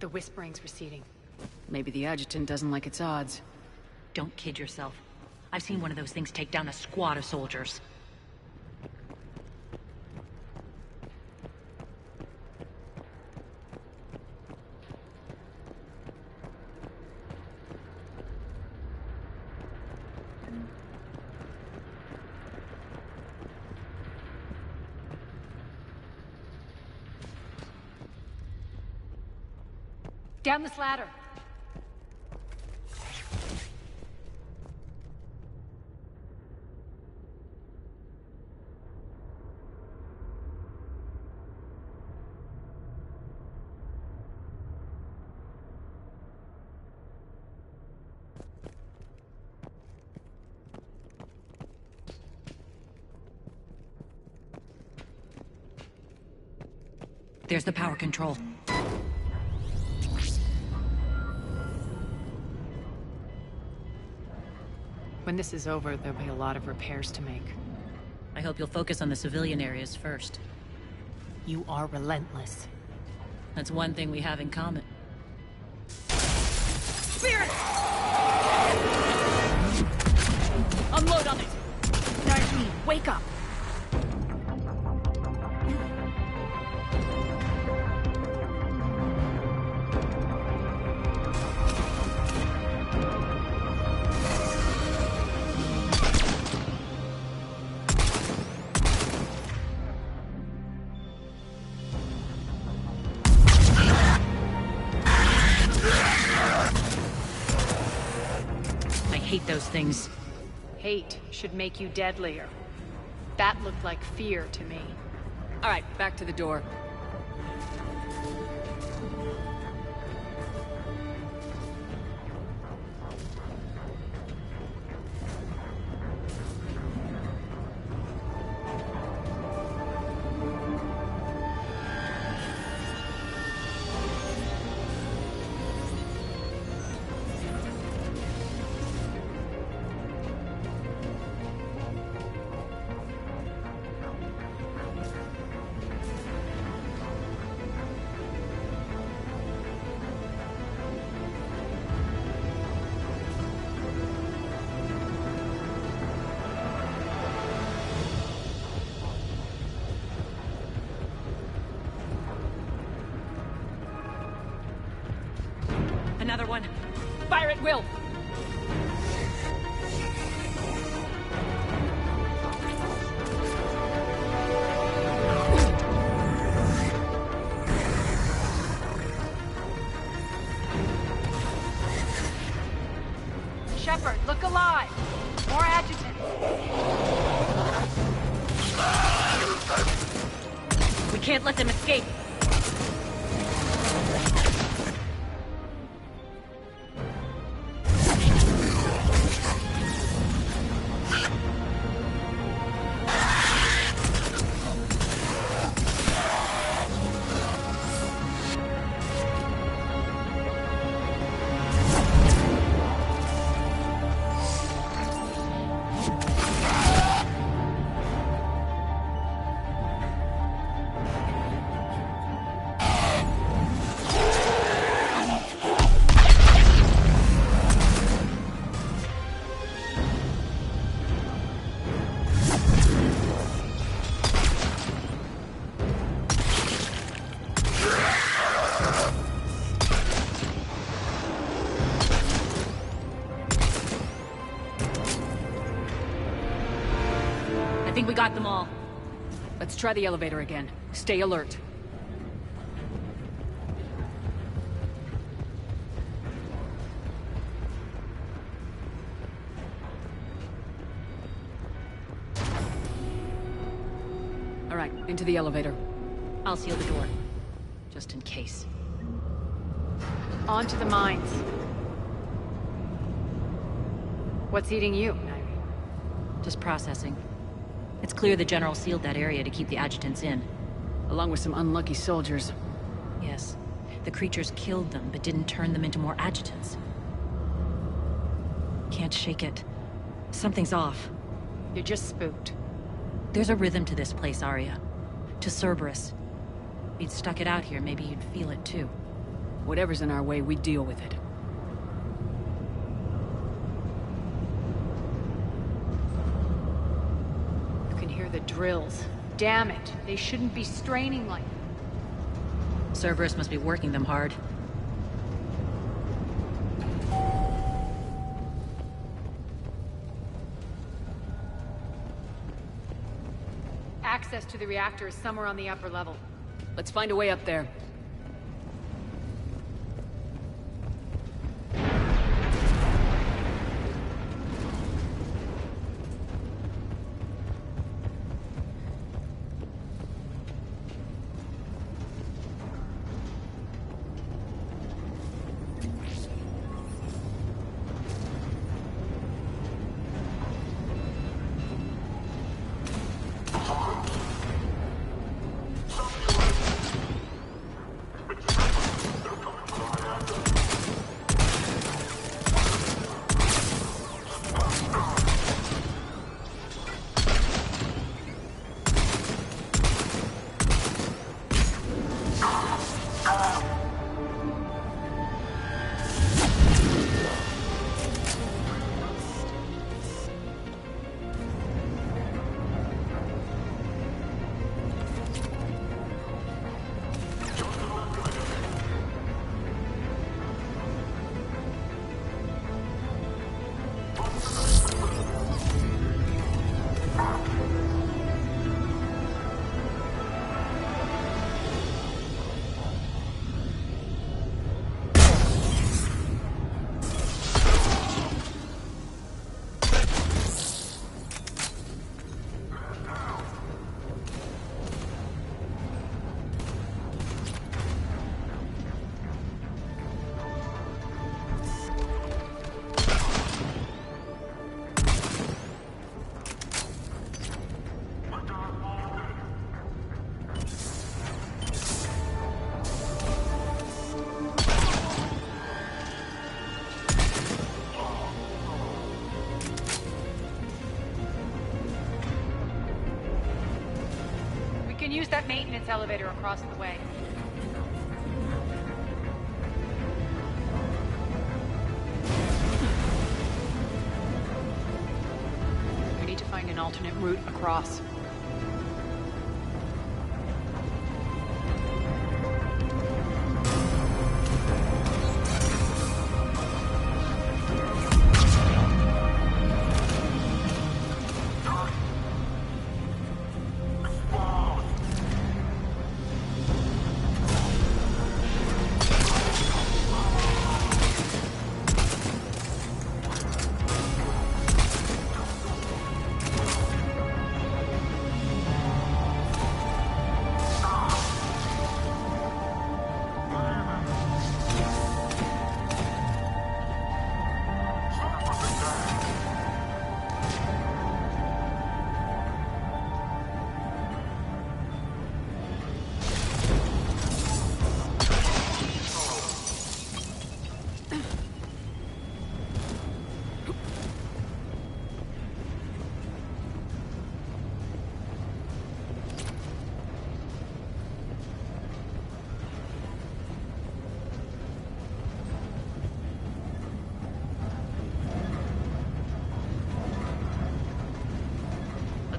The whispering's receding. Maybe the adjutant doesn't like its odds. Don't kid yourself. I've seen one of those things take down a squad of soldiers. Down this ladder. There's the power control. When this is over, there'll be a lot of repairs to make. I hope you'll focus on the civilian areas first. You are relentless. That's one thing we have in common. Spirit! Unload on it! Narji, wake up! I hate those things. Hate should make you deadlier. That looked like fear to me. All right, back to the door. Another one. Fire at will! Shepard, look alive! More adjutants! We can't let them escape! think we got them all. Let's try the elevator again. Stay alert. All right, into the elevator. I'll seal the door. Just in case. On to the mines. What's eating you? Just processing. It's clear the General sealed that area to keep the adjutants in. Along with some unlucky soldiers. Yes. The creatures killed them, but didn't turn them into more adjutants. Can't shake it. Something's off. You're just spooked. There's a rhythm to this place, Arya. To Cerberus. If you'd stuck it out here, maybe you'd feel it too. Whatever's in our way, we deal with it. You can hear the drills. Damn it, they shouldn't be straining like... Cerberus must be working them hard. Access to the reactor is somewhere on the upper level. Let's find a way up there. Use that maintenance elevator across the way. We need to find an alternate route across.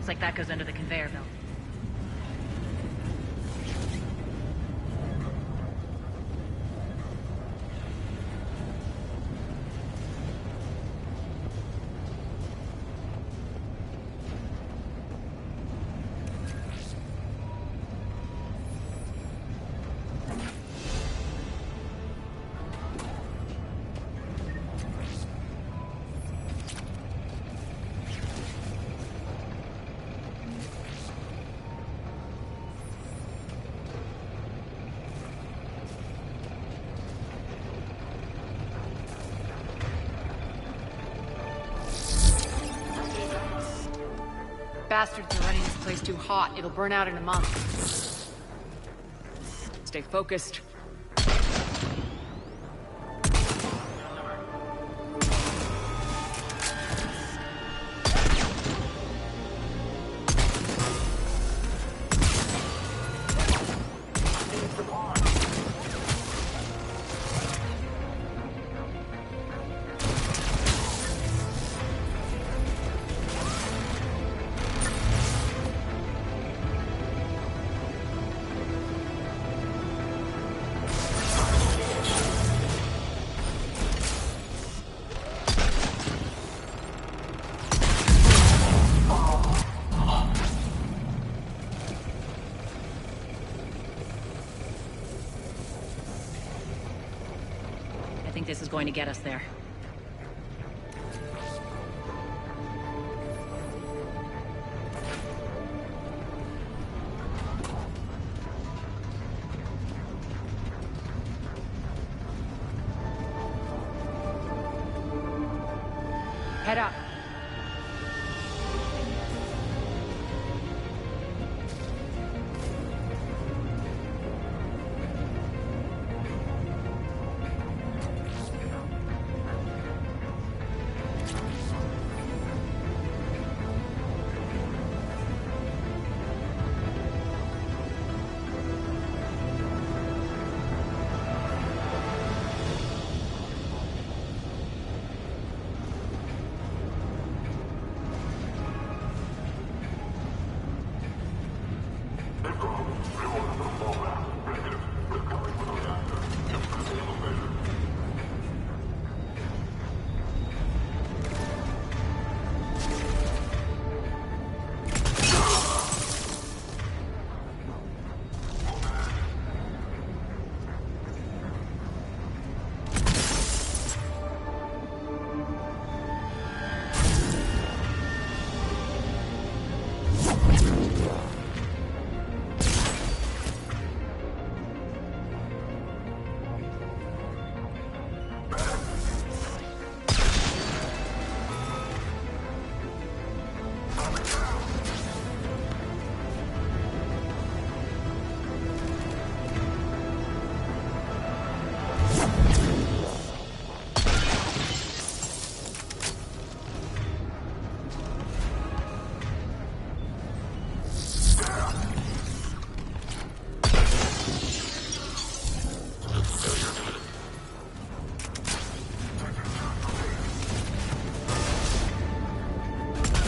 Looks like that goes under the conveyor belt. bastards are running this place too hot. It'll burn out in a month. Stay focused. I think this is going to get us there. Head up.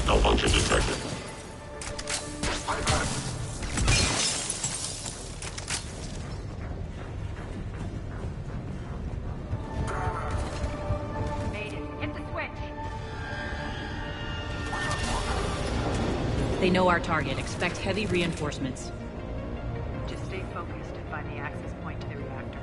Malfunction detected. Made it. Hit the switch. They know our target. Expect heavy reinforcements. Just stay focused and find the access point to the reactor.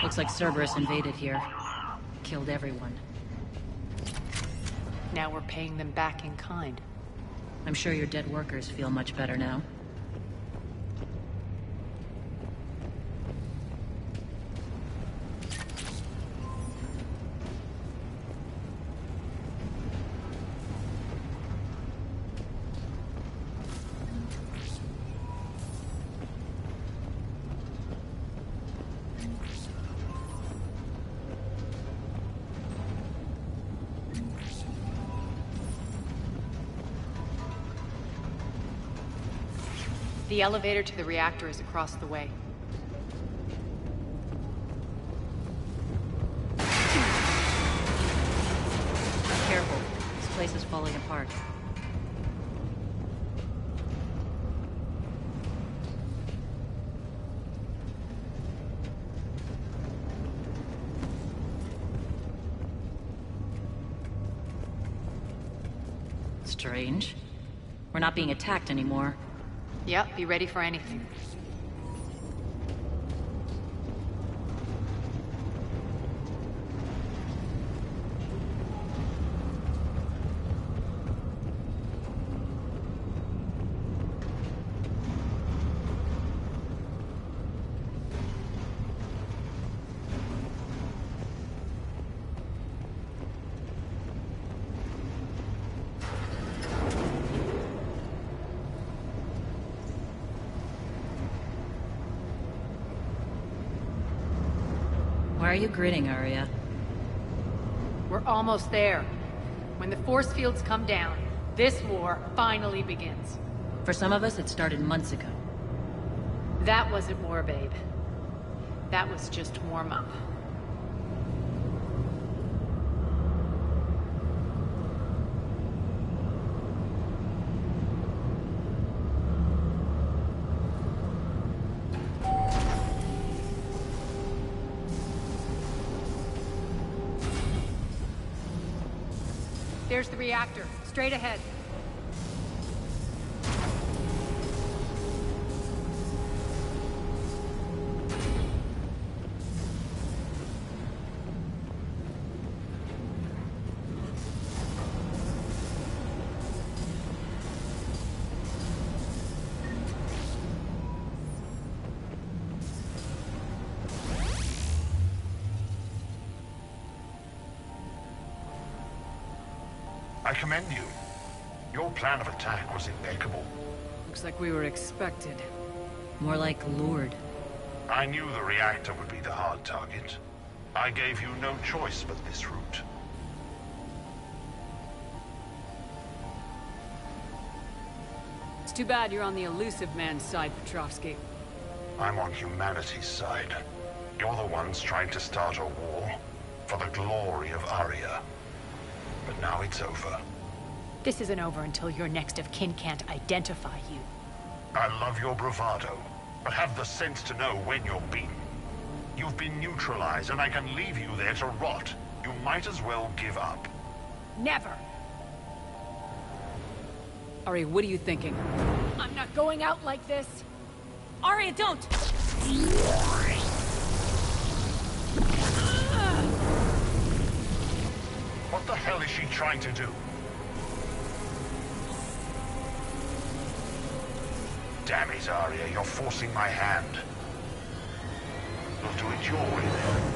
Looks like Cerberus invaded here. Killed everyone. Now we're paying them back in kind. I'm sure your dead workers feel much better now. The elevator to the reactor is across the way. Careful. This place is falling apart. strange. We're not being attacked anymore. Yep, be ready for anything. Why are you grinning, Arya? We're almost there. When the force fields come down, this war finally begins. For some of us, it started months ago. That wasn't war, babe. That was just warm-up. There's the reactor, straight ahead. I commend you. Your plan of attack was impeccable. Looks like we were expected. More like lured. I knew the reactor would be the hard target. I gave you no choice but this route. It's too bad you're on the elusive man's side, Petrovsky. I'm on humanity's side. You're the ones trying to start a war for the glory of Arya. But now it's over. This isn't over until your next of kin can't identify you. I love your bravado, but have the sense to know when you're beaten. You've been neutralized, and I can leave you there to rot. You might as well give up. Never! Ari, what are you thinking? I'm not going out like this! Arya, don't! What the hell is she trying to do? Damn it, Arya, you're forcing my hand. We'll do it your way then.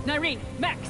Nyreen, Max!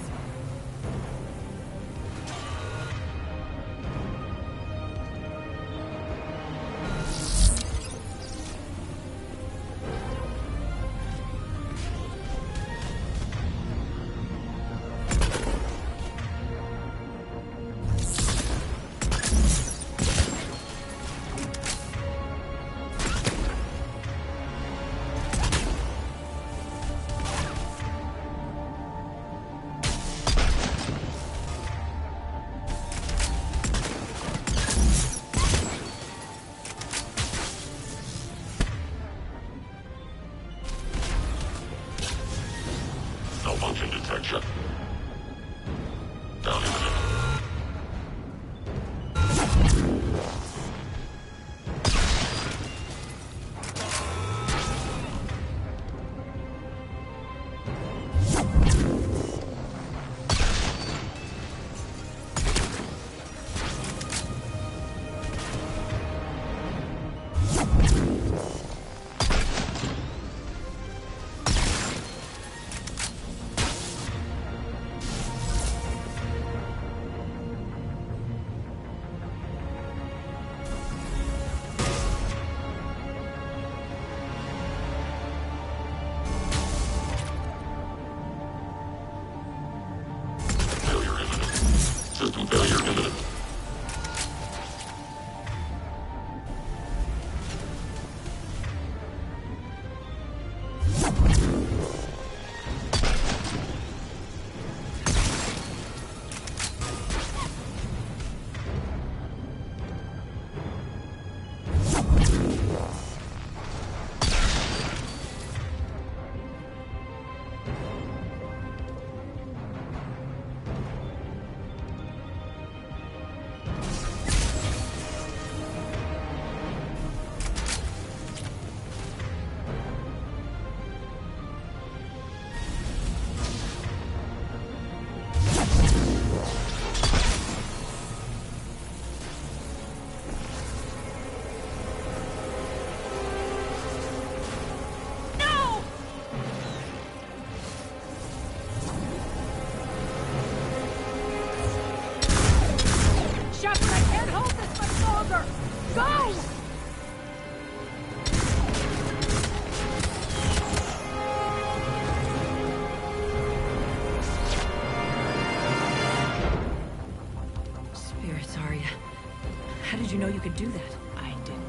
do that? I didn't.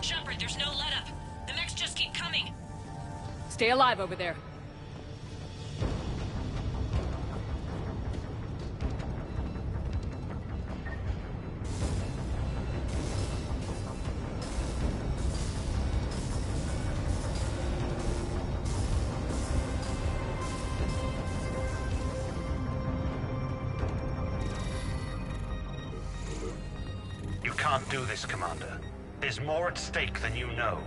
Shepard, there's no let-up. The mechs just keep coming. Stay alive over there. You can't do this, Commander. There's more at stake than you know.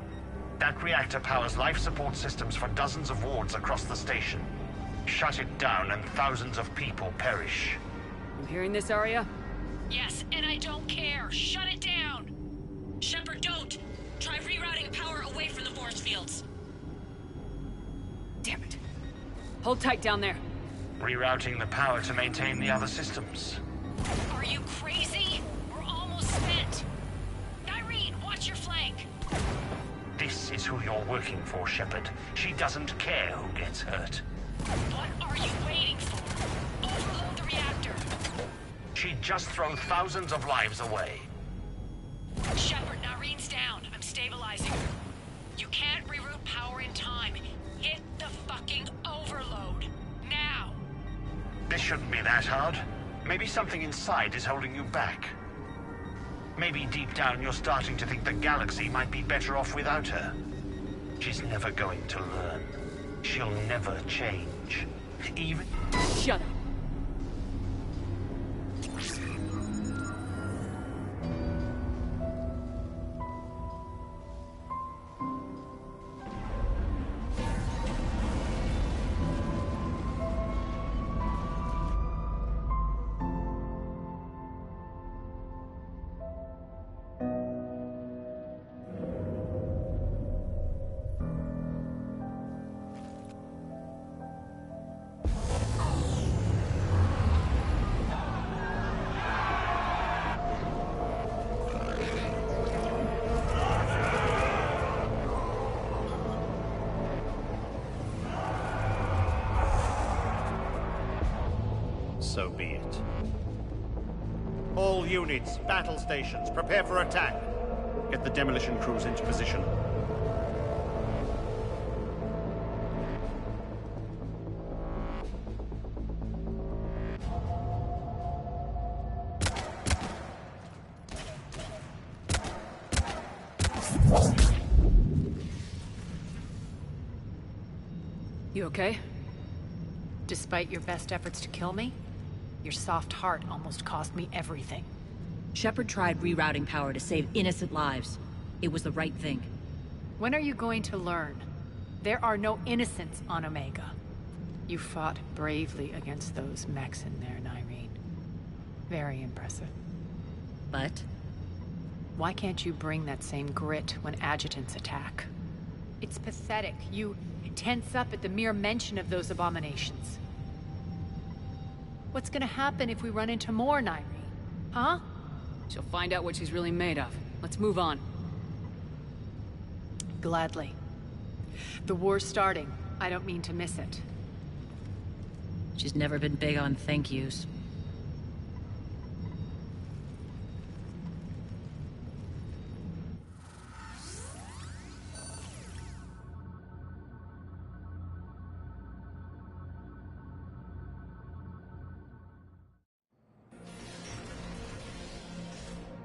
That reactor powers life support systems for dozens of wards across the station. Shut it down and thousands of people perish. You hearing this, Arya? Yes, and I don't care. Shut it down! Shepard, don't! Try rerouting power away from the force fields. Damn it. Hold tight down there. Rerouting the power to maintain the other systems. Are you crazy? We're almost spent. Irene, watch your flank. This is who you're working for, Shepard. She doesn't care who gets hurt. What are you waiting for? Overload the reactor. She'd just throw thousands of lives away. Shepard, Irene's down. I'm stabilizing her. You can't reroute power in time. Hit the fucking overload. Now! This shouldn't be that hard. Maybe something inside is holding you back. Maybe deep down you're starting to think the galaxy might be better off without her. She's never going to learn. She'll never change. Even... Shut up. So be it. All units, battle stations, prepare for attack. Get the demolition crews into position. You okay? Despite your best efforts to kill me, your soft heart almost cost me everything. Shepard tried rerouting power to save innocent lives. It was the right thing. When are you going to learn? There are no innocents on Omega. You fought bravely against those mechs in there, Irene. Very impressive. But? Why can't you bring that same grit when adjutants attack? It's pathetic. You tense up at the mere mention of those abominations. What's gonna happen if we run into more Nairi? Huh? She'll find out what she's really made of. Let's move on. Gladly. The war's starting. I don't mean to miss it. She's never been big on thank yous.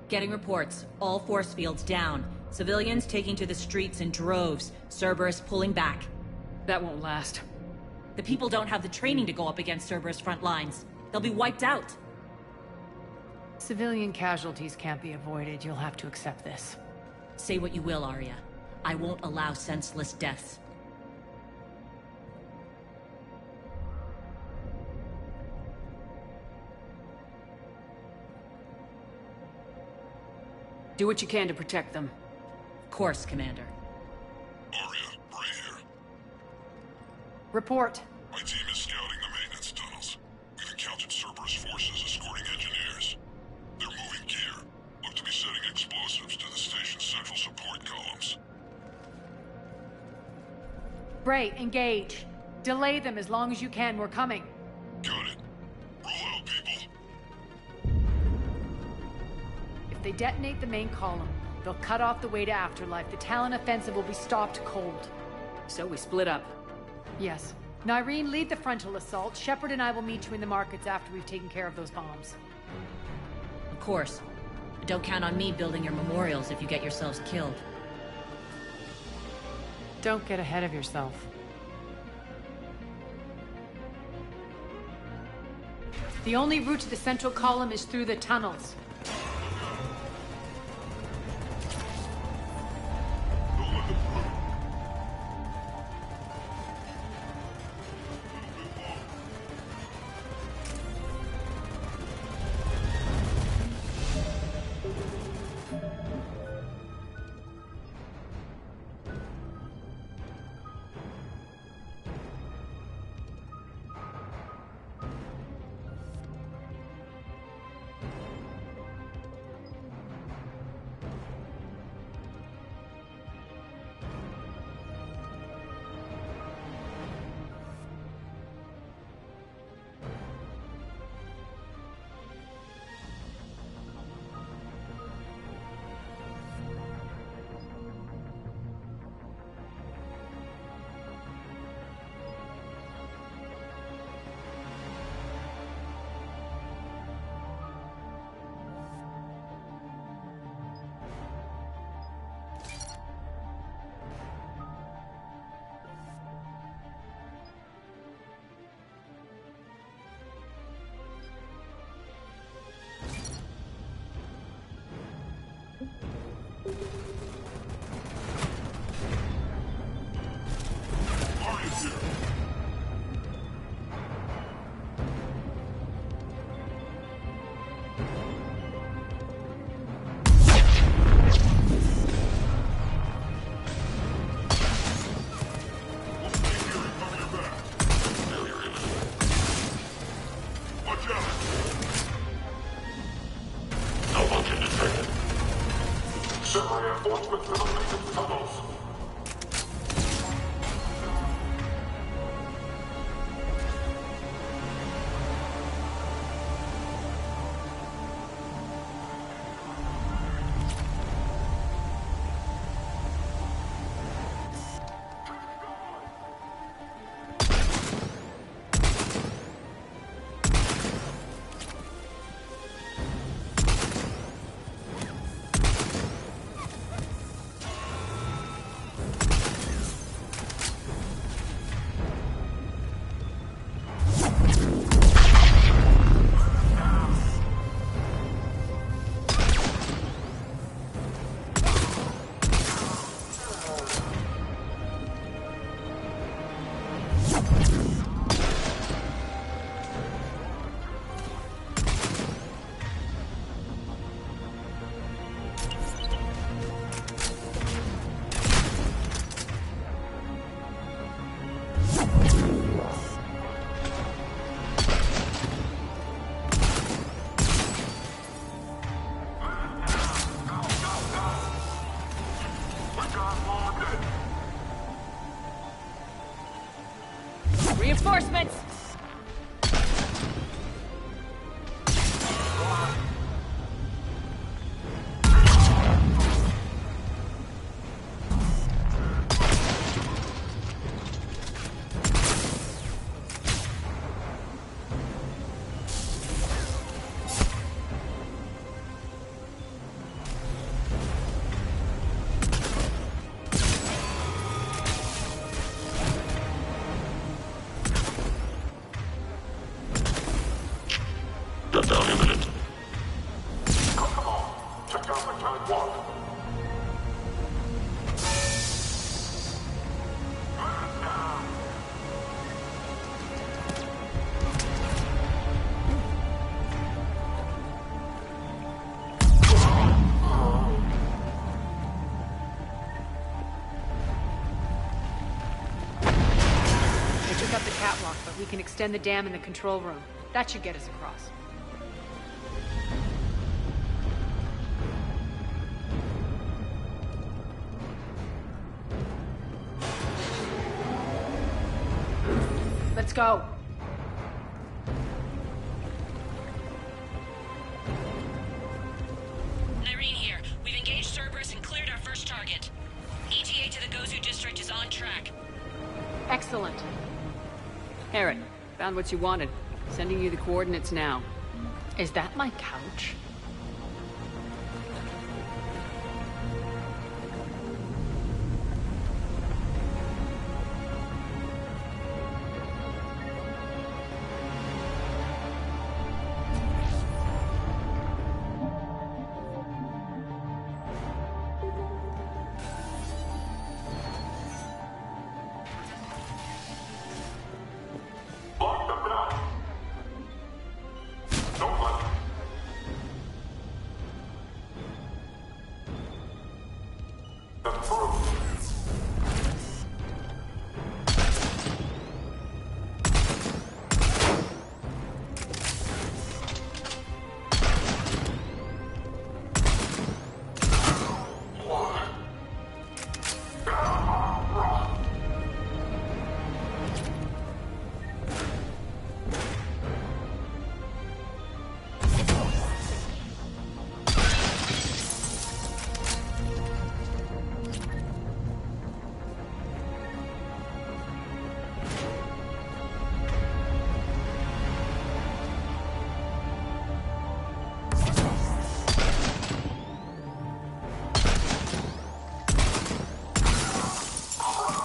Getting reports. All force fields down. Civilians taking to the streets in droves. Cerberus pulling back. That won't last. The people don't have the training to go up against Cerberus front lines. They'll be wiped out. Civilian casualties can't be avoided. You'll have to accept this. Say what you will, Arya. I won't allow senseless deaths. Do what you can to protect them. Of course, Commander. Arya, Bray here. Report. My team is scouting the maintenance tunnels. We've encountered Cerberus forces escorting engineers. They're moving gear. Look to be setting explosives to the station's central support columns. Bray, engage. Delay them as long as you can. We're coming. Got it. Roll out, people. If they detonate the main column, they'll cut off the way to Afterlife. The Talon offensive will be stopped cold. So we split up. Yes. Nyreen, lead the frontal assault. Shepard and I will meet you in the markets after we've taken care of those bombs. Of course. But don't count on me building your memorials if you get yourselves killed. Don't get ahead of yourself. The only route to the central column is through the tunnels. Reinforcements! Catwalk, but we can extend the dam in the control room. That should get us across. Let's go. Irene here. We've engaged Cerberus and cleared our first target. ETA to the Gozu district is on track. Excellent. Herod, found what you wanted. Sending you the coordinates now. Is that my couch?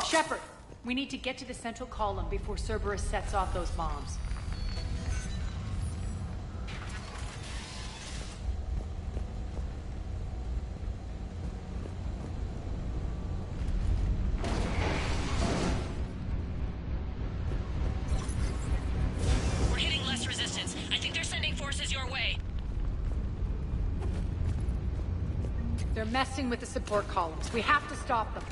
Shepard, we need to get to the central column before Cerberus sets off those bombs. We're hitting less resistance. I think they're sending forces your way. They're messing with the support columns. We have to stop them.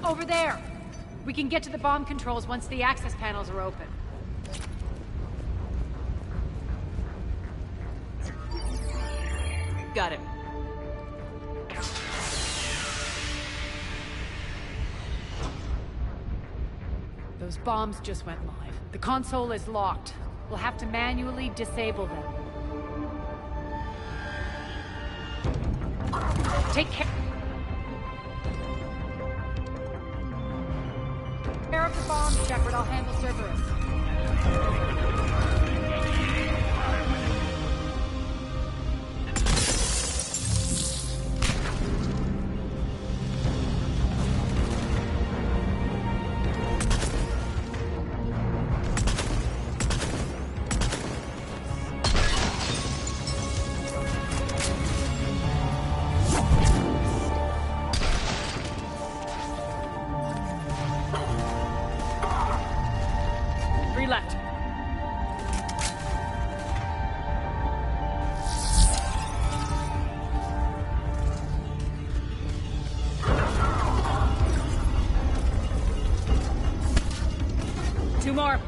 Over there! We can get to the bomb controls once the access panels are open. Got it. Those bombs just went live. The console is locked. We'll have to manually disable them. Take care of the bombs, Shepard. I'll handle Cerberus. 3 left. Two more.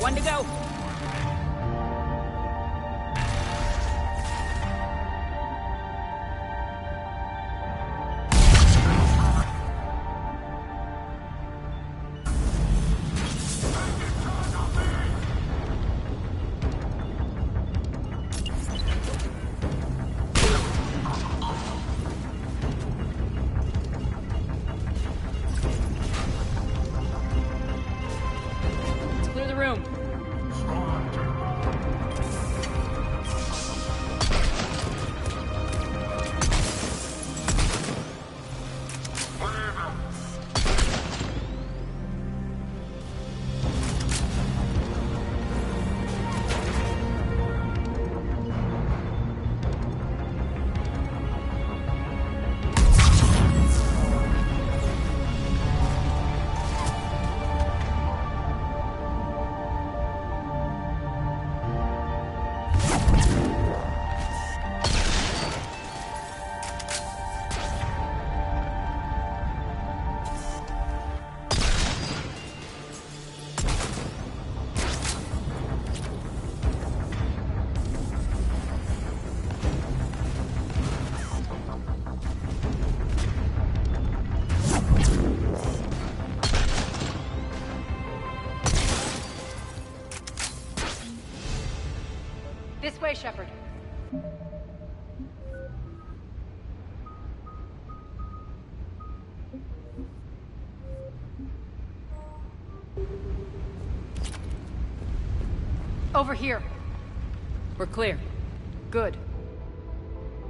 One to go. Let's clear the room. This way, Shepard. Over here. We're clear. Good.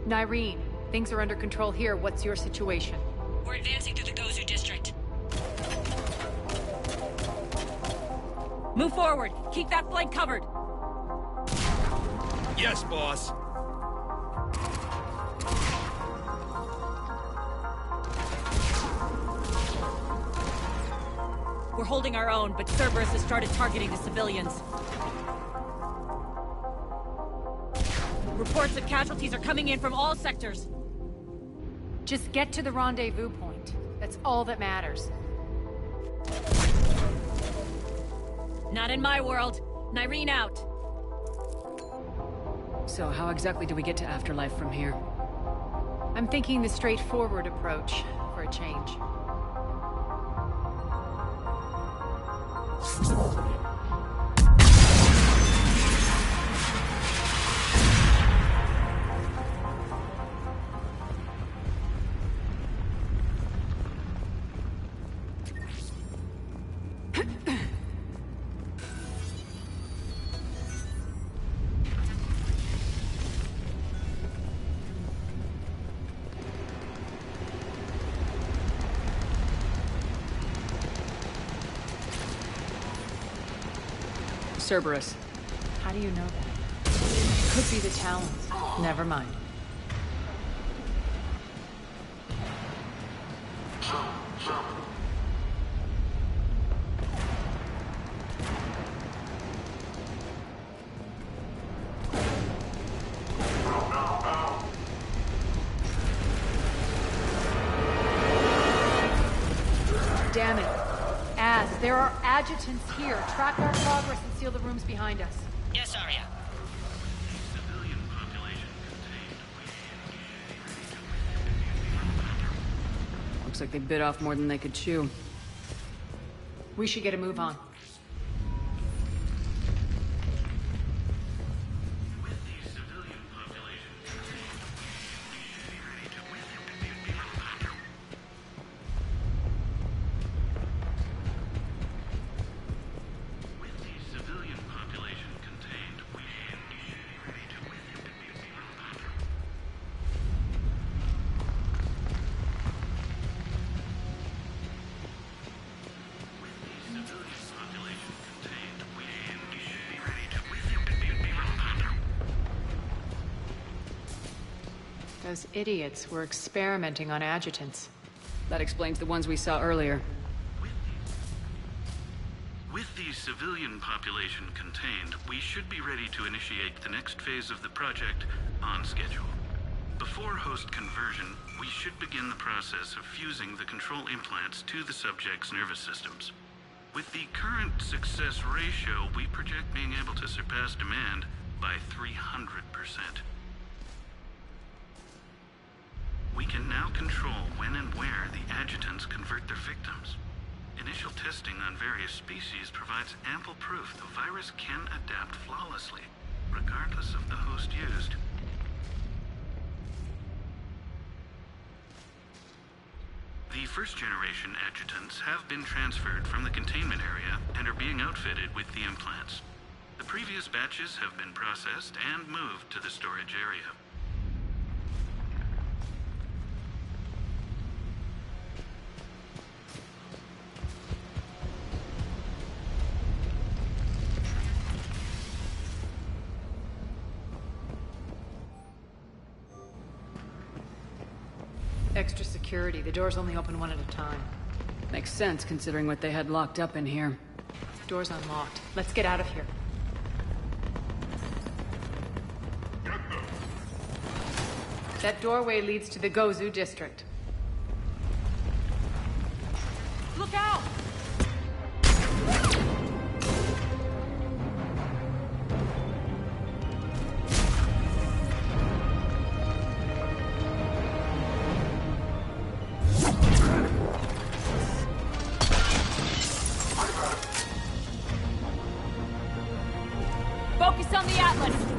Nyreen, things are under control here. What's your situation? We're advancing through the Gozu district. Move forward. Keep that flank covered. Yes, boss. We're holding our own, but Cerberus has started targeting the civilians. Reports of casualties are coming in from all sectors. Just get to the rendezvous point. That's all that matters. Not in my world. Nyreen out. So how exactly do we get to Afterlife from here? I'm thinking the straightforward approach, for a change. Cerberus. How do you know that? Could be the Talons. Never mind. Damn it. Az, there are adjutants here. Track our progress and seal the rooms behind us. Yes, Arya. Looks like they bit off more than they could chew. We should get a move on. With the civilian population Those idiots were experimenting on adjutants. That explains the ones we saw earlier. With the civilian population contained, we should be ready to initiate the next phase of the project on schedule. Before host conversion, we should begin the process of fusing the control implants to the subject's nervous systems. With the current success ratio, we project being able to surpass demand by 300%. We can now control when and where the adjutants convert their victims. Initial testing on various species provides ample proof the virus can adapt flawlessly, regardless of the host used. The first-generation adjutants have been transferred from the containment area and are being outfitted with the implants. The previous batches have been processed and moved to the storage area. Extra security. The doors only open one at a time. Makes sense, considering what they had locked up in here. Door's unlocked. Let's get out of here. That doorway leads to the Gozu district. Look out! Focus on the Atlas!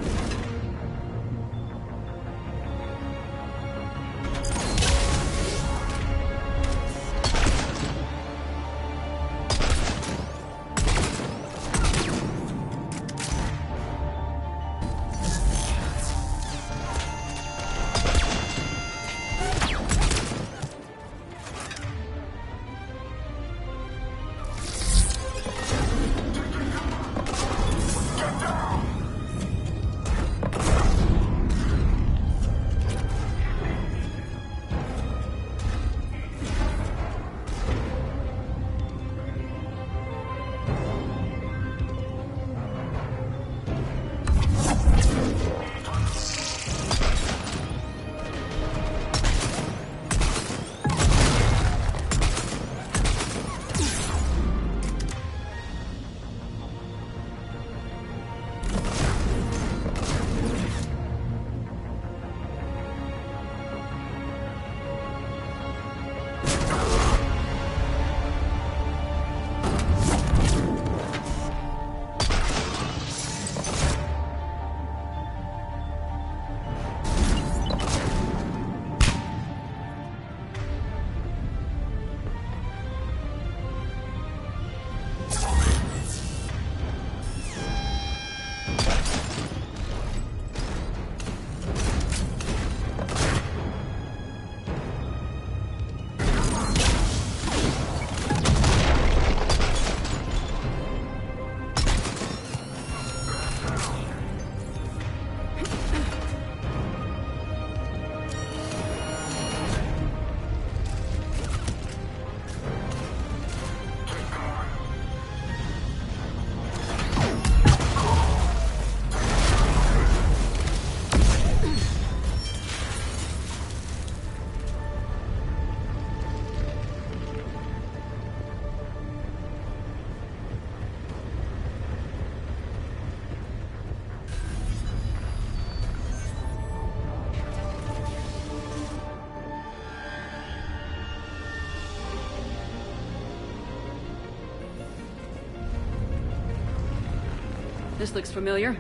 This looks familiar.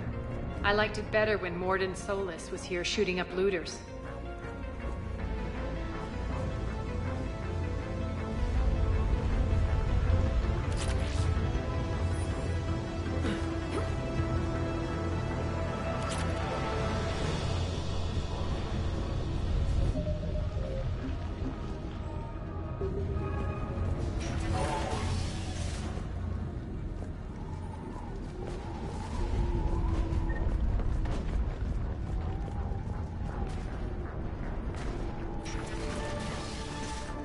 I liked it better when Morden Solus was here shooting up looters.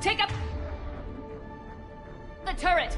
Take up the turret!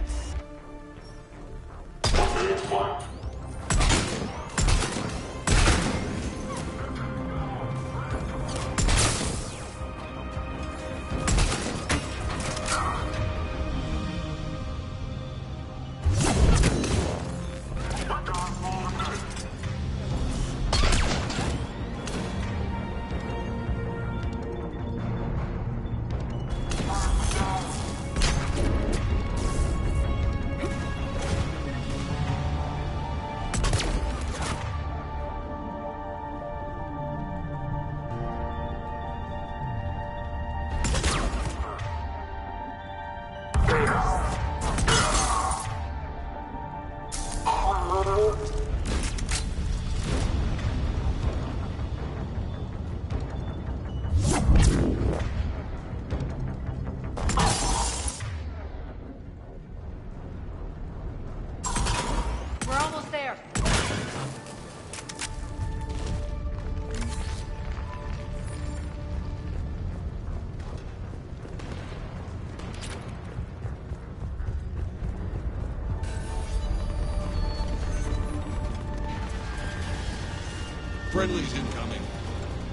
Friendly's incoming.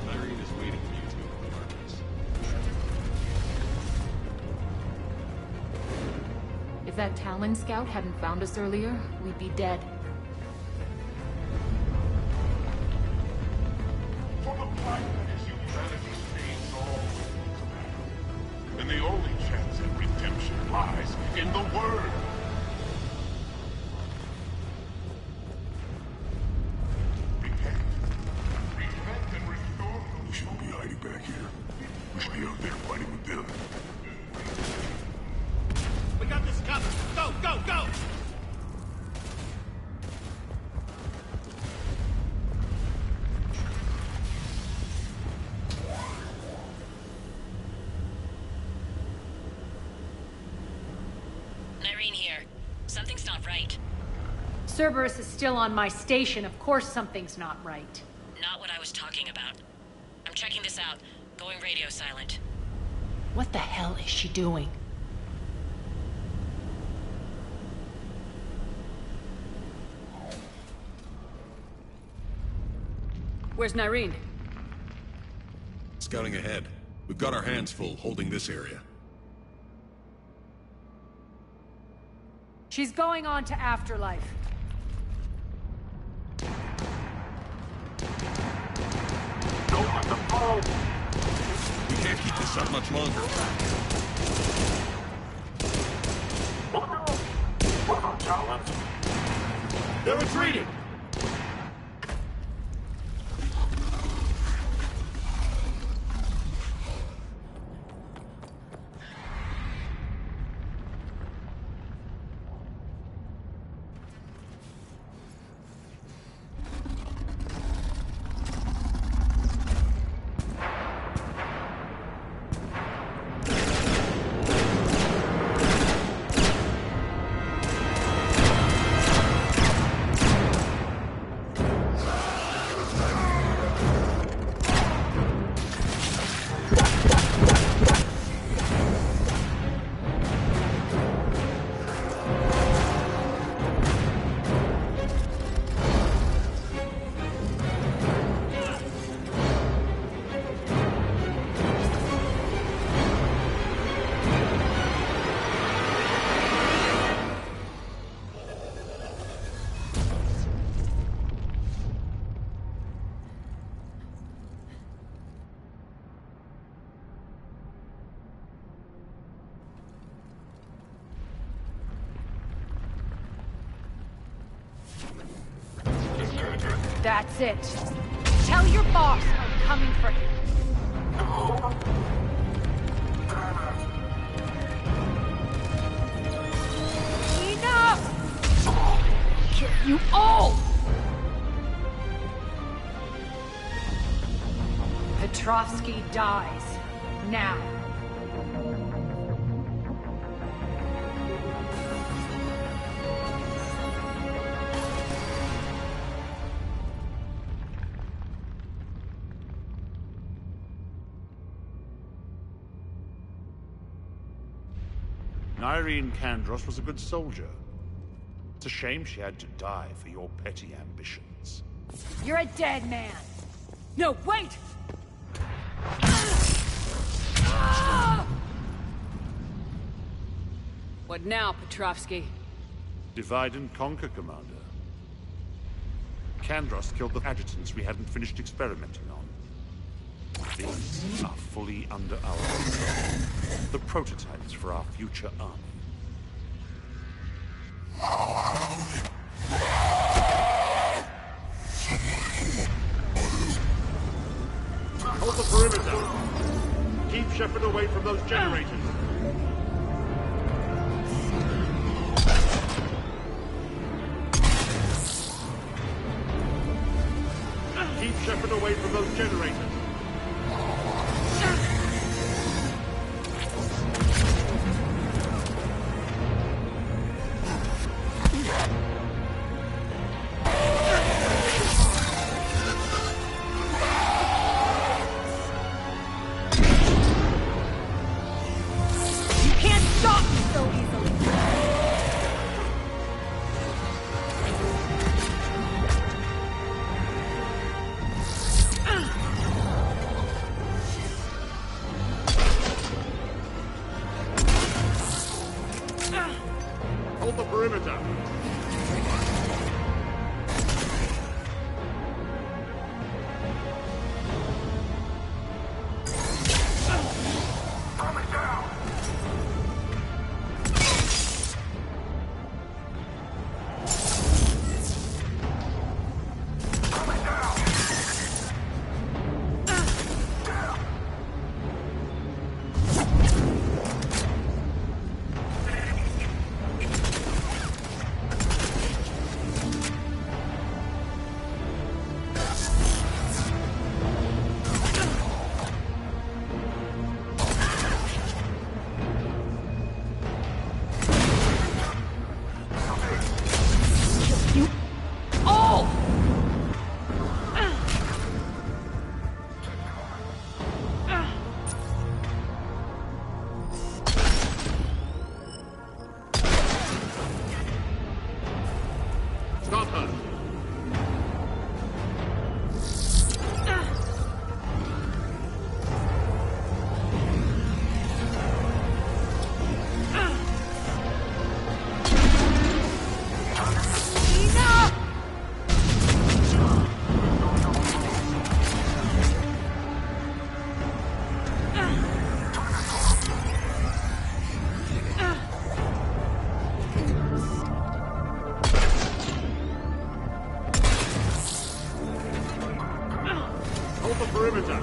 Irene is waiting for you to embark us. If that Talon scout hadn't found us earlier, we'd be dead. For the planet is humanity stains all things matter. And the only chance at redemption lies in the Word. Something's not right. Cerberus is still on my station. Of course something's not right. Not what I was talking about. I'm checking this out. Going radio silent. What the hell is she doing? Where's Nyreen? Scouting ahead. We've got our hands full holding this area. She's going on to Afterlife. Don't let them fall! We can't keep this up much longer. What about Talons? They're retreating! That's it. Tell your boss I'm coming for him. Enough! Kill you all! Petrovsky dies. Now. Irene Kandros was a good soldier. It's a shame she had to die for your petty ambitions. You're a dead man! No, wait! What now, Petrovsky? Divide and conquer, Commander. Kandros killed the adjutants we hadn't finished experimenting on. These are fully under our control. The prototypes for our future army. Hold the perimeter! Keep Shepard away from those generators! Keep Shepard away from those generators! Hold the perimeter! Stop her! Hold the perimeter!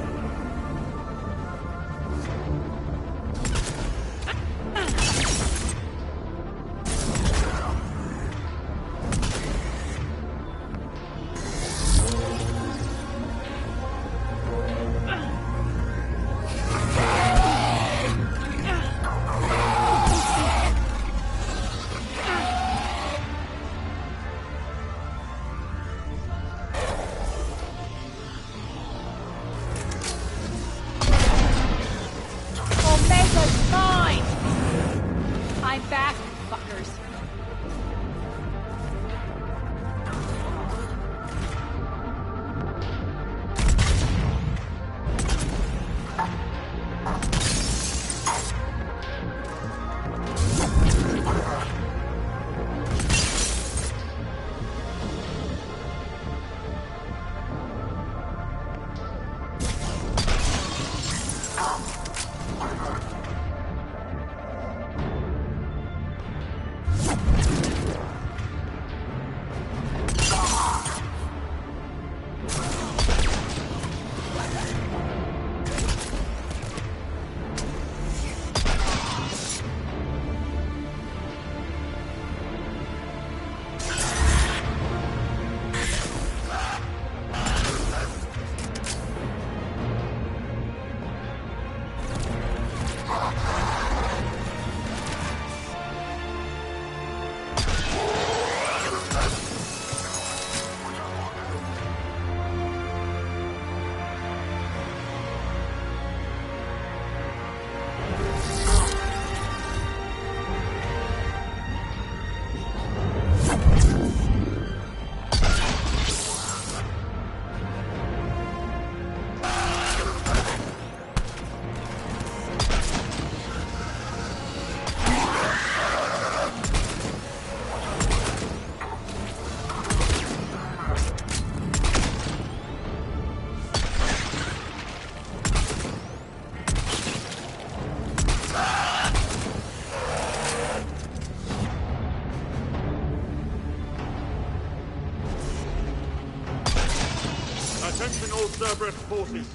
Attention all Cerberus forces.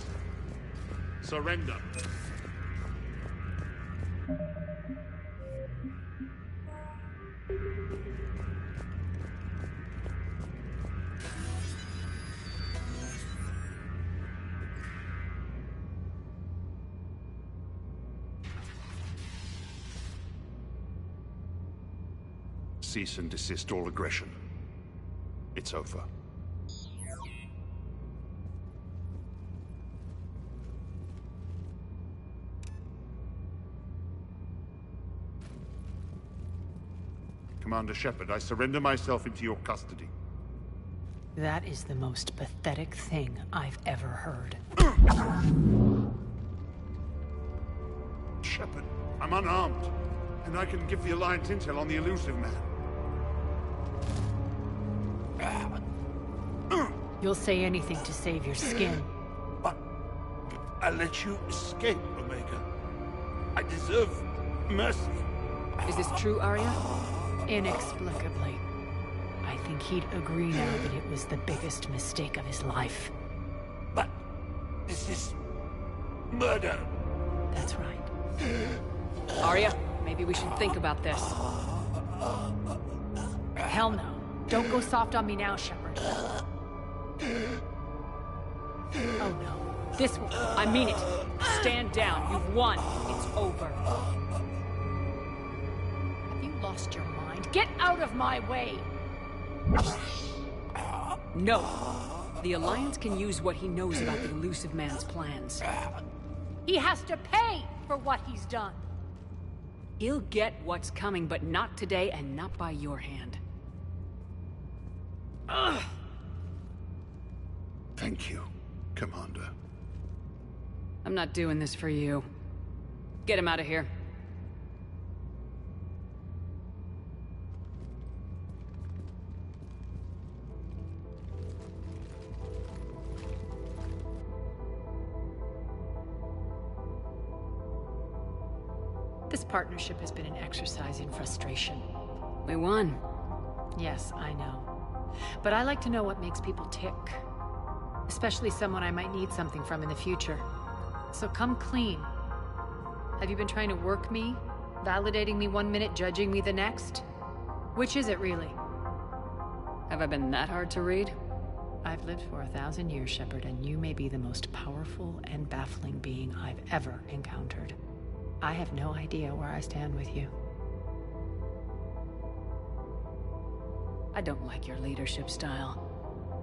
Surrender. Cease and desist all aggression. It's over. Commander Shepard, I surrender myself into your custody. That is the most pathetic thing I've ever heard. Shepard, I'm unarmed, and I can give the Alliance intel on the elusive man. You'll say anything to save your skin. I let you escape, Omega. I deserve mercy. Is this true, Arya? Inexplicably. I think he'd agree now that it was the biggest mistake of his life. But this is murder. That's right. Arya, maybe we should think about this. Hell no. Don't go soft on me now, Shepard. Oh no. This one. I mean it. Stand down. You've won. It's over. Have you lost your mind? Get out of my way! No. The Alliance can use what he knows about the elusive man's plans. He has to pay for what he's done. He'll get what's coming, but not today and not by your hand. Ugh. Thank you, Commander. I'm not doing this for you. Get him out of here. This partnership has been an exercise in frustration. We won. Yes, I know. But I like to know what makes people tick. Especially someone I might need something from in the future. So come clean. Have you been trying to work me? Validating me one minute, judging me the next? Which is it, really? Have I been that hard to read? I've lived for 1,000 years, Shepard, and you may be the most powerful and baffling being I've ever encountered. I have no idea where I stand with you. I don't like your leadership style.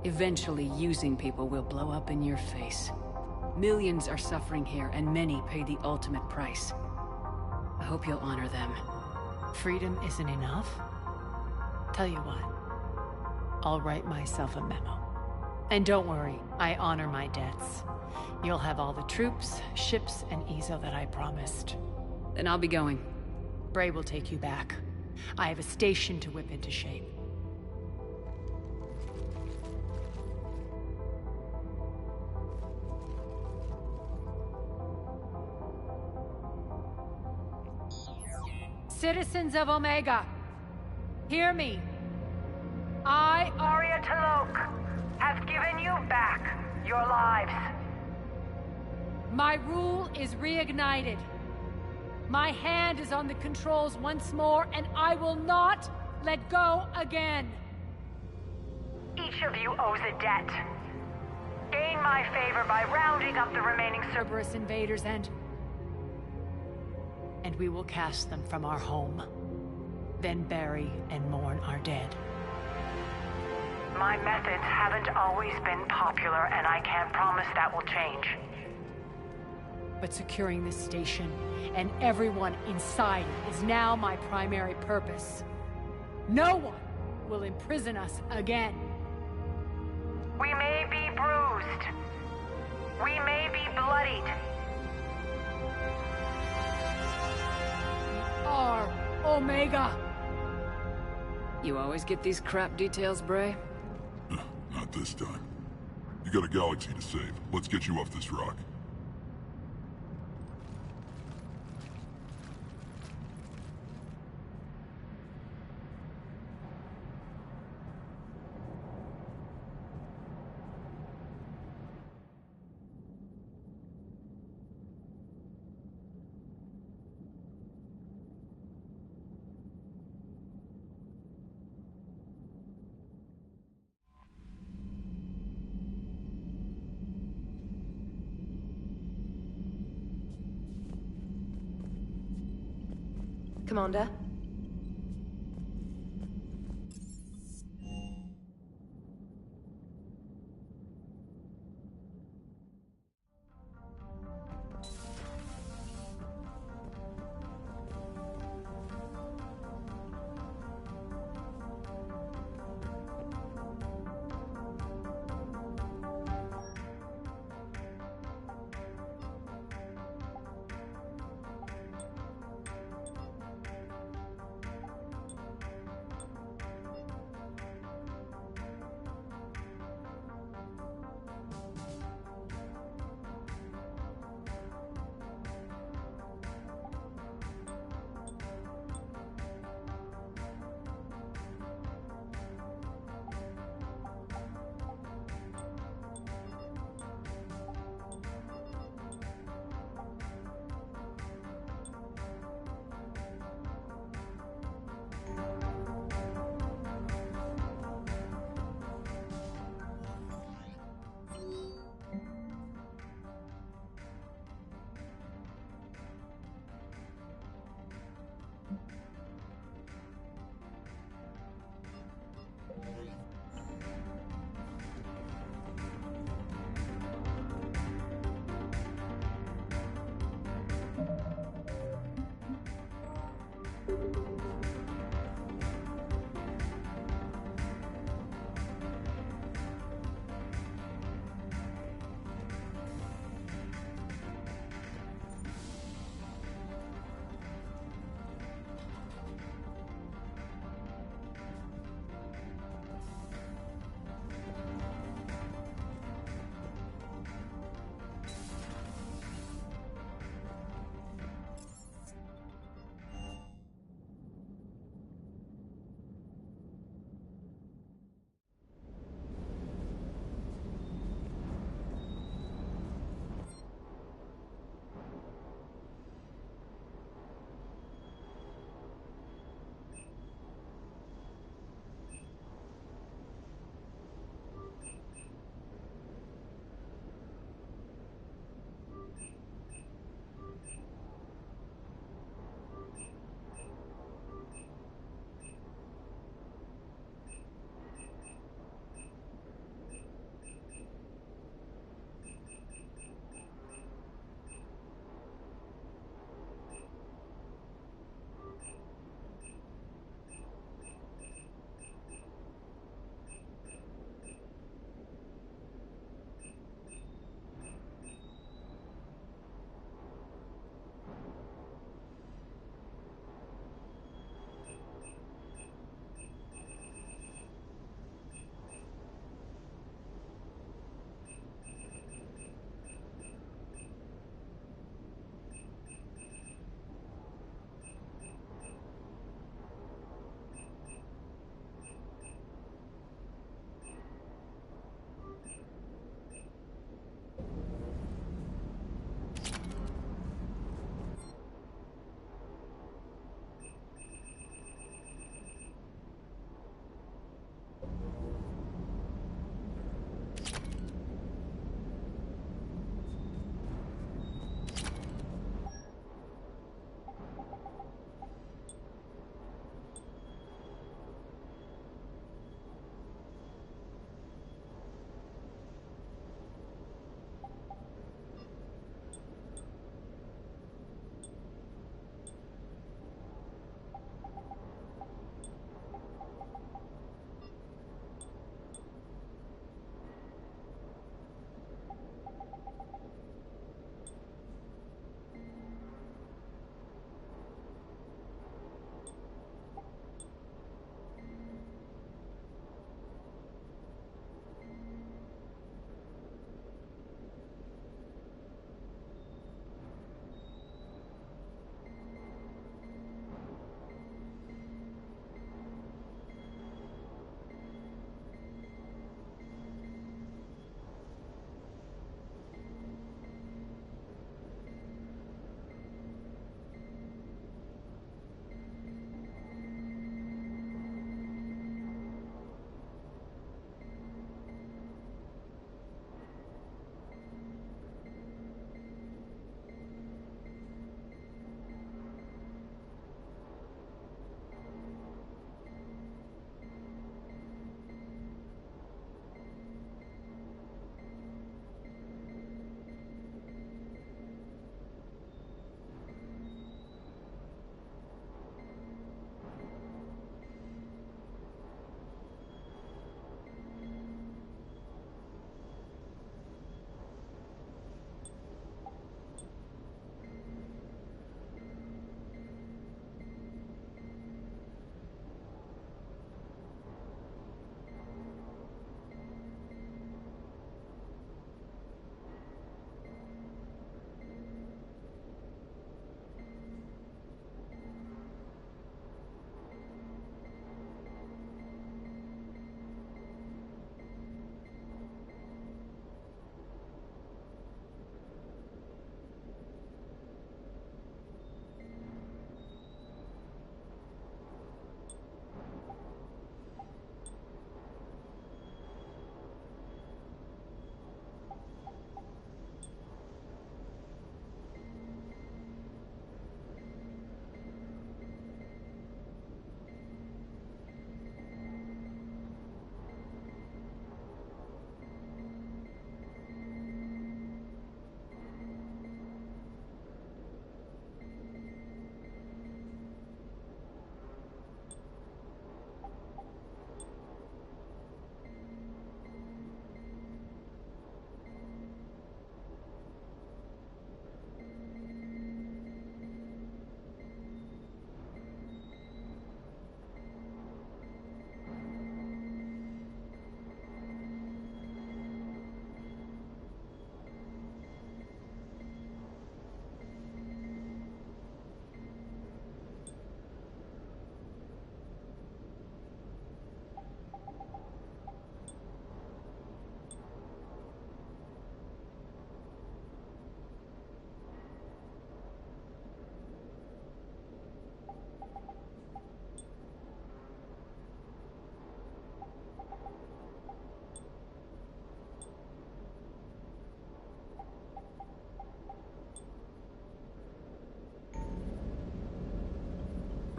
Eventually, using people will blow up in your face. Millions are suffering here, and many pay the ultimate price. I hope you'll honor them. Freedom isn't enough? Tell you what. I'll write myself a memo. And don't worry, I honor my debts. You'll have all the troops, ships, and Ezo that I promised. Then I'll be going. Bray will take you back. I have a station to whip into shape. Citizens of Omega, hear me. I, Arya T'Loak, have given you back your lives. My rule is reignited. My hand is on the controls once more, and I will not let go again. Each of you owes a debt. Gain my favor by rounding up the remaining Cerberus invaders and we will cast them from our home. Then bury and mourn our dead. My methods haven't always been popular, and I can't promise that will change. But securing this station and everyone inside it is now my primary purpose. No one will imprison us again. We may be bruised. We may be bloodied. We are Omega. You always get these crap details, Bray? Not this time. You got a galaxy to save. Let's get you off this rock. Commander.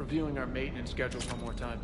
reviewing our maintenance schedules one more time.